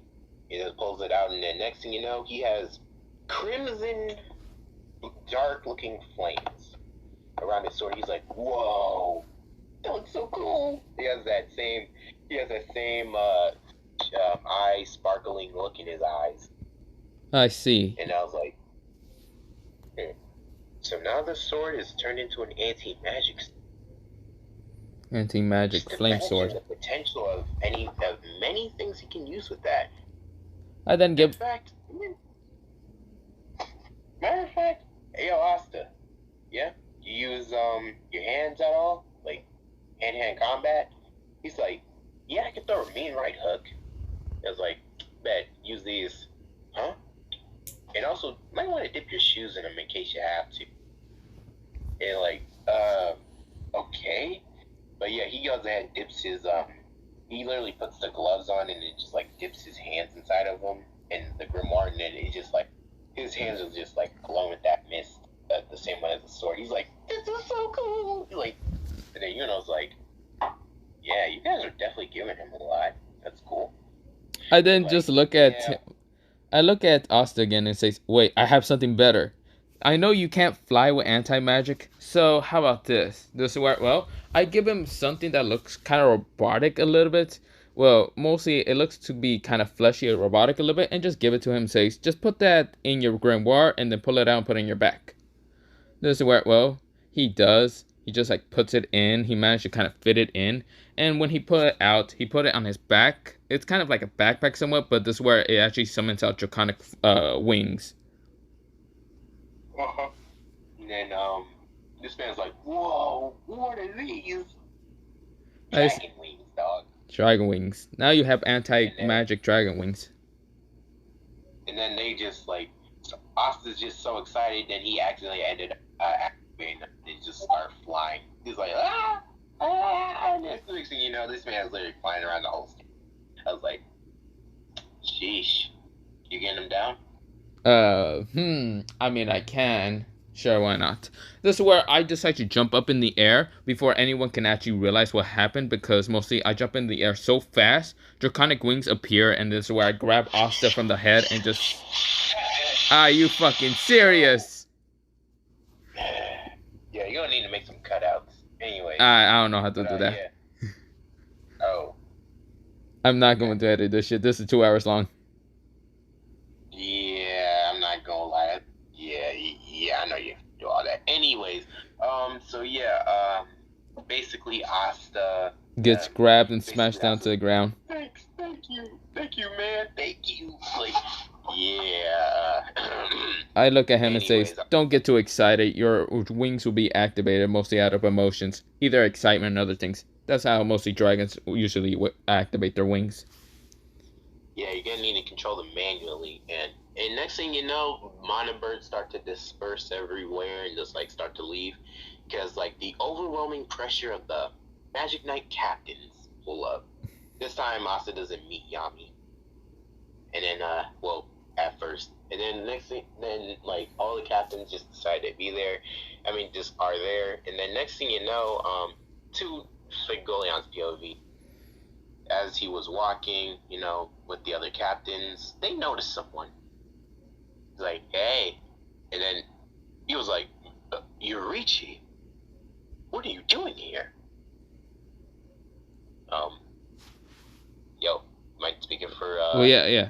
he just pulls it out, and then next thing you know, he has crimson, dark-looking flames around his sword. He's like, whoa, that looks so cool. He has that same eye sparkling look in his eyes. I see. And I was like, so now the sword is turned into an anti-magic. Anti-magic Just flame imagine sword. the potential of many things he can use with that. I then give. Matter of fact, hey, yo, Asta, yeah, you use your hands at all, like hand-to-hand combat? He's like, yeah, I can throw a mean right hook. I was like, bet, use these, huh? And also, you might want to dip your shoes in them in case you have to. And like, okay, but yeah, he goes ahead and dips his he literally puts the gloves on and it just like dips his hands inside of them and the grimoire, and then it just like his hands are just like glowing with that mist, the same way as the sword. He's like, this is so cool. Like, and then Yuno's like, yeah, you guys are definitely giving him a lot. That's cool. I then Like, just look at. yeah. I look at Asta again and say, wait, I have something better. I know you can't fly with anti-magic, so how about this? This is where, well, I give him something that looks kind of robotic a little bit. Well, mostly it looks to be kind of fleshy or robotic a little bit, and just give it to him. Says, just put that in your grimoire and then pull it out and put it in your back. This is where, well, he does. He just like puts it in. He managed to kind of fit it in, and when he put it out, he put it on his back. It's kind of like a backpack somewhat, but this is where it actually summons out draconic wings. Uh-huh. And then this man's like, whoa, what are these? Dragon wings, dog. Dragon wings. Now you have anti-magic dragon wings. And then they just like, Asta's just so excited, then he accidentally ended up activating them. They just start flying. He's like, ah, ah, and then next thing you know, this man's literally flying around the whole stage. I was like, sheesh, you getting him down? I mean, I can. Sure, why not? This is where I decide to jump up in the air before anyone can actually realize what happened, because mostly I jump in the air so fast, draconic wings appear, and this is where I grab Asta from the head and just... Are you fucking serious? Yeah, you're gonna need to make some cutouts. Anyway. I don't know how to do that. Yeah. Oh. I'm not going to edit this shit. This is 2 hours long. Yeah, I'm not gonna lie. Yeah, I know you do all that. Anyways, so yeah, basically Asta Gets grabbed and smashed down to the ground. Thank you, man, thank you. Like, yeah. I look at him and say, Anyways, don't get too excited. Your wings will be activated mostly out of emotions. Either excitement or other things. That's how mostly dragons usually activate their wings. Yeah, you're gonna need to control them manually, and next thing you know, mana birds start to disperse everywhere and just like start to leave, because like the overwhelming pressure of the Magic Knight captains pull up. This time, Asta doesn't meet Yami, and then well, at first, and then next thing, then like all the captains just decide to be there. I mean, just are there, and then next thing you know, to Figolion's POV. As he was walking, you know, with the other captains, they noticed someone. He's like, hey. And then he was like, Yorichi, what are you doing here? Yo, am I speaking for, well, yeah.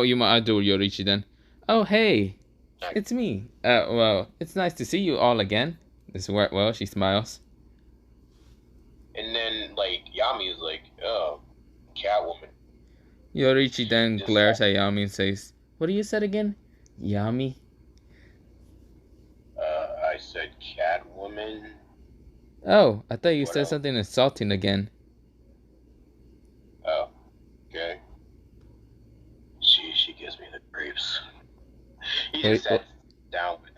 You might I do Yorichi then. Oh, hey. It's me. Well, it's nice to see you all again. This is where, well, she smiles. And then, like, Yami was like, oh, Catwoman. Yorichi then Just glares at Yami and says, what do you said again? Yami? I said Catwoman. Oh, I thought you What said else? something insulting again. Oh, okay. She gives me the creeps. He just sat down with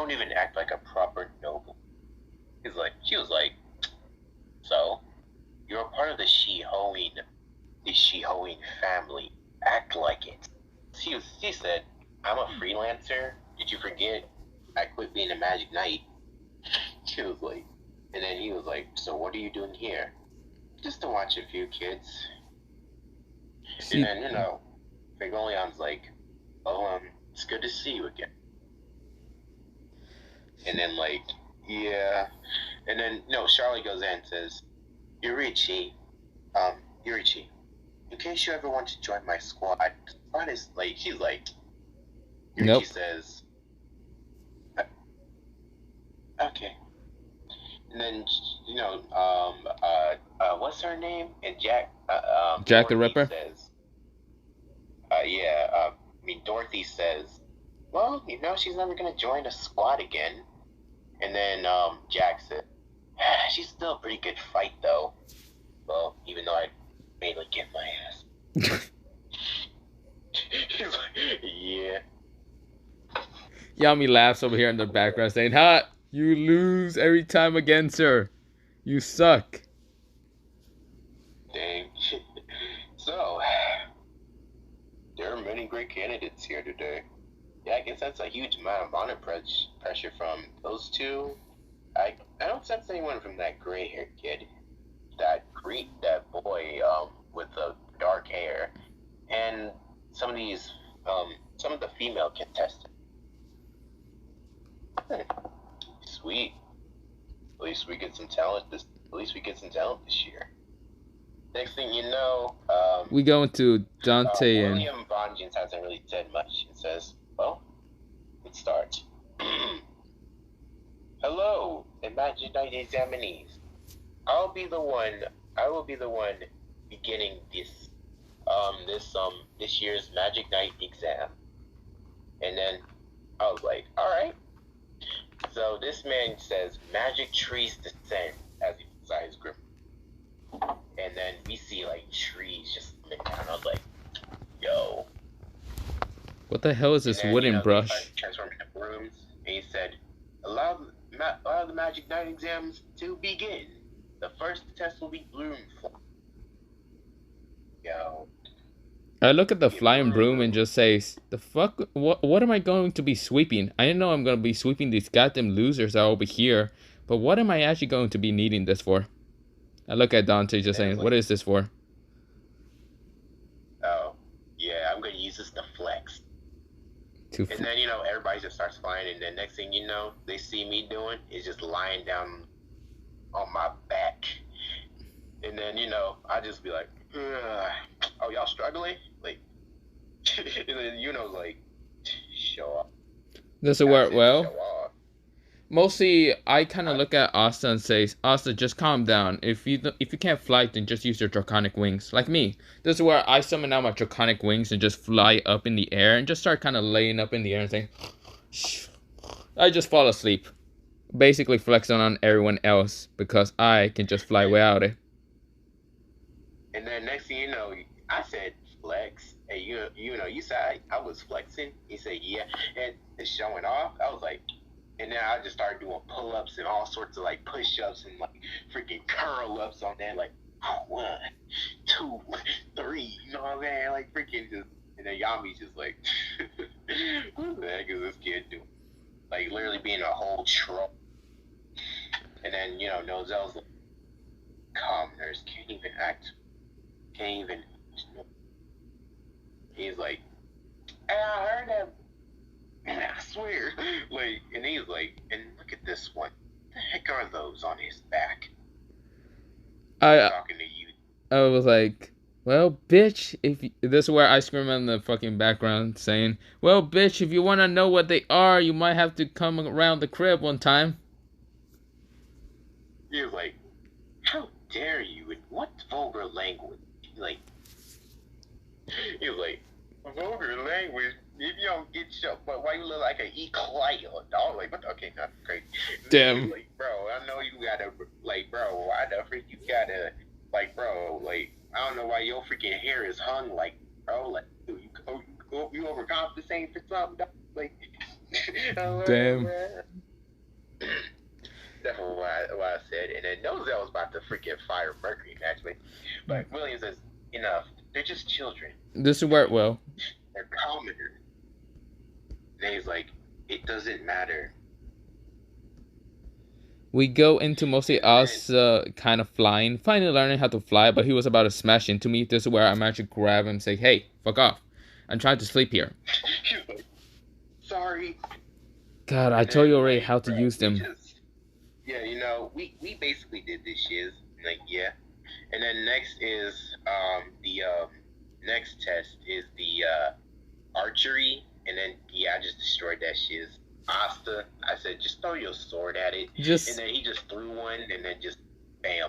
don't even act like a proper noble. She was like, so, you're a part of the Shihoin family. Act like it. She said, I'm a freelancer. Did you forget? I quit being a magic knight. She was like, and then he was like, so what are you doing here? Just to watch a few kids. And then, Figolion's like, oh, it's good to see you again. And then, like, yeah. And then, Charlie goes in and says, Yurichi, in case you ever want to join my squad, she's like, Yurichi Nope. says, okay. And then, what's her name? And Jack Jack the Dorothy Ripper? says, Dorothy says, well, she's never going to join a squad again. And then Jack said, she's still a pretty good fight, though. Well, even though I mainly get my ass. He's like, yeah. Yami laughs over here in the background saying, ha! You lose every time against her. You suck. Dang. So, there are many great candidates here today. Yeah, I guess that's a huge amount of honor pressure from those two. I don't sense anyone from that gray-haired kid. That boy with the dark hair. And some of the female contestants. Sweet. At least we get some talent this year. Next thing you know, We go into Dante and William Bongens hasn't really said much. It says, well, let's start. Hello, Imaginite examinees. I will be the one beginning this year's Magic Night exam. And then I was like, alright. So this man says magic trees descend as he puts his grip. And then we see like trees just coming down. I was like, yo. what the hell is this And then, wooden they brush? transform into brooms. And he said, allow the Magic Night exams to begin. The first test will be broom form. Yo. I look at the flying broom and just say, the fuck? What am I going to be sweeping? I know I'm going to be sweeping these goddamn losers that are over here, but what am I actually going to be needing this for? I look at Dante just saying, what is this for? Oh, yeah, I'm going to use this to flex. And then, everybody just starts flying, and then next thing you know, they see me doing is just lying down on my back. And then, I just be like, oh, y'all struggling? Like, and then, like, show up. Does it work well? Mostly, I kind of look at Asta and say, Asta, just calm down. If you can't fly, then just use your draconic wings. Like me. This is where I summon out my draconic wings and just fly up in the air and just start kind of laying up in the air and saying, shh. I just fall asleep. Basically flexing on everyone else because I can just fly without it. And then next thing you know, I said flex. And you said I was flexing. He said, yeah. And it's showing off. I was like, and then I just started doing pull-ups and all sorts of like push-ups and like freaking curl-ups on that, like 1, 2, 3, you know what I'm saying? Like freaking just, and then Yami's just like, what the heck is this kid doing? Like literally being a whole troll. And then, Nozelle's like, calm, nurse, can't even. He's like, hey, I heard him. And I swear, like, and he's like, and look at this one. What the heck are those on his back? Talking to you. I was like, well, bitch, this is where I scream in the fucking background saying, well, bitch, if you want to know what they are, you might have to come around the crib one time. He was like, how dare you? And what vulgar language? Like, he was like, vulgar language? If you don't get shot, but why you look like an E-Coli or a dog? Like, what? Okay, not crazy. Damn. Like, bro, I know you gotta, like, bro, why the freak you gotta, like, bro, like, I don't know why your freaking hair is hung, like, bro, like, you overcompensating for something, dog? Like, Damn. That's what I said. And then Nozel was about to freaking fire Mercury, actually. But William says, enough. They're just children. This will work well. They're commoners. And he's like, it doesn't matter. We go into mostly us kind of flying, finally learning how to fly, but he was about to smash into me. This is where I managed to grab him and say, hey, fuck off. I'm trying to sleep here. Like, sorry. God, I told you already how to use them. Yeah, you know, we basically did this shiz. Like, yeah. And then next is the next test is the archery, and then yeah, I just destroyed that shiz. Asta, I said just throw your sword at it, and then he just threw one, and then just bam.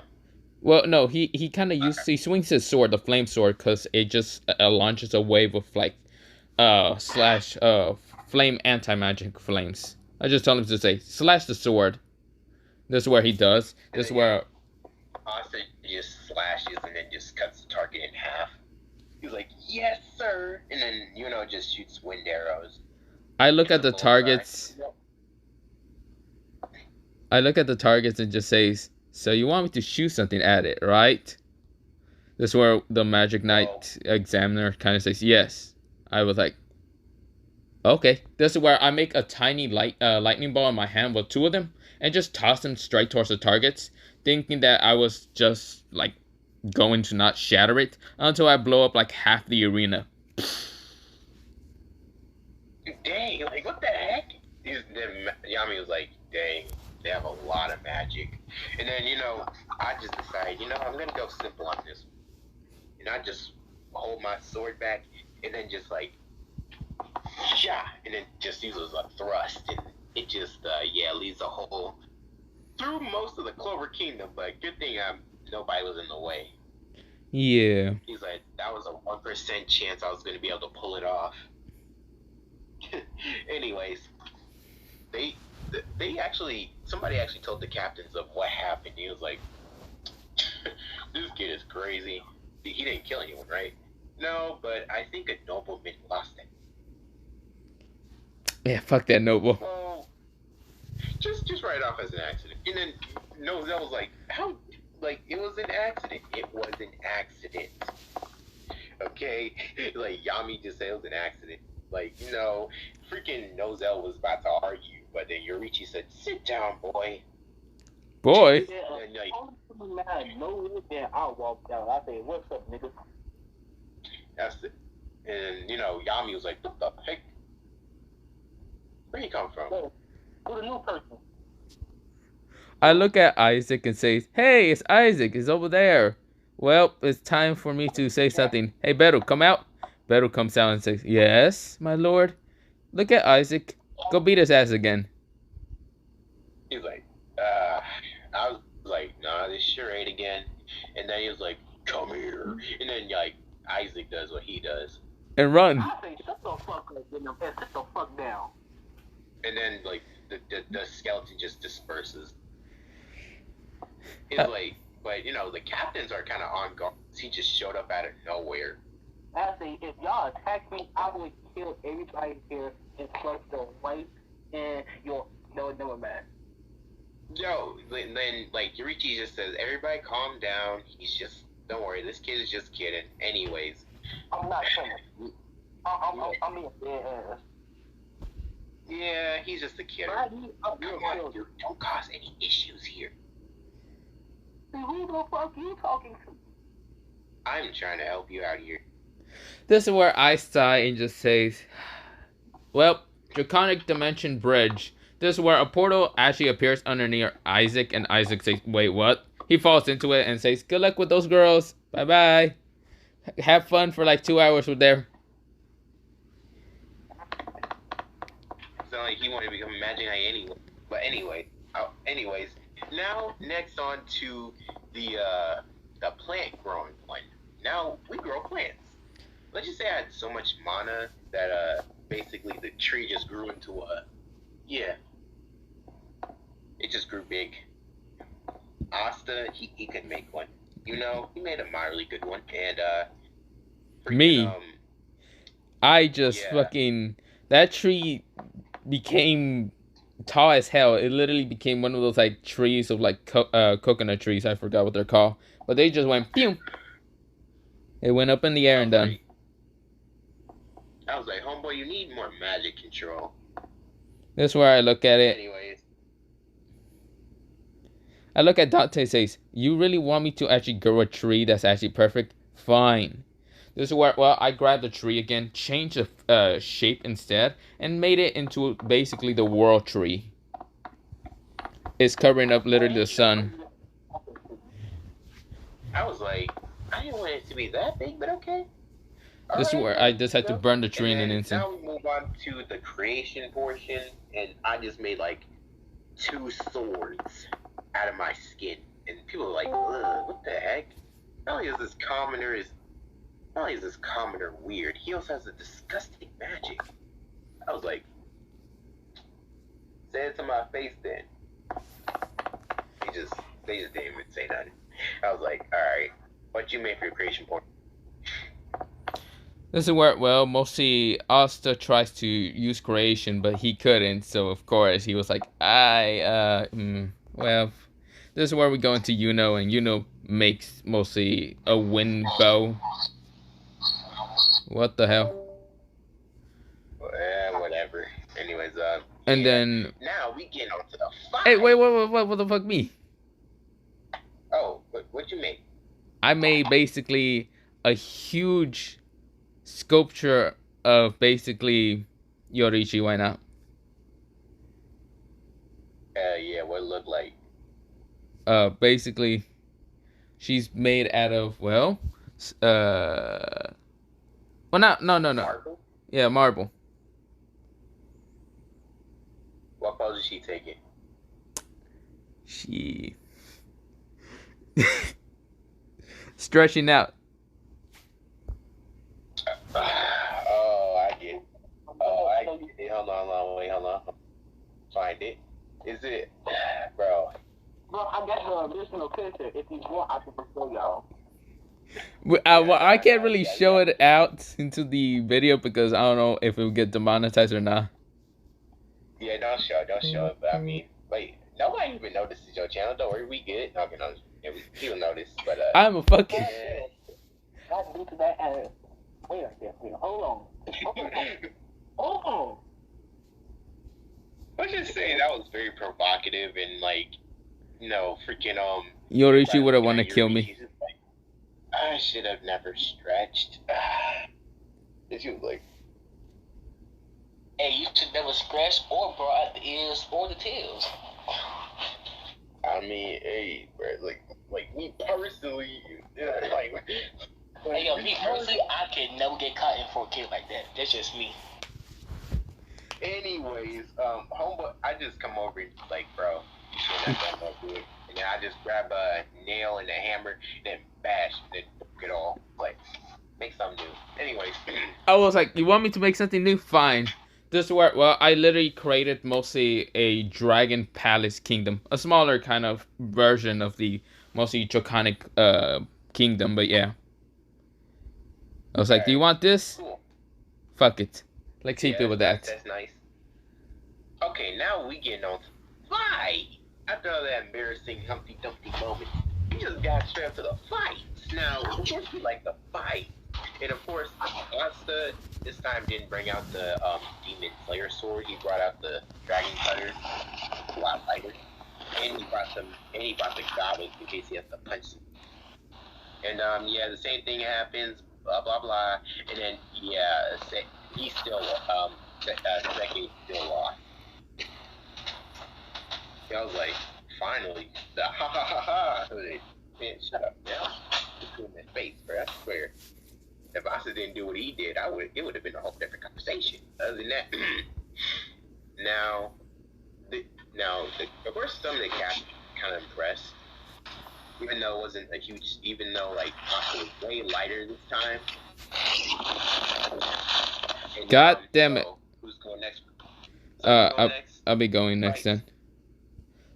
Well, no, he kind of he swings his sword, the flame sword, because it just launches a wave of like slash flame anti-magic flames. I just told him to say slash the sword. This is where he does. This is where Asta just slashes and then just cuts the target in half. He's like, yes, sir. And then, you know, just shoots wind arrows. I look at the targets. I look at the targets and just says, so you want me to shoot something at it, right? This is where the Magic Knight examiner kind of says, yes. I was like, okay. This is where I make a tiny lightning ball in my hand with two of them and just toss them straight towards the targets, thinking that I was just like going to not shatter it until I blow up like half the arena. Dang, like what the heck? Then Yami was like, dang, they have a lot of magic. And then, you know, I just decided, you know, I'm gonna go simple on this. And I just hold my sword back and then just like shot, and then just uses a thrust, and it just leaves a hole through most of the Clover Kingdom. But good thing nobody was in the way. Yeah. He's like, that was a 1% chance I was gonna be able to pull it off. Anyways, somebody actually told the captains of what happened. He was like, this kid is crazy. He didn't kill anyone, right? No, but I think a nobleman lost it. Yeah, fuck that noble. Well, just write it off as an accident. And then Nozel was like, how? Like, it was an accident. It was an accident. Okay? Like, Yami just said it was an accident. Like, you know, freaking Nozel was about to argue, but then Yorichi said, sit down, boy. Boy? Yeah, and, like, I walked out. I said, what's up, nigga? That's it. And, you know, Yami was like, what the heck? Where you come from? Who's a new person? I look at Isaac and say, hey, it's Isaac. He's over there. Well, it's time for me to say something. Hey, Beru, come out. Beru comes out and says, yes, my lord. Look at Isaac. Go beat his ass again. He's like, I was like, nah, this charade again. And then he was like, come here. And then, like, Isaac does what he does. And run. I say, shut the fuck up, and sit the fuck down. And then, like, the skeleton just disperses. He's like, but, you know, the captains are kind of on guard. He just showed up out of nowhere. I say, if y'all attack me, I will kill everybody here and plus the wife and your never mind. Yo, then, like, Yorichi just says, everybody calm down. He's just, don't worry, this kid is just kidding. Anyways. I'm not kidding. I'm being dead ass. Yeah, he's just a kid. Come on, dude, don't cause any issues here. Who the fuck are you talking to? I'm trying to help you out here. This is where I sigh and just says, well, Draconic Dimension Bridge. This is where a portal actually appears underneath Isaac, and Isaac says, wait, what? He falls into it and says, good luck with those girls. Bye-bye. Have fun for like 2 hours with them. It's not like he wanted to become a Magic Knight anyway. But anyways, now next on to the plant growing one. Now we grow plants. Let's just say I had so much mana that basically the tree just grew into it just grew big. Asta, he could make one. You know, he made a mildly good one, and me, I just fucking that tree became tall as hell. It literally became one of those like trees of like coconut trees. I forgot what they're called, but they just went pew. It went up in the air and done. I was like, homeboy, you need more magic control. That's where I look at it. Anyways. I look at Dante says, you really want me to actually grow a tree that's actually perfect? Fine. This is where, well, I grabbed the tree again, changed the shape instead, and made it into basically the world tree. It's covering up literally the sun. I was like, I didn't want it to be that big, but okay. This is where I just had to burn the tree in an instant. Now we move on to the creation portion, and I just made like 2 swords out of my skin, and people are like, ugh, what the heck? Not only is this commoner weird, he also has a disgusting magic. I was like, say it to my face then. They just didn't even say nothing. I was like, alright, what you made for your creation point? This is where, well, mostly Asta tries to use creation, but he couldn't, so of course he was like, well, this is where we go into Yuno, and Yuno makes mostly a wind bow. What the hell? Whatever. Anyways, and then now we get on to the fight. Hey, wait, what the fuck me? Oh, what you make? I made basically a huge sculpture of basically Yoriichi. Why not? Yeah, what it look like? Basically, she's made out of, well, no. Marble? Yeah, marble. What pose is she taking? She stretching out. Oh, I get it. Hold on. Find it. Is it, bro? Bro, I got her original picture. If you want, I can show y'all. Well, I can't really show it out into the video because I don't know if it will get demonetized or not. Yeah, don't show it. But I mean, wait, nobody even notices your channel. Don't worry, we good. Okay, no, yeah, people notice. But I'm a fucking. Not due to that. Wait a second. Hold on. Let's just say that was very provocative and like, freaking Yoriichi would have wanted to kill me. Like, I should have never stretched. And she was like, hey, you should never scratch or brought out the ears or the tails. I mean, hey, bro, like me personally, like. Hey, yo, me personally, I can never get caught in 4K like that. That's just me. Anyways, homeboy, I just come over and like, bro, you shouldn't have done no good. And then I just grab a nail and a hammer, and then bash, and then fuck it all. Like, make something new. Anyways. I was like, you want me to make something new? Fine. This is where, well, I literally created mostly a dragon palace kingdom. A smaller kind of version of the mostly draconic kingdom, but yeah. I was like, do you want this? Cool. Fuck it. Let's see with that. That's nice. Okay, now we getting on to fight. After all that embarrassing Humpty Dumpty moment, we just got straight up to the fight. Now, of course, we like the fight. And of course, Asta this time didn't bring out the Demon Slayer sword. He brought out the Dragon Cutter, a lot lighter. And he brought the goblins in case he has to punch them. And yeah, the same thing happens. Blah blah blah, and then yeah, he still Seki still lost. I was like, finally, the ha ha ha ha. Man, shut up now. Just in that face, bro. I swear. If Asa didn't do what he did, it would have been a whole different conversation. Other than that, of course, some of the cast kind of impressed. Even though it wasn't a huge, like Asa was way lighter this time. And, God damn it. Who's going next? I'll be going next then.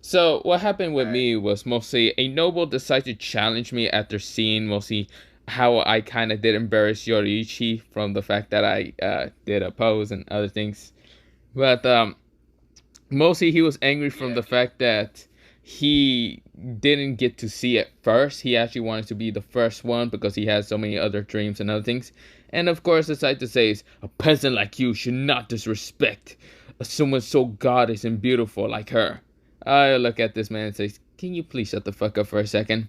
So what happened with me was mostly a noble decided to challenge me after seeing mostly how I kind of did embarrass Yoriichi from the fact that I did a pose and other things. But mostly he was angry from the fact that he didn't get to see it first. He actually wanted to be the first one because he has so many other dreams and other things. And of course, decided to say, a peasant like you should not disrespect someone so goddess and beautiful like her. I look at this man and say, can you please shut the fuck up for a second?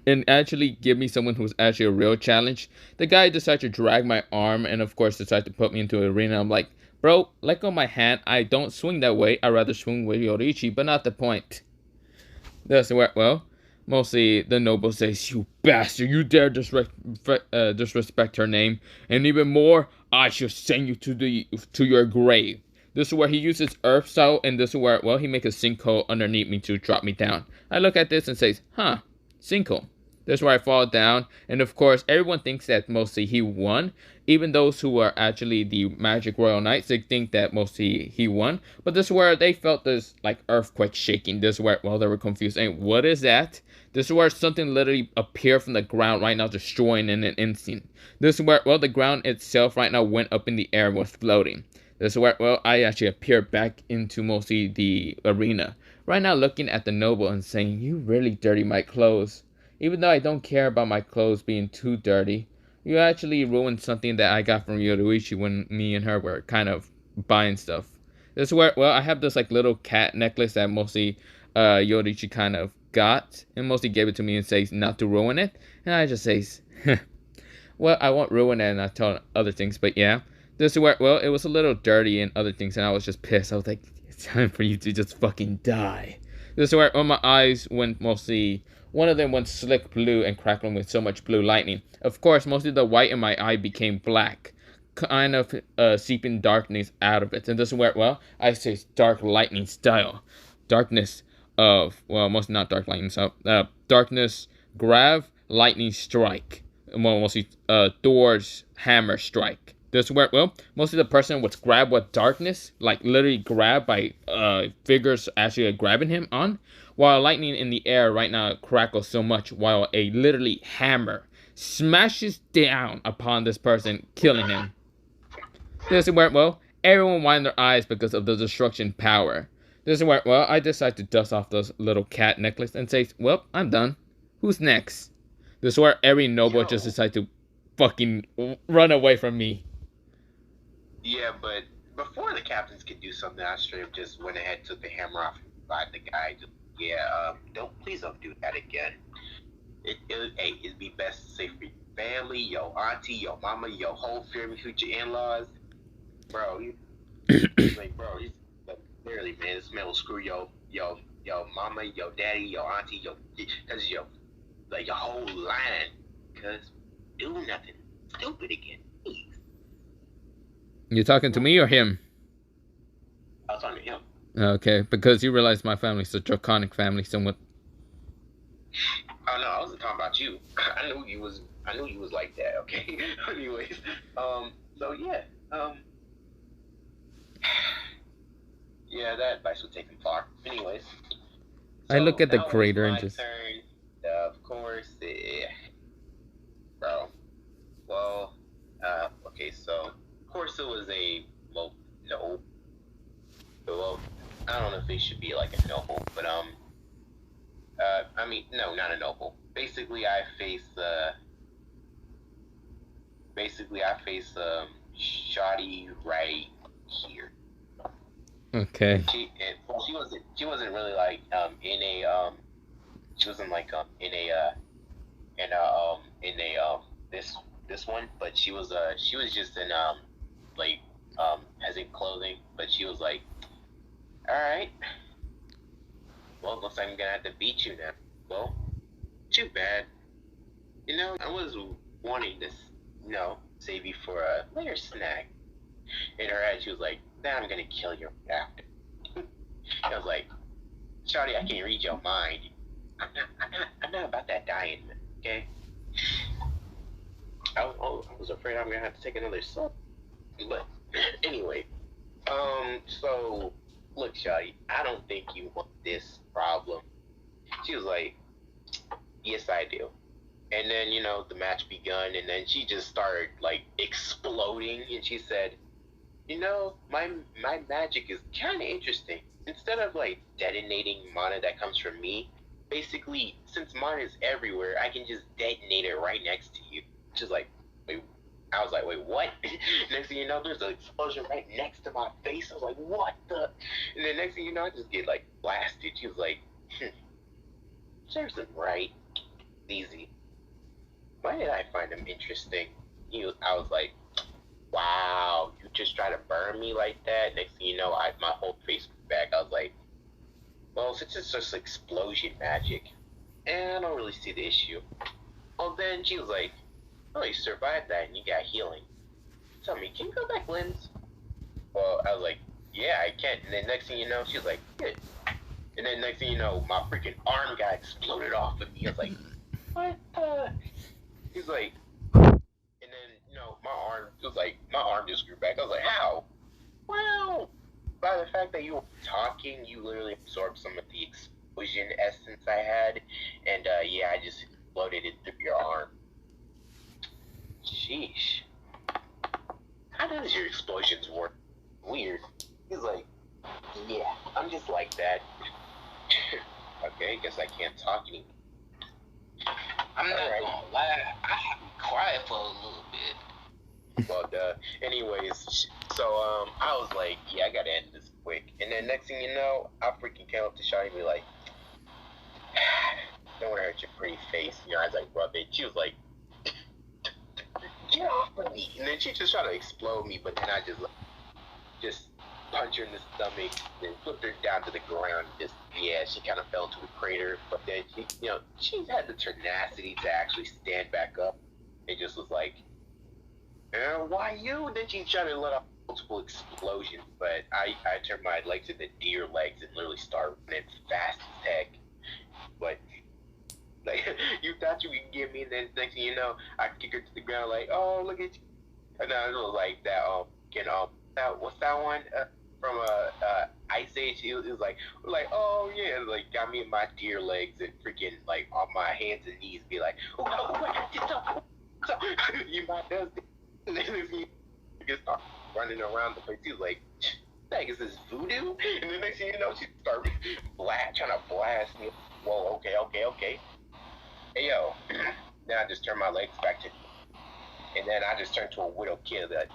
And actually give me someone who's actually a real challenge. The guy decided to drag my arm and of course decided to put me into an arena. I'm like, bro, let go of my hand. I don't swing that way. I rather swing with Yorichi, but not the point. That's where, well, mostly the noble says, you bastard, you dare disrespect her name, and even more, I shall send you to your grave. This is where he uses earth style, and this is where, well, he makes a sinkhole underneath me to drop me down. I look at this and says, huh, sinkhole. This is where I fall down, and of course, everyone thinks that mostly he won. Even those who are actually the Magic Royal Knights, they think that mostly he won. But this is where they felt this like earthquake shaking. This is where, well, they were confused. And what is that? This is where something literally appeared from the ground right now, destroying in an instant. This is where, well, the ground itself right now went up in the air and was floating. This is where, well, I actually appeared back into mostly the arena. Right now looking at the noble and saying, you really dirty my clothes. Even though I don't care about my clothes being too dirty, you actually ruined something that I got from Yoruichi when me and her were kind of buying stuff. This is where, well, I have this like little cat necklace that mostly Yoruichi kind of got and mostly gave it to me and says not to ruin it. And I just says, well, I won't ruin it and I tell other things, but yeah. This is where, well, it was a little dirty and other things and I was just pissed. I was like, it's time for you to just fucking die. This is where, well, my eyes went mostly... One of them went slick blue and crackling with so much blue lightning. Of course, mostly the white in my eye became black, kind of seeping darkness out of it. And this is where, well, I say dark lightning style. Darkness of, well, mostly not dark lightning, so, darkness, grab, lightning strike. Well, mostly Thor's hammer strike. This is where, well, mostly the person was grabbed with darkness, like literally grabbed by figures actually grabbing him on. While lightning in the air right now crackles so much, while a literally hammer smashes down upon this person, killing him. This is where, well, everyone widened their eyes because of the destruction power. This is where, well, I decide to dust off those little cat necklace and say, well, I'm done. Who's next? This is where every noble just decides to fucking run away from me. Yeah, but before the captains could do something, I straight up just went ahead, took the hammer off, and fired the guy. Please don't do that again. It'd be best to say for your family, your auntie, your mama, your whole future in-laws, bro. Like, bro, literally, man, this man will screw your mama, your daddy, your auntie, your whole line. Cause do nothing stupid again, please. You talking to me or him? I was talking to him. Okay, because you realize my family's a draconic family, somewhat. Oh no, I wasn't talking about you. I knew you was like that. Okay. Anyways, so yeah, yeah, that advice would take me far. Anyways, so I look at the crater and just. Turn, of course, bro. Well, okay, so of course it was a no. Well, I don't know if it should be like a noble, but I mean, no, not a noble. Basically, I face Shoddy right here. Okay. She wasn't really like she wasn't like this one, but she was just in peasant clothing, but she was like, all right, well, looks like I'm gonna have to beat you now. Well, too bad. You know, I was wanting to, save you for a later snack. In her head, she was like, nah, I'm gonna kill you after. I was like, Shawty, I can't read your mind. I'm not about that dying, okay? I was afraid I'm gonna have to take another sip. But anyway, so look, Shawty, I don't think you want this problem. She was like, yes, I do. And then, the match begun, and then she just started, like, exploding, and she said, You know, my magic is kind of interesting. Instead of like detonating mana that comes from me, basically, since mana is everywhere, I can just detonate it right next to you. Just like, wait, I was like, wait, what? Next thing you know, there's an explosion right next to my face. I was like, what the? And then next thing you know, I just get like blasted. She was like, serves him right, easy. Why did I find him interesting? I was like, wow, you just try to burn me like that. Next thing you know, my whole face was back. I was like, well, since it's just explosion magic, and I don't really see the issue. Well, then she was like, oh, you survived that and you got healing. Tell me, can you go back limbs? Well, I was like, yeah, I can. And then next thing you know, she was like, good. And then next thing you know, my freaking arm got exploded off of me. I was like, what the? He's like, and then, my arm just grew back. I was like, how? Well, by the fact that you were talking, you literally absorbed some of the explosion essence I had. And, yeah, I just exploded it through your arm. Sheesh. How does your explosions work? Weird. He's like, yeah, I'm just like that. Okay, I guess I can't talk anymore. I'm not gonna lie, I have cried for a little bit. Well, anyways, so I was like, yeah, I gotta end this quick. And then next thing you know, I freaking came up to Shawty and be like, don't want to hurt your pretty face. You know, I was like, rub it. She was like, get off of me. And then she just tried to explode me, but then I just punch her in the stomach, then flipped her down to the ground. She kind of fell into the crater. But then she had the tenacity to actually stand back up. It just was like, why you? And then she tried to let off multiple explosions, but I turned my legs into deer legs and literally started running fast as heck. But like, you thought you could get me, and then next thing you know, I kick her to the ground like, oh, look at you. And then it was like that, what's that one from Issei? It was like, oh yeah, like got me in my deer legs and freaking like on my hands and knees, be like, oh, you might does. And then you just start running around the place. He was like, "Heck, is this voodoo?" And the next thing you know, she started trying to blast me. Whoa, okay. Hey yo, then I just turned my legs back to, and then I just turned to a widow kid. Like,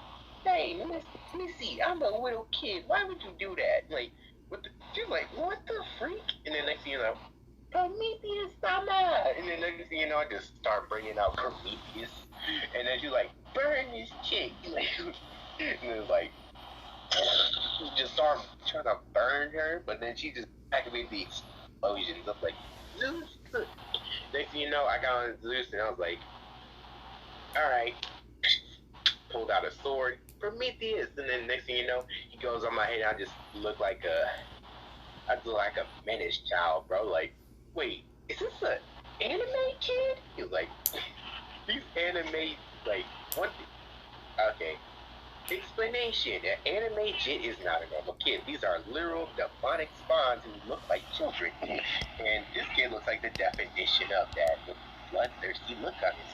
hey, let me see. I'm a widow kid. Why would you do that? Like, she's like, what the freak? And then next thing you know, Prometheus Sama. And then next thing you know, I just start bringing out Prometheus. And then she's like, burn this chick. Like, and it was like, just start trying to burn her, but then she just activated the explosions. I was like, Zeus. Next thing you know, I got on Zeus and I was like, alright. Pulled out a sword, Prometheus. And then next thing you know, he goes on my head. I just look like a menaced child, bro. Like, wait, is this an anime kid? He was like, these anime, like, what? Okay. Explanation. An anime jit is not a normal kid. These are literal demonic spawns who look like children. And this kid looks like the definition of that. With bloodthirsty look on his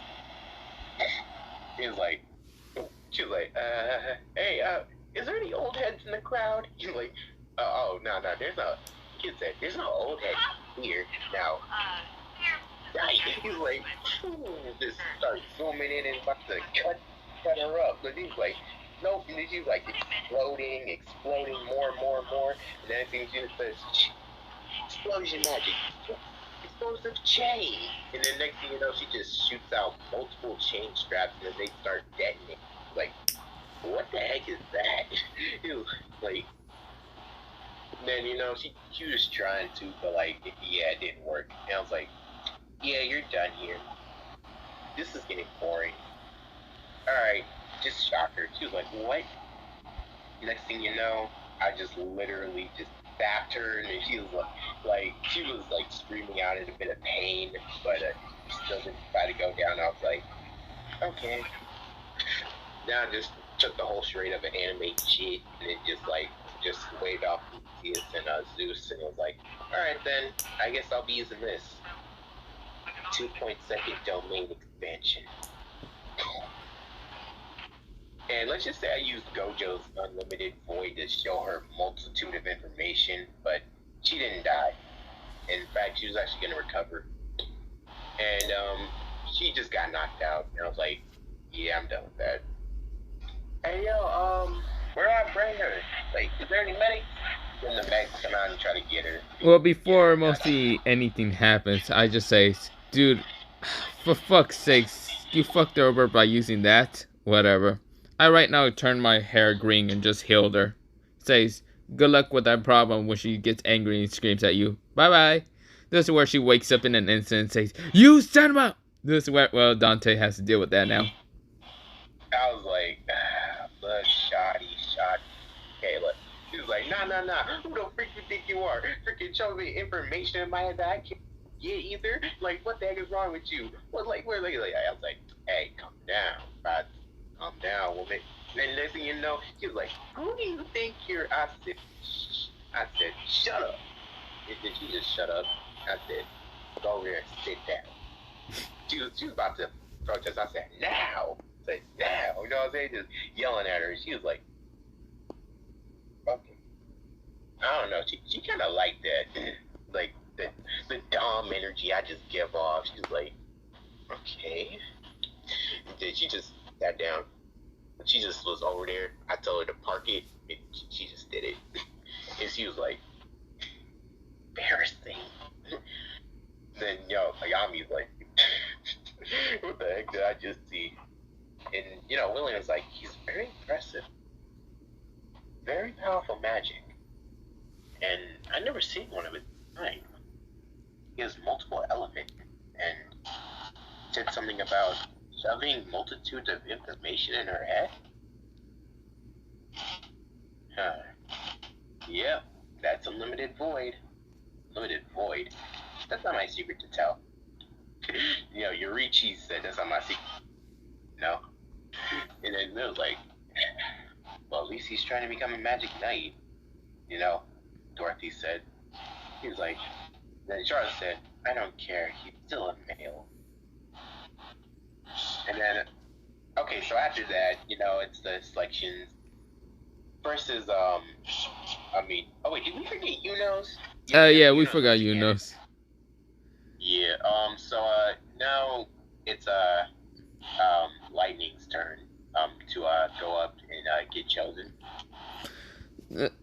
face. He was like, she was like, hey, is there any old heads in the crowd? He was like, oh, no, there's no, kid said, there's no old head here. Now, right, he's like, just start zooming in and about to cut her up. But he's like, nope, and then she's like exploding more and more. And then she just says, explosion magic, explosive chain. And then next thing you know, she just shoots out multiple chain straps and then they start detonating. Like, what the heck is that? It was like, and then she was trying to, but like, yeah, it didn't work. And I was like, yeah, you're done here. This is getting boring. Alright, just shock her. She was like, what? Next thing you know, I just literally just zapped her, and then she was like screaming out in a bit of pain, but she still didn't try to go down. I was like, okay. Now I just took the whole charade of an anime shit, and then just waved off Theus and Zeus, and it was like, alright then, I guess I'll be using this. 2.2 domain expansion. And let's just say I used Gojo's unlimited void to show her multitude of information, but she didn't die. In fact, she was actually going to recover. And she just got knocked out. And I was like, yeah, I'm done with that. Hey, yo, where do I bring her? Like, is there any medics? Then the medics come out and try to get her. Well, before mostly anything happens, I just say, dude, for fuck's sakes, you fucked her over by using that? Whatever. I right now turned my hair green and just healed her. Says, good luck with that problem when she gets angry and screams at you. Bye bye. This is where she wakes up in an instant and says, you son of a... This is where, well, Dante has to deal with that now. I was like, look, shoddy. Okay, look. He was like, nah. Who the freak you think you are? Freaking show me information in my head that I can't get either. Like, what the heck is wrong with you? What, like, where, like, I was like, hey, calm down, bro. Calm down, woman. And then next thing you know, she was like, who do you think you're? I said, shut up. And then she just shut up. I said, go over here and sit down. She was about to protest. I said, now. I said, now. You know what I'm saying? Just yelling at her. She was like, okay. I don't know. She kind of liked that. Like, the Dom energy I just give off. She was like, okay. And then she just sat down. She just was over there. I told her to park it, and she just did it. And she was like, embarrassing. Then, Ayami's like, what the heck did I just see? And, William was like, he's very impressive. Very powerful magic. And I never seen one of his kind. He has multiple elements and said something about shoving multitudes of information in her head. Yeah, that's unlimited void. Limited void. That's not my secret to tell. Yurichi said that's not my secret. No. And then it was like, well, at least he's trying to become a magic knight. Dorothy said. He was like, then Charlotte said, I don't care, he's still a male. And then, okay, so after that, it's the selections. First is, oh wait, did we forget Unos? Yeah, we forgot Unos. Yeah, so, now it's, Lightning's turn, to, go up and, get chosen.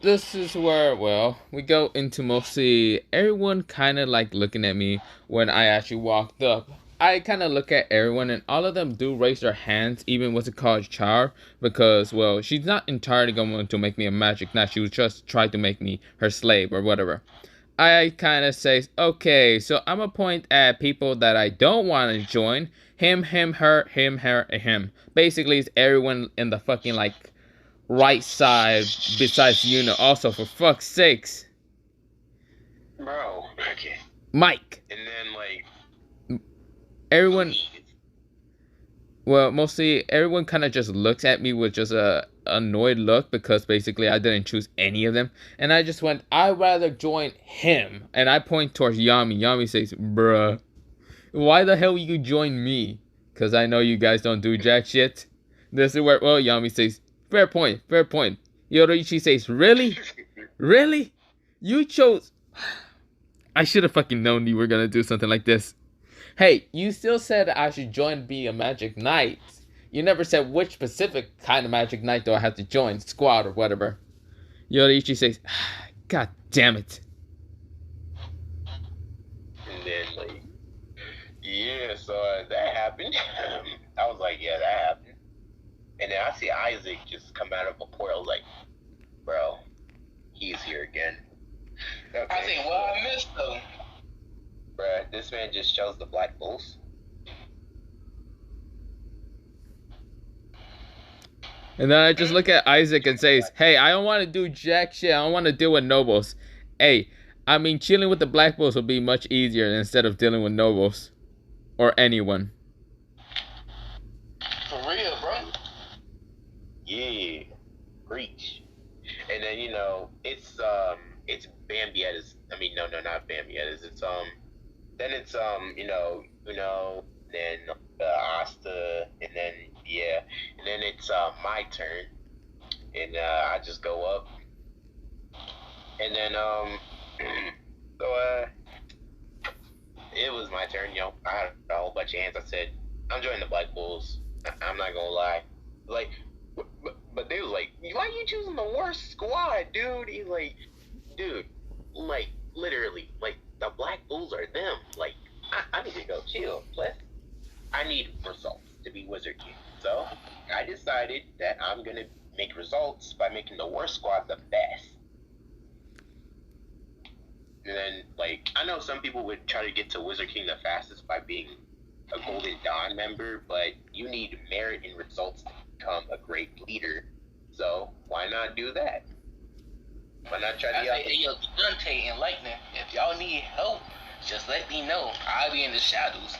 This is where, well, we go into mostly everyone kind of like looking at me when I actually walked up. I kind of look at everyone and all of them do raise their hands, even what's it called, Char, because, well, she's not entirely going to make me a magic knight. She was just trying to make me her slave or whatever. I kind of say, okay, so I'm going to point at people that I don't want to join. Him, her, him. Basically, it's everyone in the fucking, like, right side besides also, for fuck's sakes. Bro, okay. Mike. And then, like, everyone, well, mostly everyone kind of just looks at me with just a annoyed look because basically I didn't choose any of them. And I just went, I'd rather join him. And I point towards Yami. Yami says, bruh, why the hell you join me? Because I know you guys don't do jack shit. This is where, well, Yami says, fair point. Yoriichi says, really? Really? You chose... I should have fucking known you were gonna do something like this. Hey, you still said I should join be a magic knight. You never said which specific kind of magic knight do I have to join, squad or whatever. Yoriichi says, God damn it. And then, like, yeah, so that happened. I was like, yeah, that happened. And then I see Isaac just come out of a portal, like, bro, he's here again. Okay. I think, well, I missed though. Bruh, this man just shows the Black Bulls. And then I just look at Isaac and says, hey, I don't want to do jack shit. I don't want to deal with nobles. Hey, I mean, chilling with the Black Bulls would be much easier instead of dealing with nobles. Or anyone. For real, bro. Yeah. Preach. And then, it's Bambietta's, not Bambietta's. Then it's, then Asta, and then Yeah, and then it's my turn, and I just go up, and then so it was my turn. You know, I had a whole bunch of hands. I said, I'm joining the Black Bulls. I'm not gonna lie. Like, but they was like, why are you choosing the worst squad, dude? He's like, dude, like literally, like the Black Bulls are them. Like, I need to go chill. Plus, I need results to be Wizard King. So I decided that I'm gonna make results by making the worst squad the best. And then, like, I know some people would try to get to Wizard King the fastest by being a Golden Dawn member, but you need merit and results to become a great leader. So why not do that? Why not try to I say, hey, yo, Dante and Lightning, if y'all need help, just let me know. I'll be in the shadows.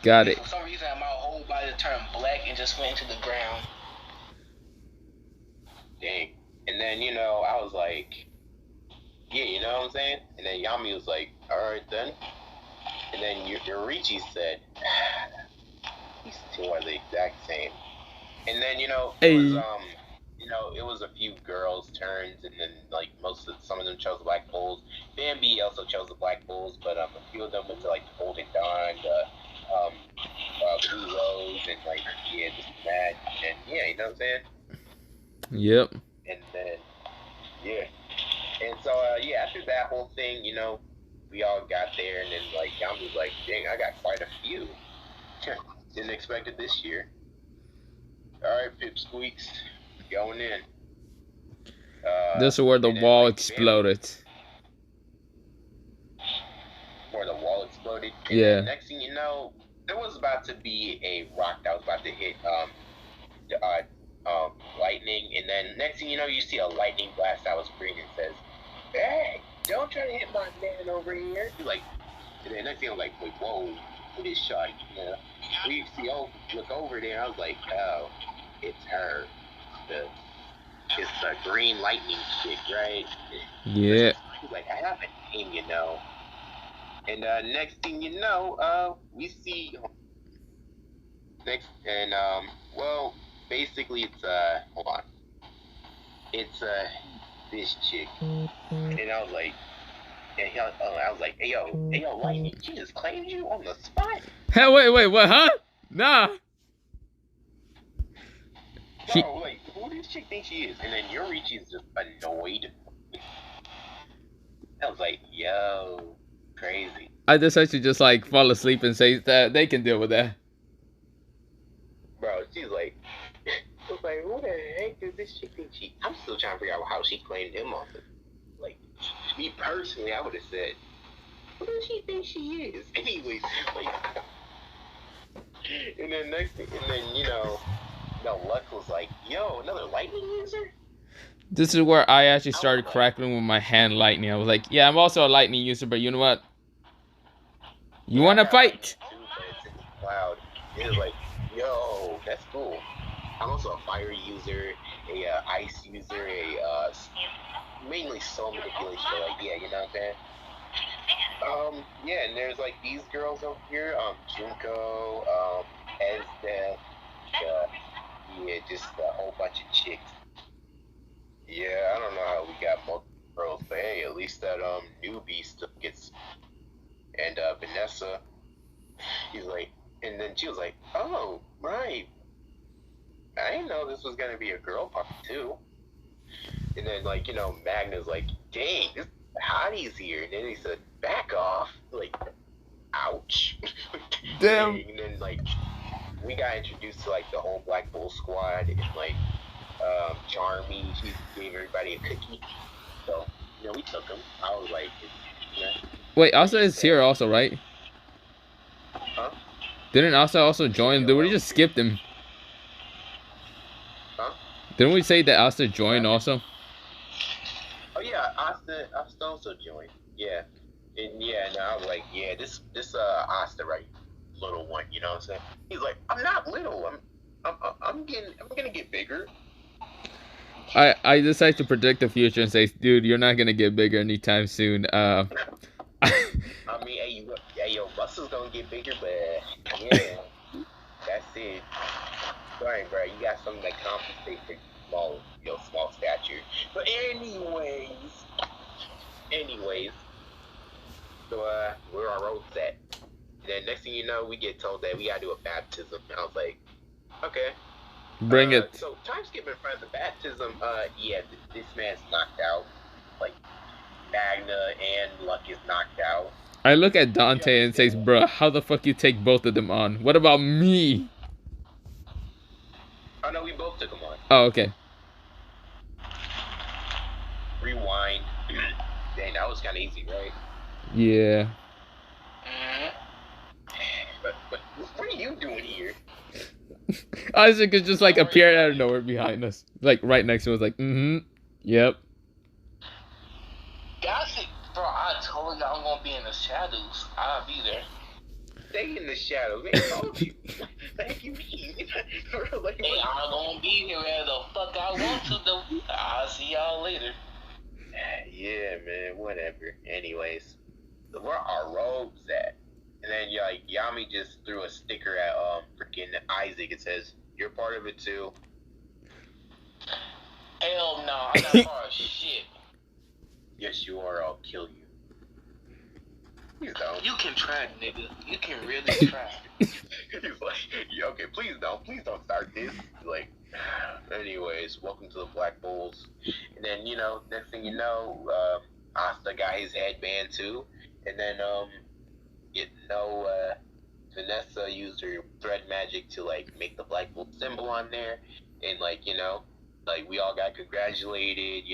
Got it. For some reason, my whole body turned black and just went into the ground. Dang. And then, you know, I was like, yeah, you know what I'm saying? And then Yami was like, alright then. And then Yorichi said, these two are the exact same. And then, you know, it was, you know, it was a few girls' turns, and then, like, some of them chose the Black Bulls. Bambi also chose the Black Bulls, but a few of them went to, like, the Golden Dawn, Blue Rose, and, like, yeah, this and that. And, yeah, you know what I'm saying? Yep. And then, yeah. And so, yeah, after that whole thing, you know, we all got there, and then, like, Yami was like, dang, I got quite a few. Didn't expect it this year. Alright, Pipsqueaks, going in. This is where the wall exploded. Where the wall exploded? And yeah. Then next thing you know, there was about to be a rock that was about to hit lightning, and then next thing you know, you see a lightning blast that was green and says, hey, don't try to hit my man over here. You're like, and then next thing I'm like, wait, whoa, who is shot? You know, we see, look over there. I was like, oh, it's her. It's the green lightning chick, right? Yeah. She's like, I have a name, you know. And next thing you know, we see next, and well, basically it's hold on, it's this chick, and I was like, hey yo, lightning, she just claimed you on the spot. Hey, wait, what, huh? Nah. No, like, who does this chick think she is? And then Yorichi is just annoyed. I was like, yo, crazy. I decided to just like fall asleep and say that they can deal with that. Bro, she's like, I was like, who the heck does this chick think she? I'm still trying to figure out how she claimed him off it. Like, me personally, I would have said, who does she think she is? Anyways, like, and then next thing, and then you know, Lux was like, yo, another lightning user? This is where I actually started crackling with my hand lightning. I was like, yeah, I'm also a lightning user, but you know what? You want to fight? Too, but it's in the cloud. It was like, yo, that's cool. I'm also a fire user, a ice user, a mainly soul manipulation. Like, yeah, you know what I'm saying? Yeah, and there's like these girls over here, Junko, Esdef, yeah, just a whole bunch of chicks. Yeah, I don't know how we got multiple girls, but hey, at least that newbie still gets. And Vanessa, he's like, and then she was like, oh, right. I didn't know this was gonna be a girl part too. And then, like, you know, Magna's like, dang, this hottie's here. And then he said, back off. Like, ouch. Damn. And then, like, we got introduced to, like, the whole Black Bull squad. And, like, Charmy, she gave everybody a cookie. So, you know, we took them. I was like, wait, Asa is here also, right? Huh? Didn't Asa also join? Did we just skip him? Huh? Didn't we say that Asa joined also? Oh yeah, Asta also joined. Yeah, and yeah, and I was like, yeah, this Asta, right, little one, you know what I'm saying? He's like, I'm not little. I'm gonna get bigger. I decided to predict the future and say, dude, you're not gonna get bigger anytime soon. I mean, hey, your muscles gonna get bigger, but yeah, that's it. Sorry, bro. You got something that compensates for small stature. But anyways, so we're our road set. And then next thing you know, we get told that we gotta do a baptism. And I was like, okay. Bring it. So time skip in front of the baptism. Yeah, this man's knocked out. Like Magna and Luck is knocked out. I look at Dante and says, bruh, how the fuck you take both of them on? What about me? Oh no, we both took them on. Oh, okay. Rewind. Dang, that was kind of easy, right? Yeah. But what are you doing here? Isaac is just like appeared out of nowhere behind us. Like right next to us, like, yep. Gossip, bro, I told you I'm gonna be in the shadows. I'll be there. Stay in the shadows. Man, I told you. Thank you. Like, hey, I'm gonna be here where the fuck I want to, though. I'll see y'all later. Yeah, man, whatever. Anyways, where our robes at? And then like Yami just threw a sticker at freaking Isaac. It says, "You're part of it too." Hell no, I'm not part of shit. Yes, you are. I'll kill you. Please don't. You can try, nigga. You can really try. He's like, yeah, okay, please don't start this. Like, anyways, welcome to the Black Bulls. And then next thing you know, Asta got his headband too. And then Vanessa used her thread magic to like make the Black Bull symbol on there, and like we all got congratulated.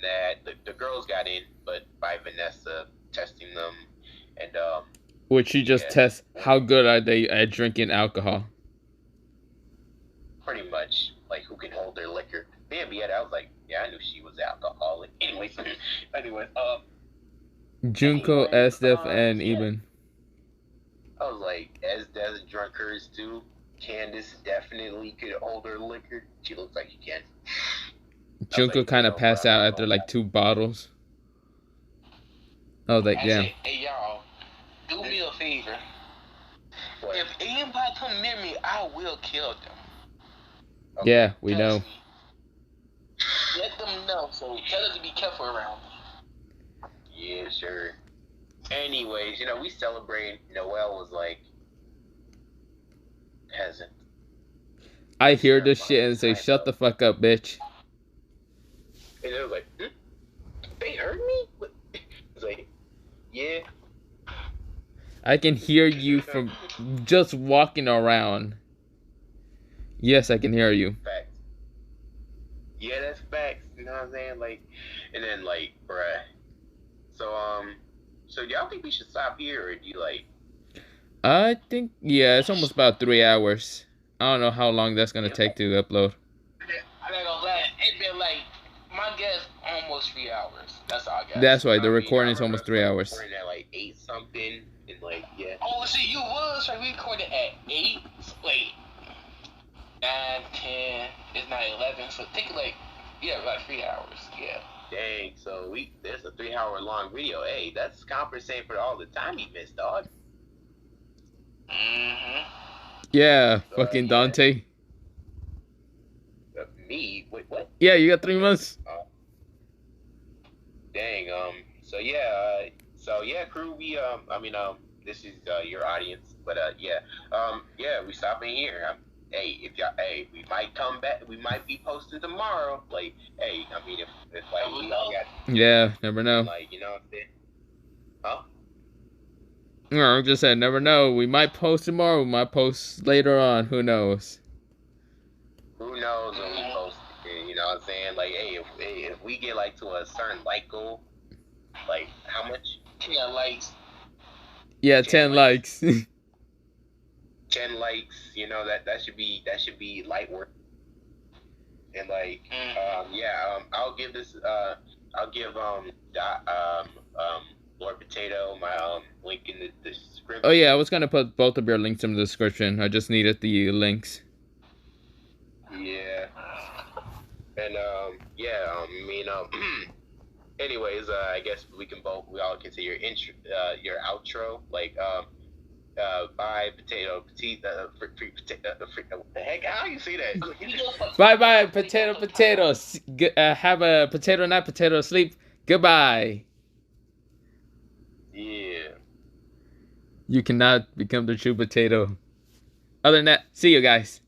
That the girls got in, but by Vanessa testing them, and Would she just test how good are they at drinking alcohol? pretty much like who can hold their liquor. Damn, yeah, I was like, yeah, I knew she was alcoholic. Anyways, Junko, Estef, and Eben. I was like, Esdef drunk hers too. Candace definitely could hold her liquor. She looks like she can. Junko kind of passed out after like 2 bottles. I was like, damn. Hey, y'all, do me a favor. What? If anybody come near me, I will kill them. Okay. Yeah, we know. Let them know, so tell them to be careful around me. Yeah, sure. Anyways, we celebrated. Noel was like, peasant. I hear this shit and say, shut the fuck up, bitch. And they was like, they heard me? It's like, yeah. I can hear you from just walking around. Yes, I can hear you. Facts. Yeah, that's facts. You know what I'm saying? Like, and then like, bruh. So do y'all think we should stop here, or do you like? I think, yeah, it's almost about 3 hours. I don't know how long that's gonna take to upload. I ain't gonna lie, it's been like, my guess, almost 3 hours. That's all I guess. That's right, the recording is almost 3 hours. Recording at like 8 something, and like, yeah. Oh, see, you was right. We recorded at 8. Wait, 9, 10. It's not 11. So think like, yeah, about 3 hours. Yeah. Dang, so there's a 3-hour long video. Hey, that's compensating for all the time you missed, dog. Yeah, fucking Dante. Me? Wait, what? Yeah, you got 3 months. Dang. So yeah, crew. This is your audience, but we stopping here. Hey, we might come back. We might be posting tomorrow. Like, hey, if like we all got. Yeah, never know. Like, you know what I'm saying? Huh? No, I just said never know. We might post tomorrow. We might post later on. Who knows? Who knows when we post it? You know what I'm saying? Like, hey, if we get like to a certain like goal, like how much? 10 likes. Yeah, 10 likes. 10 likes. That should be light work. And like, I'll give this. I'll give Lord Potato my link in the description. Oh yeah, I was gonna put both of your links in the description. I just needed the links. Yeah. And anyways, I guess we all can say your intro, your outro. Like, bye potato, free potato, what the heck? How you say that? Bye bye, potato. Have a potato night, potato sleep. Goodbye. Yeah. You cannot become the true potato. Other than that, see you guys.